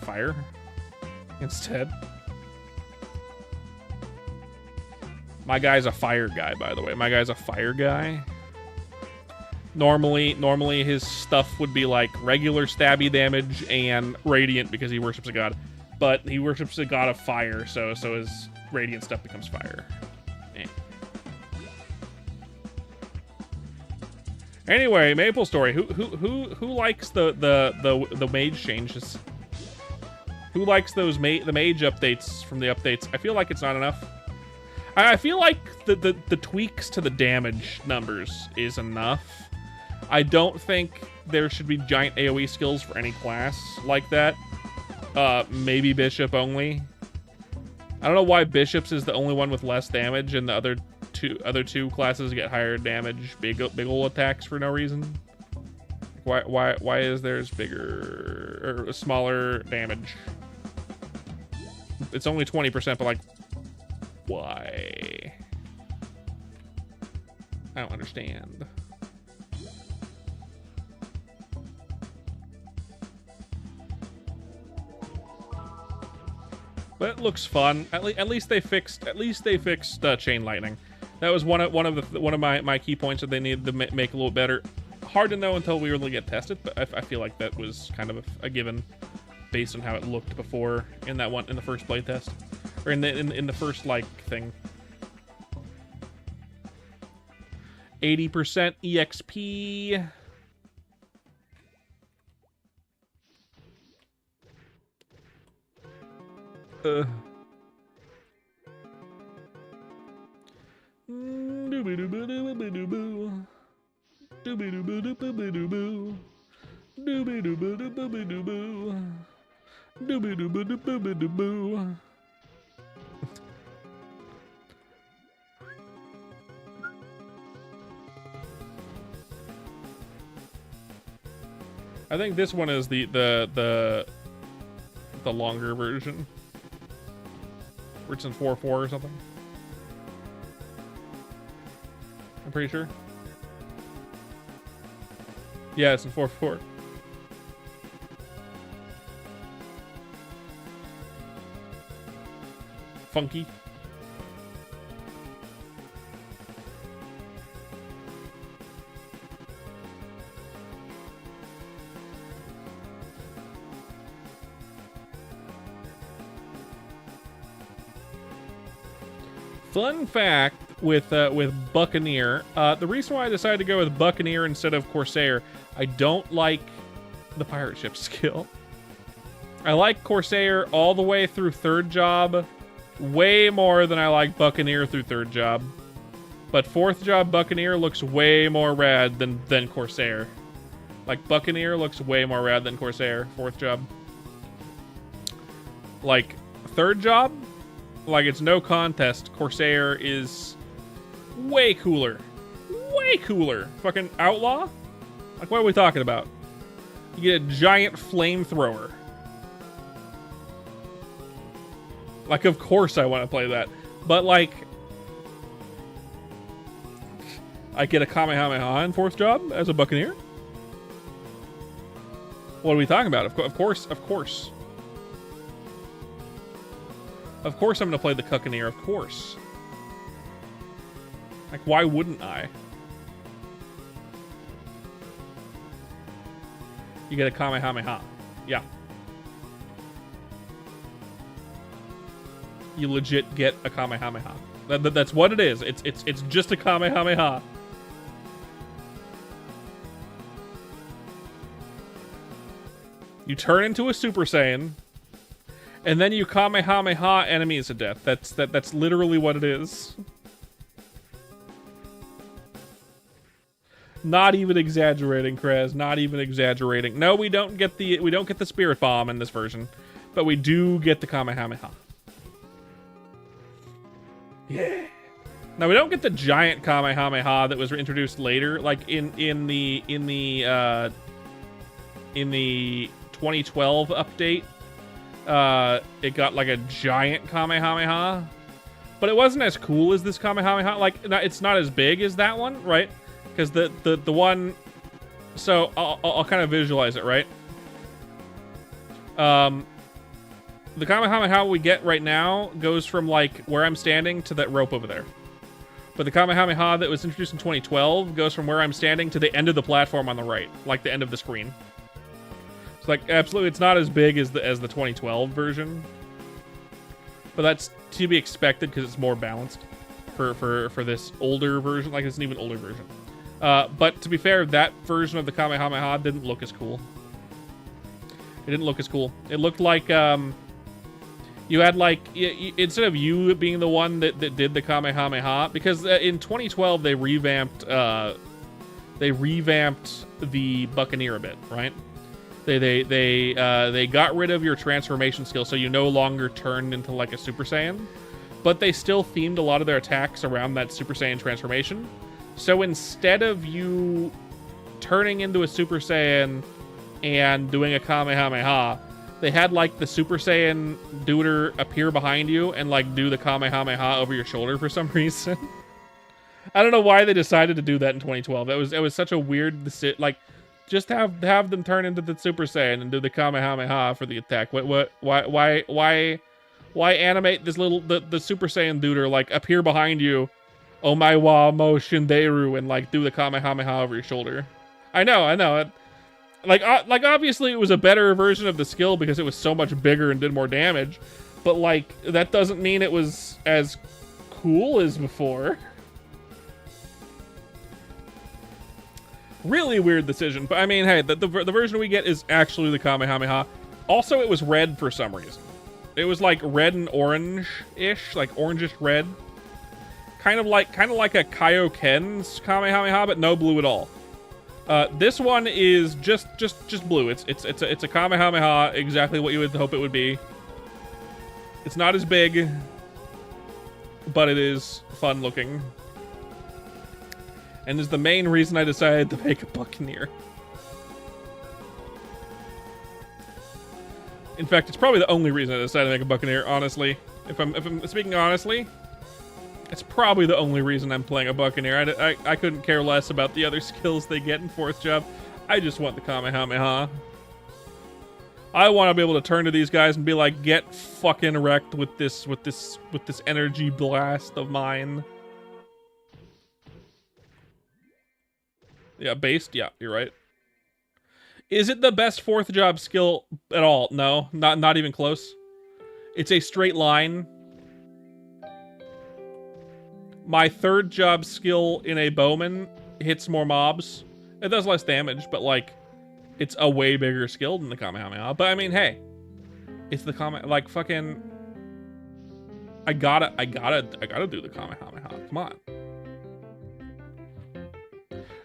fire instead. My guy's a fire guy, by the way. My guy's a fire guy. Normally his stuff would be like regular stabby damage and radiant because he worships a god. but he worships a god of fire, so his radiant stuff becomes fire. Eh. Anyway, Maple Story. Who likes the mage changes? Who likes those the mage updates from the updates? I feel like it's not enough. I feel like the tweaks to the damage numbers is enough. I don't think there should be giant AoE skills for any class like that. Maybe Bishop only. I don't know why Bishops is the only one with less damage, and the other two classes get higher damage, big ol' attacks for no reason. Why is theirs bigger or smaller damage? It's only 20%, but like, why? I don't understand. But it looks fun. At least they fixed chain lightning. That was one of my key points that they needed to make a little better. Hard to know until we really get tested, but I feel like that was kind of a given based on how it looked before in the first playtest, or in the first like thing. 80% EXP. I think this one is the longer version, where it's in 4.4 or something. I'm pretty sure. Yeah, it's in 4.4. Funky. Fun fact with Buccaneer, the reason why I decided to go with Buccaneer instead of Corsair, I don't like the pirate ship skill. I like Corsair all the way through third job, way more than I like Buccaneer through third job. But fourth job Buccaneer looks way more rad than Corsair. Like, Buccaneer looks way more rad than Corsair, fourth job. Like, third job, like, it's no contest. Corsair is way cooler. Way cooler. Fucking Outlaw? Like, what are we talking about? You get a giant flamethrower. Like, of course I want to play that. But, like, I get a Kamehameha in fourth job as a Buccaneer? What are we talking about? Of course. Of course I'm gonna play the Cuccaneer, of course. Like, why wouldn't I? You get a Kamehameha. Yeah. You legit get a Kamehameha. That's what it is. It's just a Kamehameha. You turn into a Super Saiyan, and then you Kamehameha enemies to death. That's literally what it is. Not even exaggerating, Krez. Not even exaggerating. No, we don't get the Spirit Bomb in this version, but we do get the Kamehameha. Yeah. Now we don't get the giant Kamehameha that was introduced later, like in the 2012 update. It got like a giant Kamehameha, but it wasn't as cool as this Kamehameha. Like, it's not as big as that one, right? Because the one, so I'll kind of visualize it, right? The Kamehameha we get right now goes from like where I'm standing to that rope over there. But the Kamehameha that was introduced in 2012 goes from where I'm standing to the end of the platform on the right, like the end of the screen. It's like absolutely, it's not as big as the 2012 version, but that's to be expected because it's more balanced for this older version. Like it's an even older version. But to be fair, that version of the Kamehameha didn't look as cool. It didn't look as cool. It looked like you had like instead of you being the one that did the Kamehameha, because in 2012 they revamped the Buccaneer a bit, right? They got rid of your transformation skill, so you no longer turned into like a Super Saiyan, but they still themed a lot of their attacks around that Super Saiyan transformation. So instead of you turning into a Super Saiyan and doing a Kamehameha, they had like the Super Saiyan duder appear behind you and like do the Kamehameha over your shoulder for some reason. I don't know why they decided to do that in 2012. It was such a weird decision. Like, just have them turn into the Super Saiyan and do the Kamehameha for the attack. Why animate this little the Super Saiyan duder like appear behind you, oh my wa mo shinderu, and like do the Kamehameha over your shoulder? I know. Like obviously it was a better version of the skill because it was so much bigger and did more damage, but like that doesn't mean it was as cool as before. Really weird decision, but I mean, hey, the version we get is actually the Kamehameha. Also, it was red for some reason. It was like red and orange-ish, like orangish red, kind of like a Kaioken's Kamehameha, but no blue at all. This one is just blue. It's a Kamehameha, exactly what you would hope it would be. It's not as big, but it is fun looking. And is the main reason I decided to make a Buccaneer. In fact, it's probably the only reason I decided to make a Buccaneer, honestly. If I'm speaking honestly, it's probably the only reason I'm playing a Buccaneer. I couldn't care less about the other skills they get in 4th job. I just want the Kamehameha. I want to be able to turn to these guys and be like, get fucking wrecked with this energy blast of mine. Yeah, based. Yeah, you're right. Is it the best 4th job skill at all? No, not even close. It's a straight line. My 3rd job skill in a bowman hits more mobs. It does less damage, but like, it's a way bigger skill than the Kamehameha. But I mean, hey, it's the like fucking. I gotta do the Kamehameha. Come on.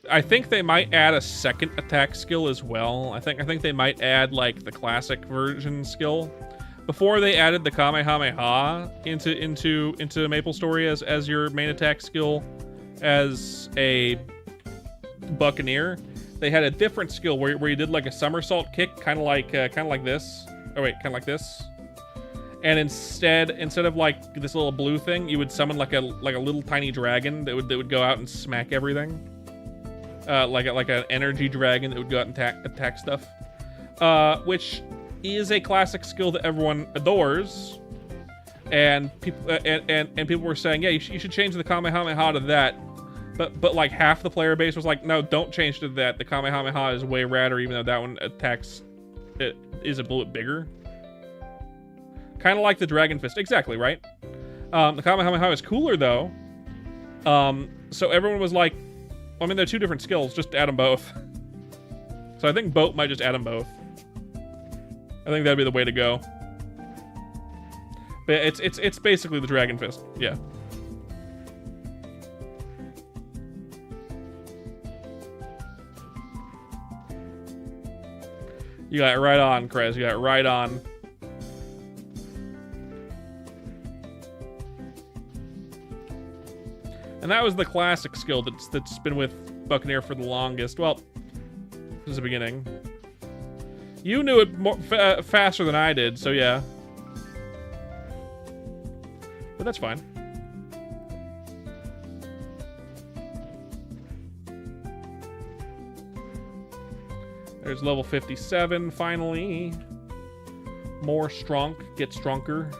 I think they might add a 2nd attack skill as well. I think they might add like the classic version skill. Before they added the Kamehameha into MapleStory as your main attack skill as a Buccaneer, they had a different skill where you did like a somersault kick, kind of like this. Oh wait, kind of like this. And instead of like this little blue thing, you would summon like a little tiny dragon that would go out and smack everything. Like an energy dragon that would go out and attack stuff, which is a classic skill that everyone adores, and people and people were saying, yeah, you should change the Kamehameha to that, but like half the player base was like, no, don't change to that. The Kamehameha is way radder, even though that one attacks it is a bullet bigger, kind of like the Dragon Fist, exactly right. The Kamehameha is cooler though, so everyone was like, I mean, they're 2 different skills. Just add them both. So I think Boat might just add them both. I think that'd be the way to go. But it's basically the Dragon Fist. Yeah. You got it right on, Krez. You got it right on. And that was the classic skill that's been with Buccaneer for the longest. Well, since the beginning. You knew it more faster than I did, so yeah. But that's fine. There's level 57, finally. More strong, get stronger.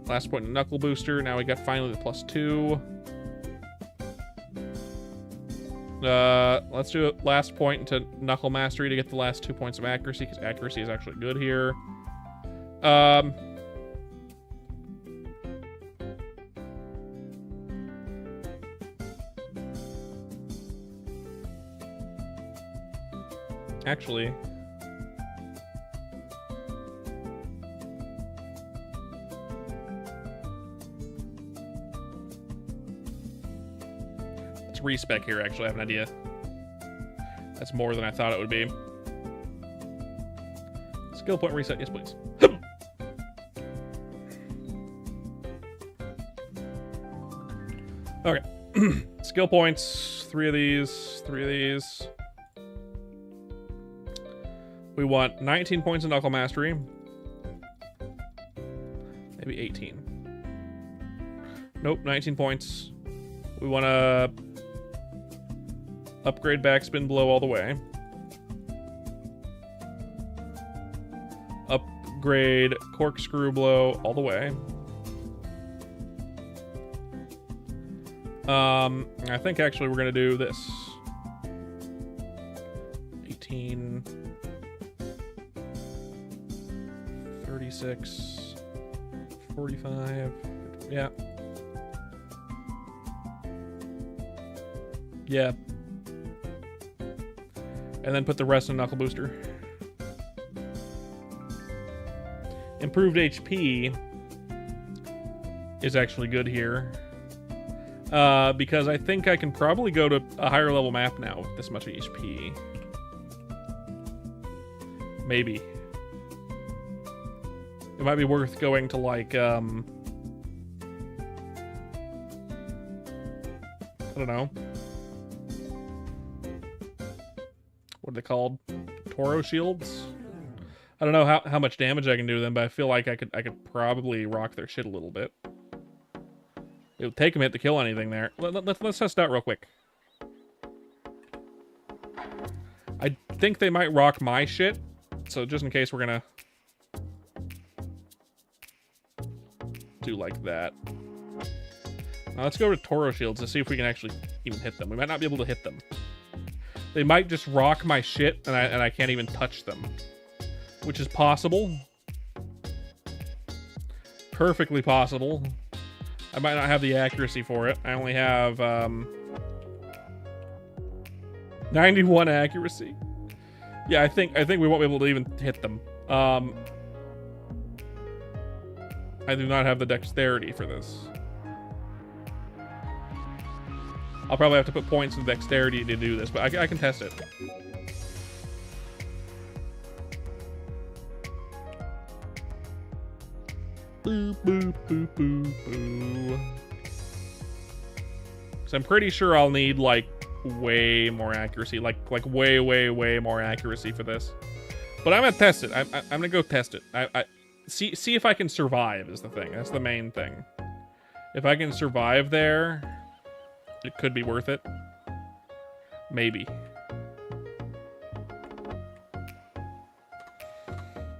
Last point in Knuckle Booster. Now we got finally the +2. Let's do it last point into Knuckle Mastery to get the last 2 points of accuracy, because accuracy is actually good here. Actually, let's respec here. Actually, I have an idea. That's more than I thought it would be. Skill point reset, yes, please. Okay, skill points. 3 of these. 3 of these. We want 19 points in Knuckle Mastery. Maybe 18. Nope, 19 points. We want to upgrade Backspin Blow all the way. Upgrade Corkscrew Blow all the way. I think actually we're going to do this. 18... 36, 45, yeah. Yeah. And then put the rest in Knuckle Booster. Improved HP is actually good here. Because I think I can probably go to a higher level map now with this much HP. Maybe. It might be worth going to, like, I don't know. What are they called? Toro shields? I don't know how much damage I can do to them, but I feel like I could probably rock their shit a little bit. It would take a minute to kill anything there. Let's test it out real quick. I think they might rock my shit, so just in case we're gonna do like that. Now let's go to Toro shields to see if we can actually even hit them. We might not be able to hit them. They might just rock my shit and I can't even touch them, which is possible. Perfectly possible. I might not have the accuracy for it. I only have 91 accuracy. Yeah, I think we won't be able to even hit them. I do not have the dexterity for this. I'll probably have to put points in dexterity to do this, but I can test it. Boo, boo, boo, boo, boo. Because I'm pretty sure I'll need, like, way more accuracy. Like way, way, way more accuracy for this. But I'm gonna test it. I'm gonna go test it. See if I can survive is the thing. That's the main thing. If I can survive there, it could be worth it. Maybe.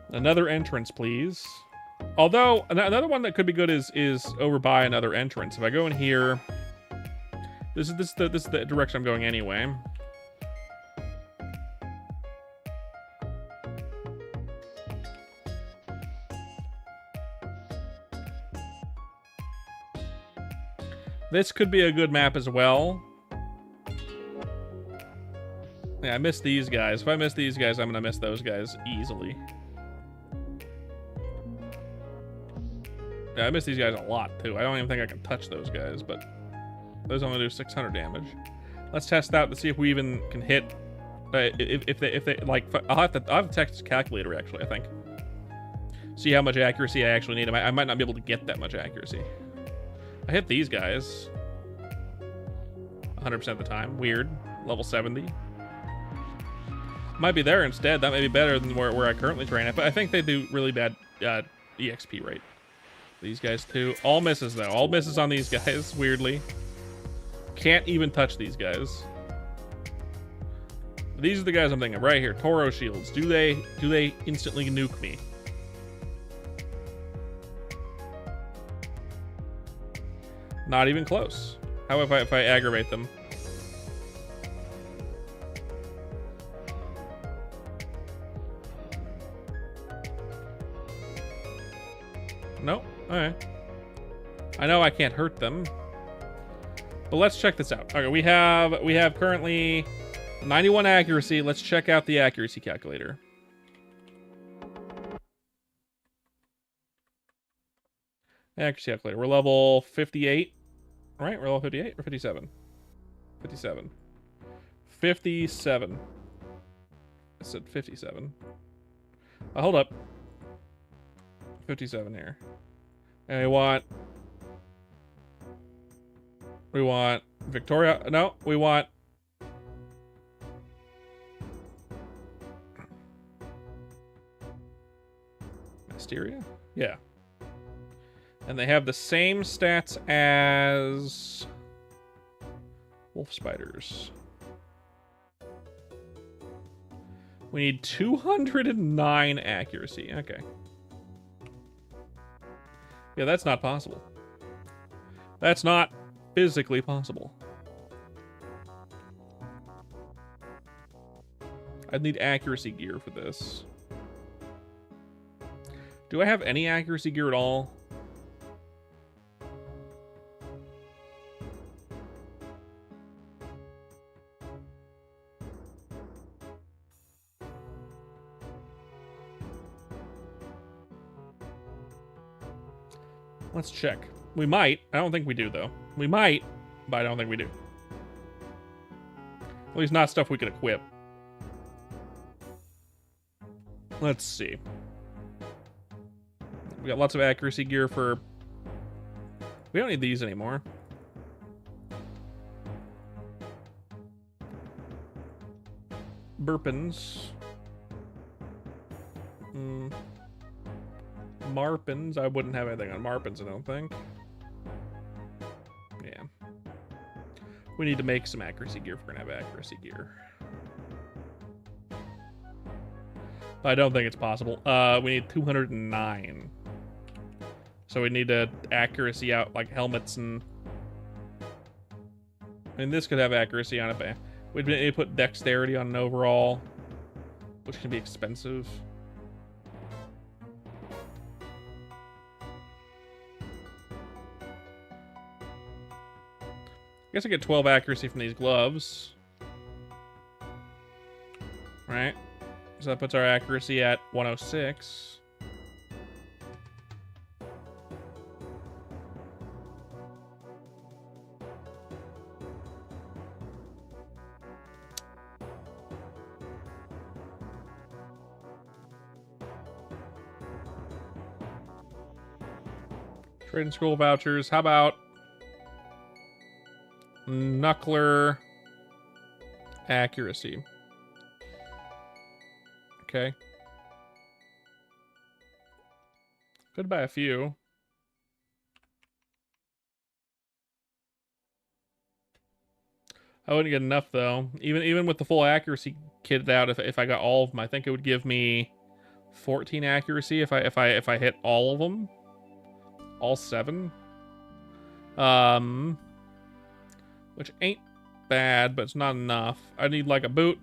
Another entrance, please. Although another one that could be good is over by another entrance. If I go in here, this is the direction I'm going anyway. This could be a good map as well. Yeah, I missed these guys. If I miss these guys, I'm gonna miss those guys easily. Yeah, I miss these guys a lot, too. I don't even think I can touch those guys, but those only do 600 damage. Let's test out to see if we even can hit. If they like, I'll have to text calculator actually. I think. See how much accuracy I actually need. I might not be able to get that much accuracy. I hit these guys 100% of the time. Weird. Level 70. Might be there instead. That may be better than where I currently train at. But I think they do really bad EXP rate. These guys too. All misses though. All misses on these guys. Weirdly. Can't even touch these guys. These are the guys I'm thinking of right here. Toro shields. Do they instantly nuke me? Not even close. How if I aggravate them? No? Alright. I know I can't hurt them. But let's check this out. Okay, we have currently 91 accuracy. Let's check out the accuracy calculator. Accuracy calculator. We're level 58. Right? We're level 58 or 57? 57. 57. I said 57. Hold up. 57 here. And we want Victoria. No, we want Mysteria? Yeah. And they have the same stats as wolf spiders. We need 209 accuracy. Okay. Yeah, that's not possible. That's not physically possible. I'd need accuracy gear for this. Do I have any accuracy gear at all? Let's check. We might. I don't think we do, though. We might, but I don't think we do. At least not stuff we could equip. Let's see. We got lots of accuracy gear for... We don't need these anymore. Burpins. Marpins. I wouldn't have anything on Marpins, I don't think. Yeah. We need to make some accuracy gear if we're gonna have accuracy gear. But I don't think it's possible. We need 209. So we need to accuracy out like helmets and... I mean, this could have accuracy on it, but we'd need to put dexterity on an overall, which can be expensive. I guess I get 12 accuracy from these gloves. Right? So that puts our accuracy at 106. Trading school vouchers. How about Knuckler accuracy? Okay. Could buy a few. I wouldn't get enough though. Even with the full accuracy kitted out, if I got all of them, I think it would give me 14 accuracy if I hit all of them. All 7. Which ain't bad, but it's not enough. I need like a boot.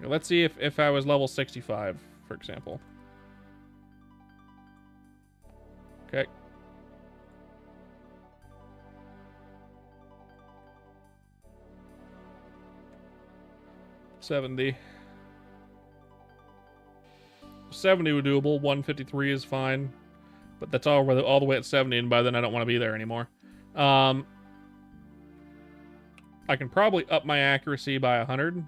Let's see if I was level 65, for example. Okay. $70. 70 would doable. 153 is fine. But that's all the way at 70, and by then I don't want to be there anymore. I can probably up my accuracy by 100.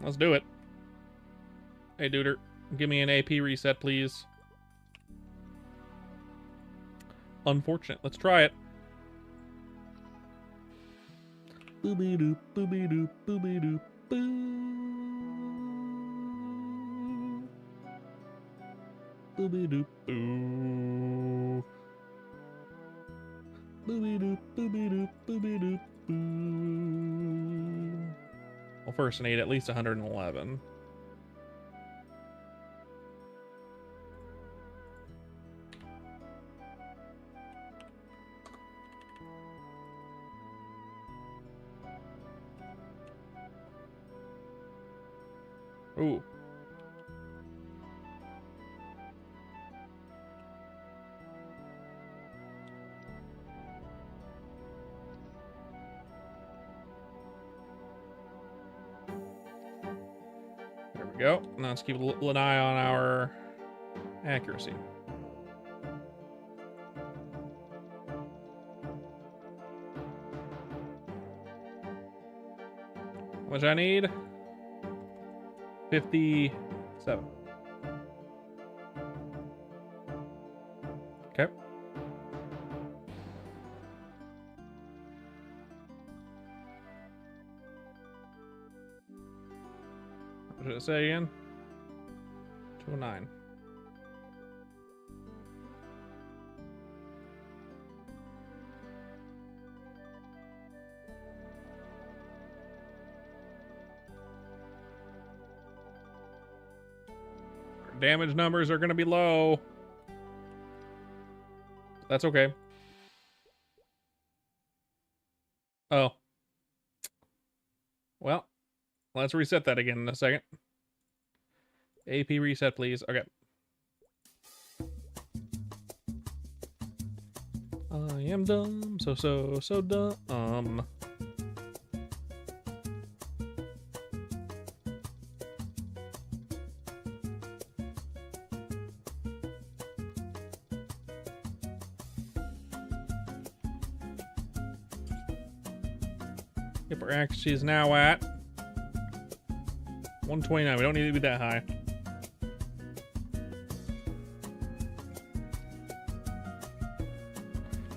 Let's do it. Hey, Duder, give me an AP reset, please. Unfortunate. Let's try it. Boobie doop, boobie doop, boobie doop, boo. Boobie doop, boo. Boobie doop, boobie doop, boobie doop, boo. Well, first I need at least 111. Ooh. There we go. Now let's keep an eye on our accuracy. How much I need? 57. Okay. What did it say again? 209. Our damage numbers are going to be low. That's okay. Oh. Well, let's reset that again in a second. AP reset, please. Okay. I am dumb. So dumb. Yep, our accuracy is now at 129. We don't need to be that high.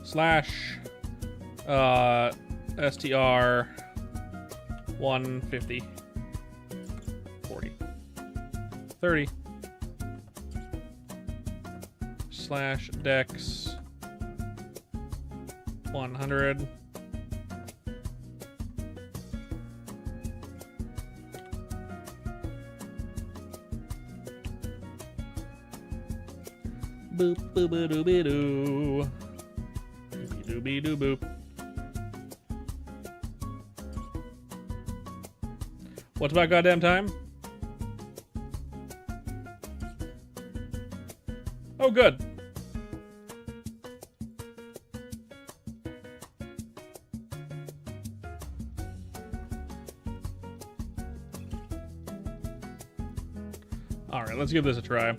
Slash STR 150 40 30 slash dex 100 boop boop boop doobie doo doobie doo boop. What's about goddamn time? Oh, good. All right, let's give this a try.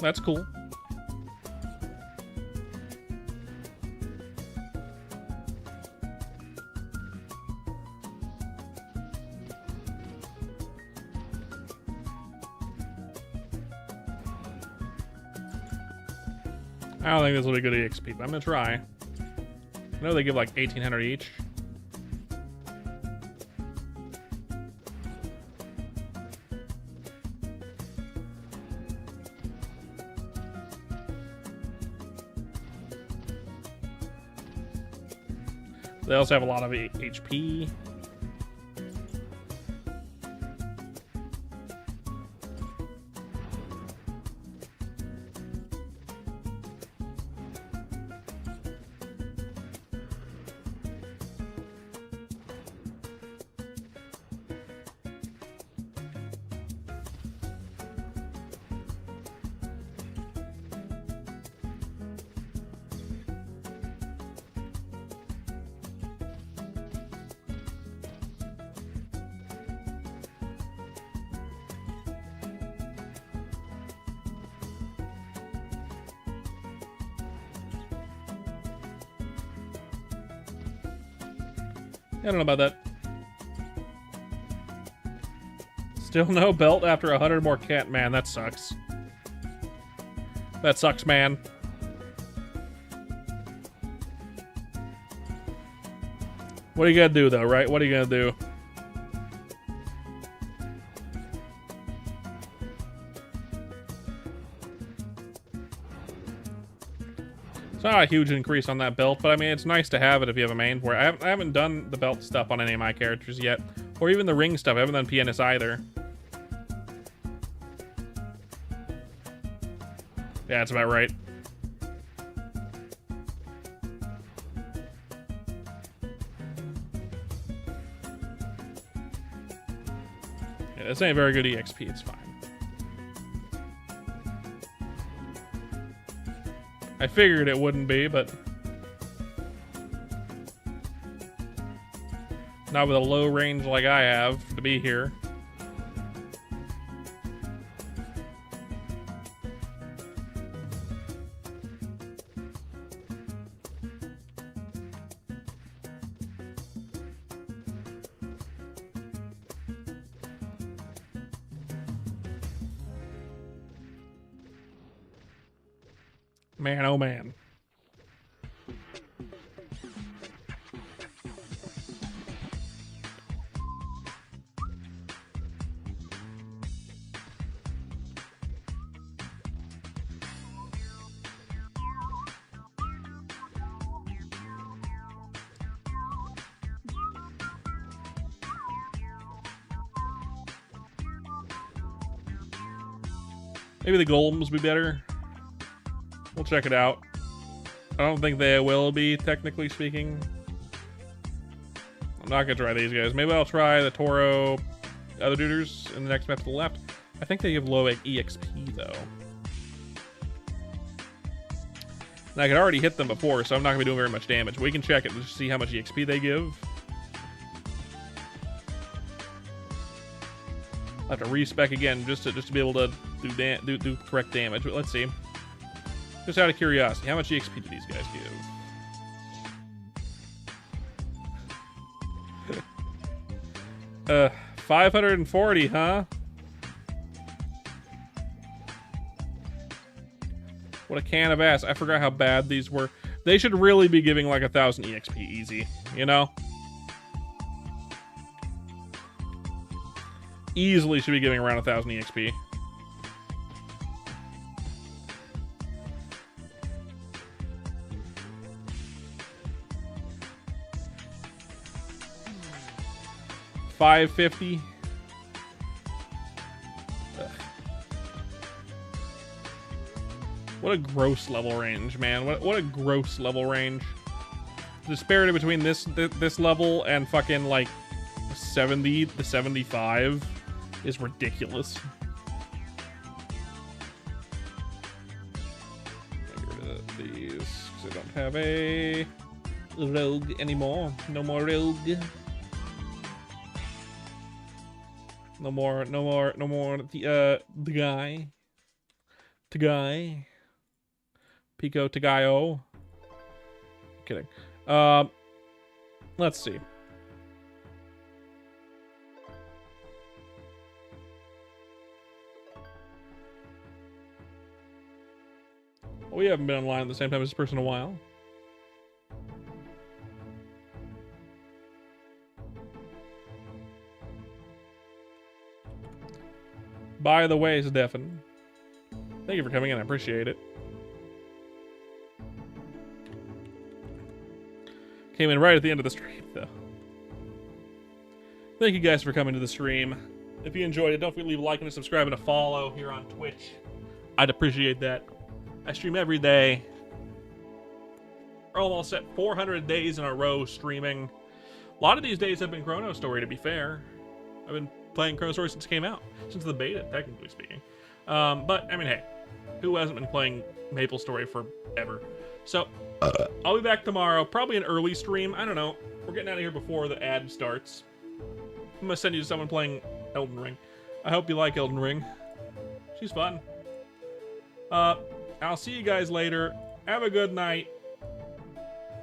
That's cool. I don't think this will be good EXP, but I'm gonna try. I know they give like 1,800 each. They also have a lot of HP. I don't know about that. Still no belt after 100 more cat. Man, that sucks. That sucks, man. What are you gonna do, though, right? What are you gonna do? It's not a huge increase on that belt, but I mean, it's nice to have it if you have a main for it. I haven't done the belt stuff on any of my characters yet, or even the ring stuff. I haven't done PNS either. Yeah, that's about right. Yeah, this ain't very good EXP, it's fine. I figured it wouldn't be, but not with a low range like I have to be here. Man, oh man. Maybe the golems will be better. We'll check it out. I don't think they will be, technically speaking. I'm not gonna try these guys. Maybe I'll try the Toro other duders in the next map to the left. I think they give low EXP though. And I could already hit them before, so I'm not gonna be doing very much damage. We can check it to see how much EXP they give. I'll have to respec again just to be able to do correct damage. But let's see. Just out of curiosity, how much EXP do these guys give? 540, huh? What a can of ass. I forgot how bad these were. They should really be giving like 1,000 EXP easy, you know? Easily should be giving around 1,000 EXP. $550. What a gross level range, man. What a gross level range. The disparity between this level and fucking like 70 to 75 is ridiculous. Get rid of these because I don't have a rogue anymore. No more rogue. No more the guy. Tagai. Pico Tagayo. Kidding. Let's see. Well, we haven't been online at the same time as this person in a while. By the way, Stefan, thank you for coming in. I appreciate it. Came in right at the end of the stream, though. Thank you guys for coming to the stream. If you enjoyed it, don't forget to leave a like and a subscribe and a follow here on Twitch. I'd appreciate that. I stream every day. We're almost at 400 days in a row streaming. A lot of these days have been ChronoStory, to be fair. I've been playing ChronoStory since it came out. Since the beta, technically speaking. But, I mean, hey. Who hasn't been playing MapleStory forever? So, I'll be back tomorrow. Probably an early stream. I don't know. We're getting out of here before the ad starts. I'm going to send you to someone playing Elden Ring. I hope you like Elden Ring. She's fun. I'll see you guys later. Have a good night.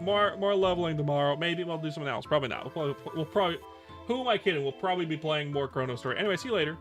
More leveling tomorrow. Maybe we'll do something else. Probably not. We'll probably. Who am I kidding? We'll probably be playing more ChronoStory. Anyway, see you later.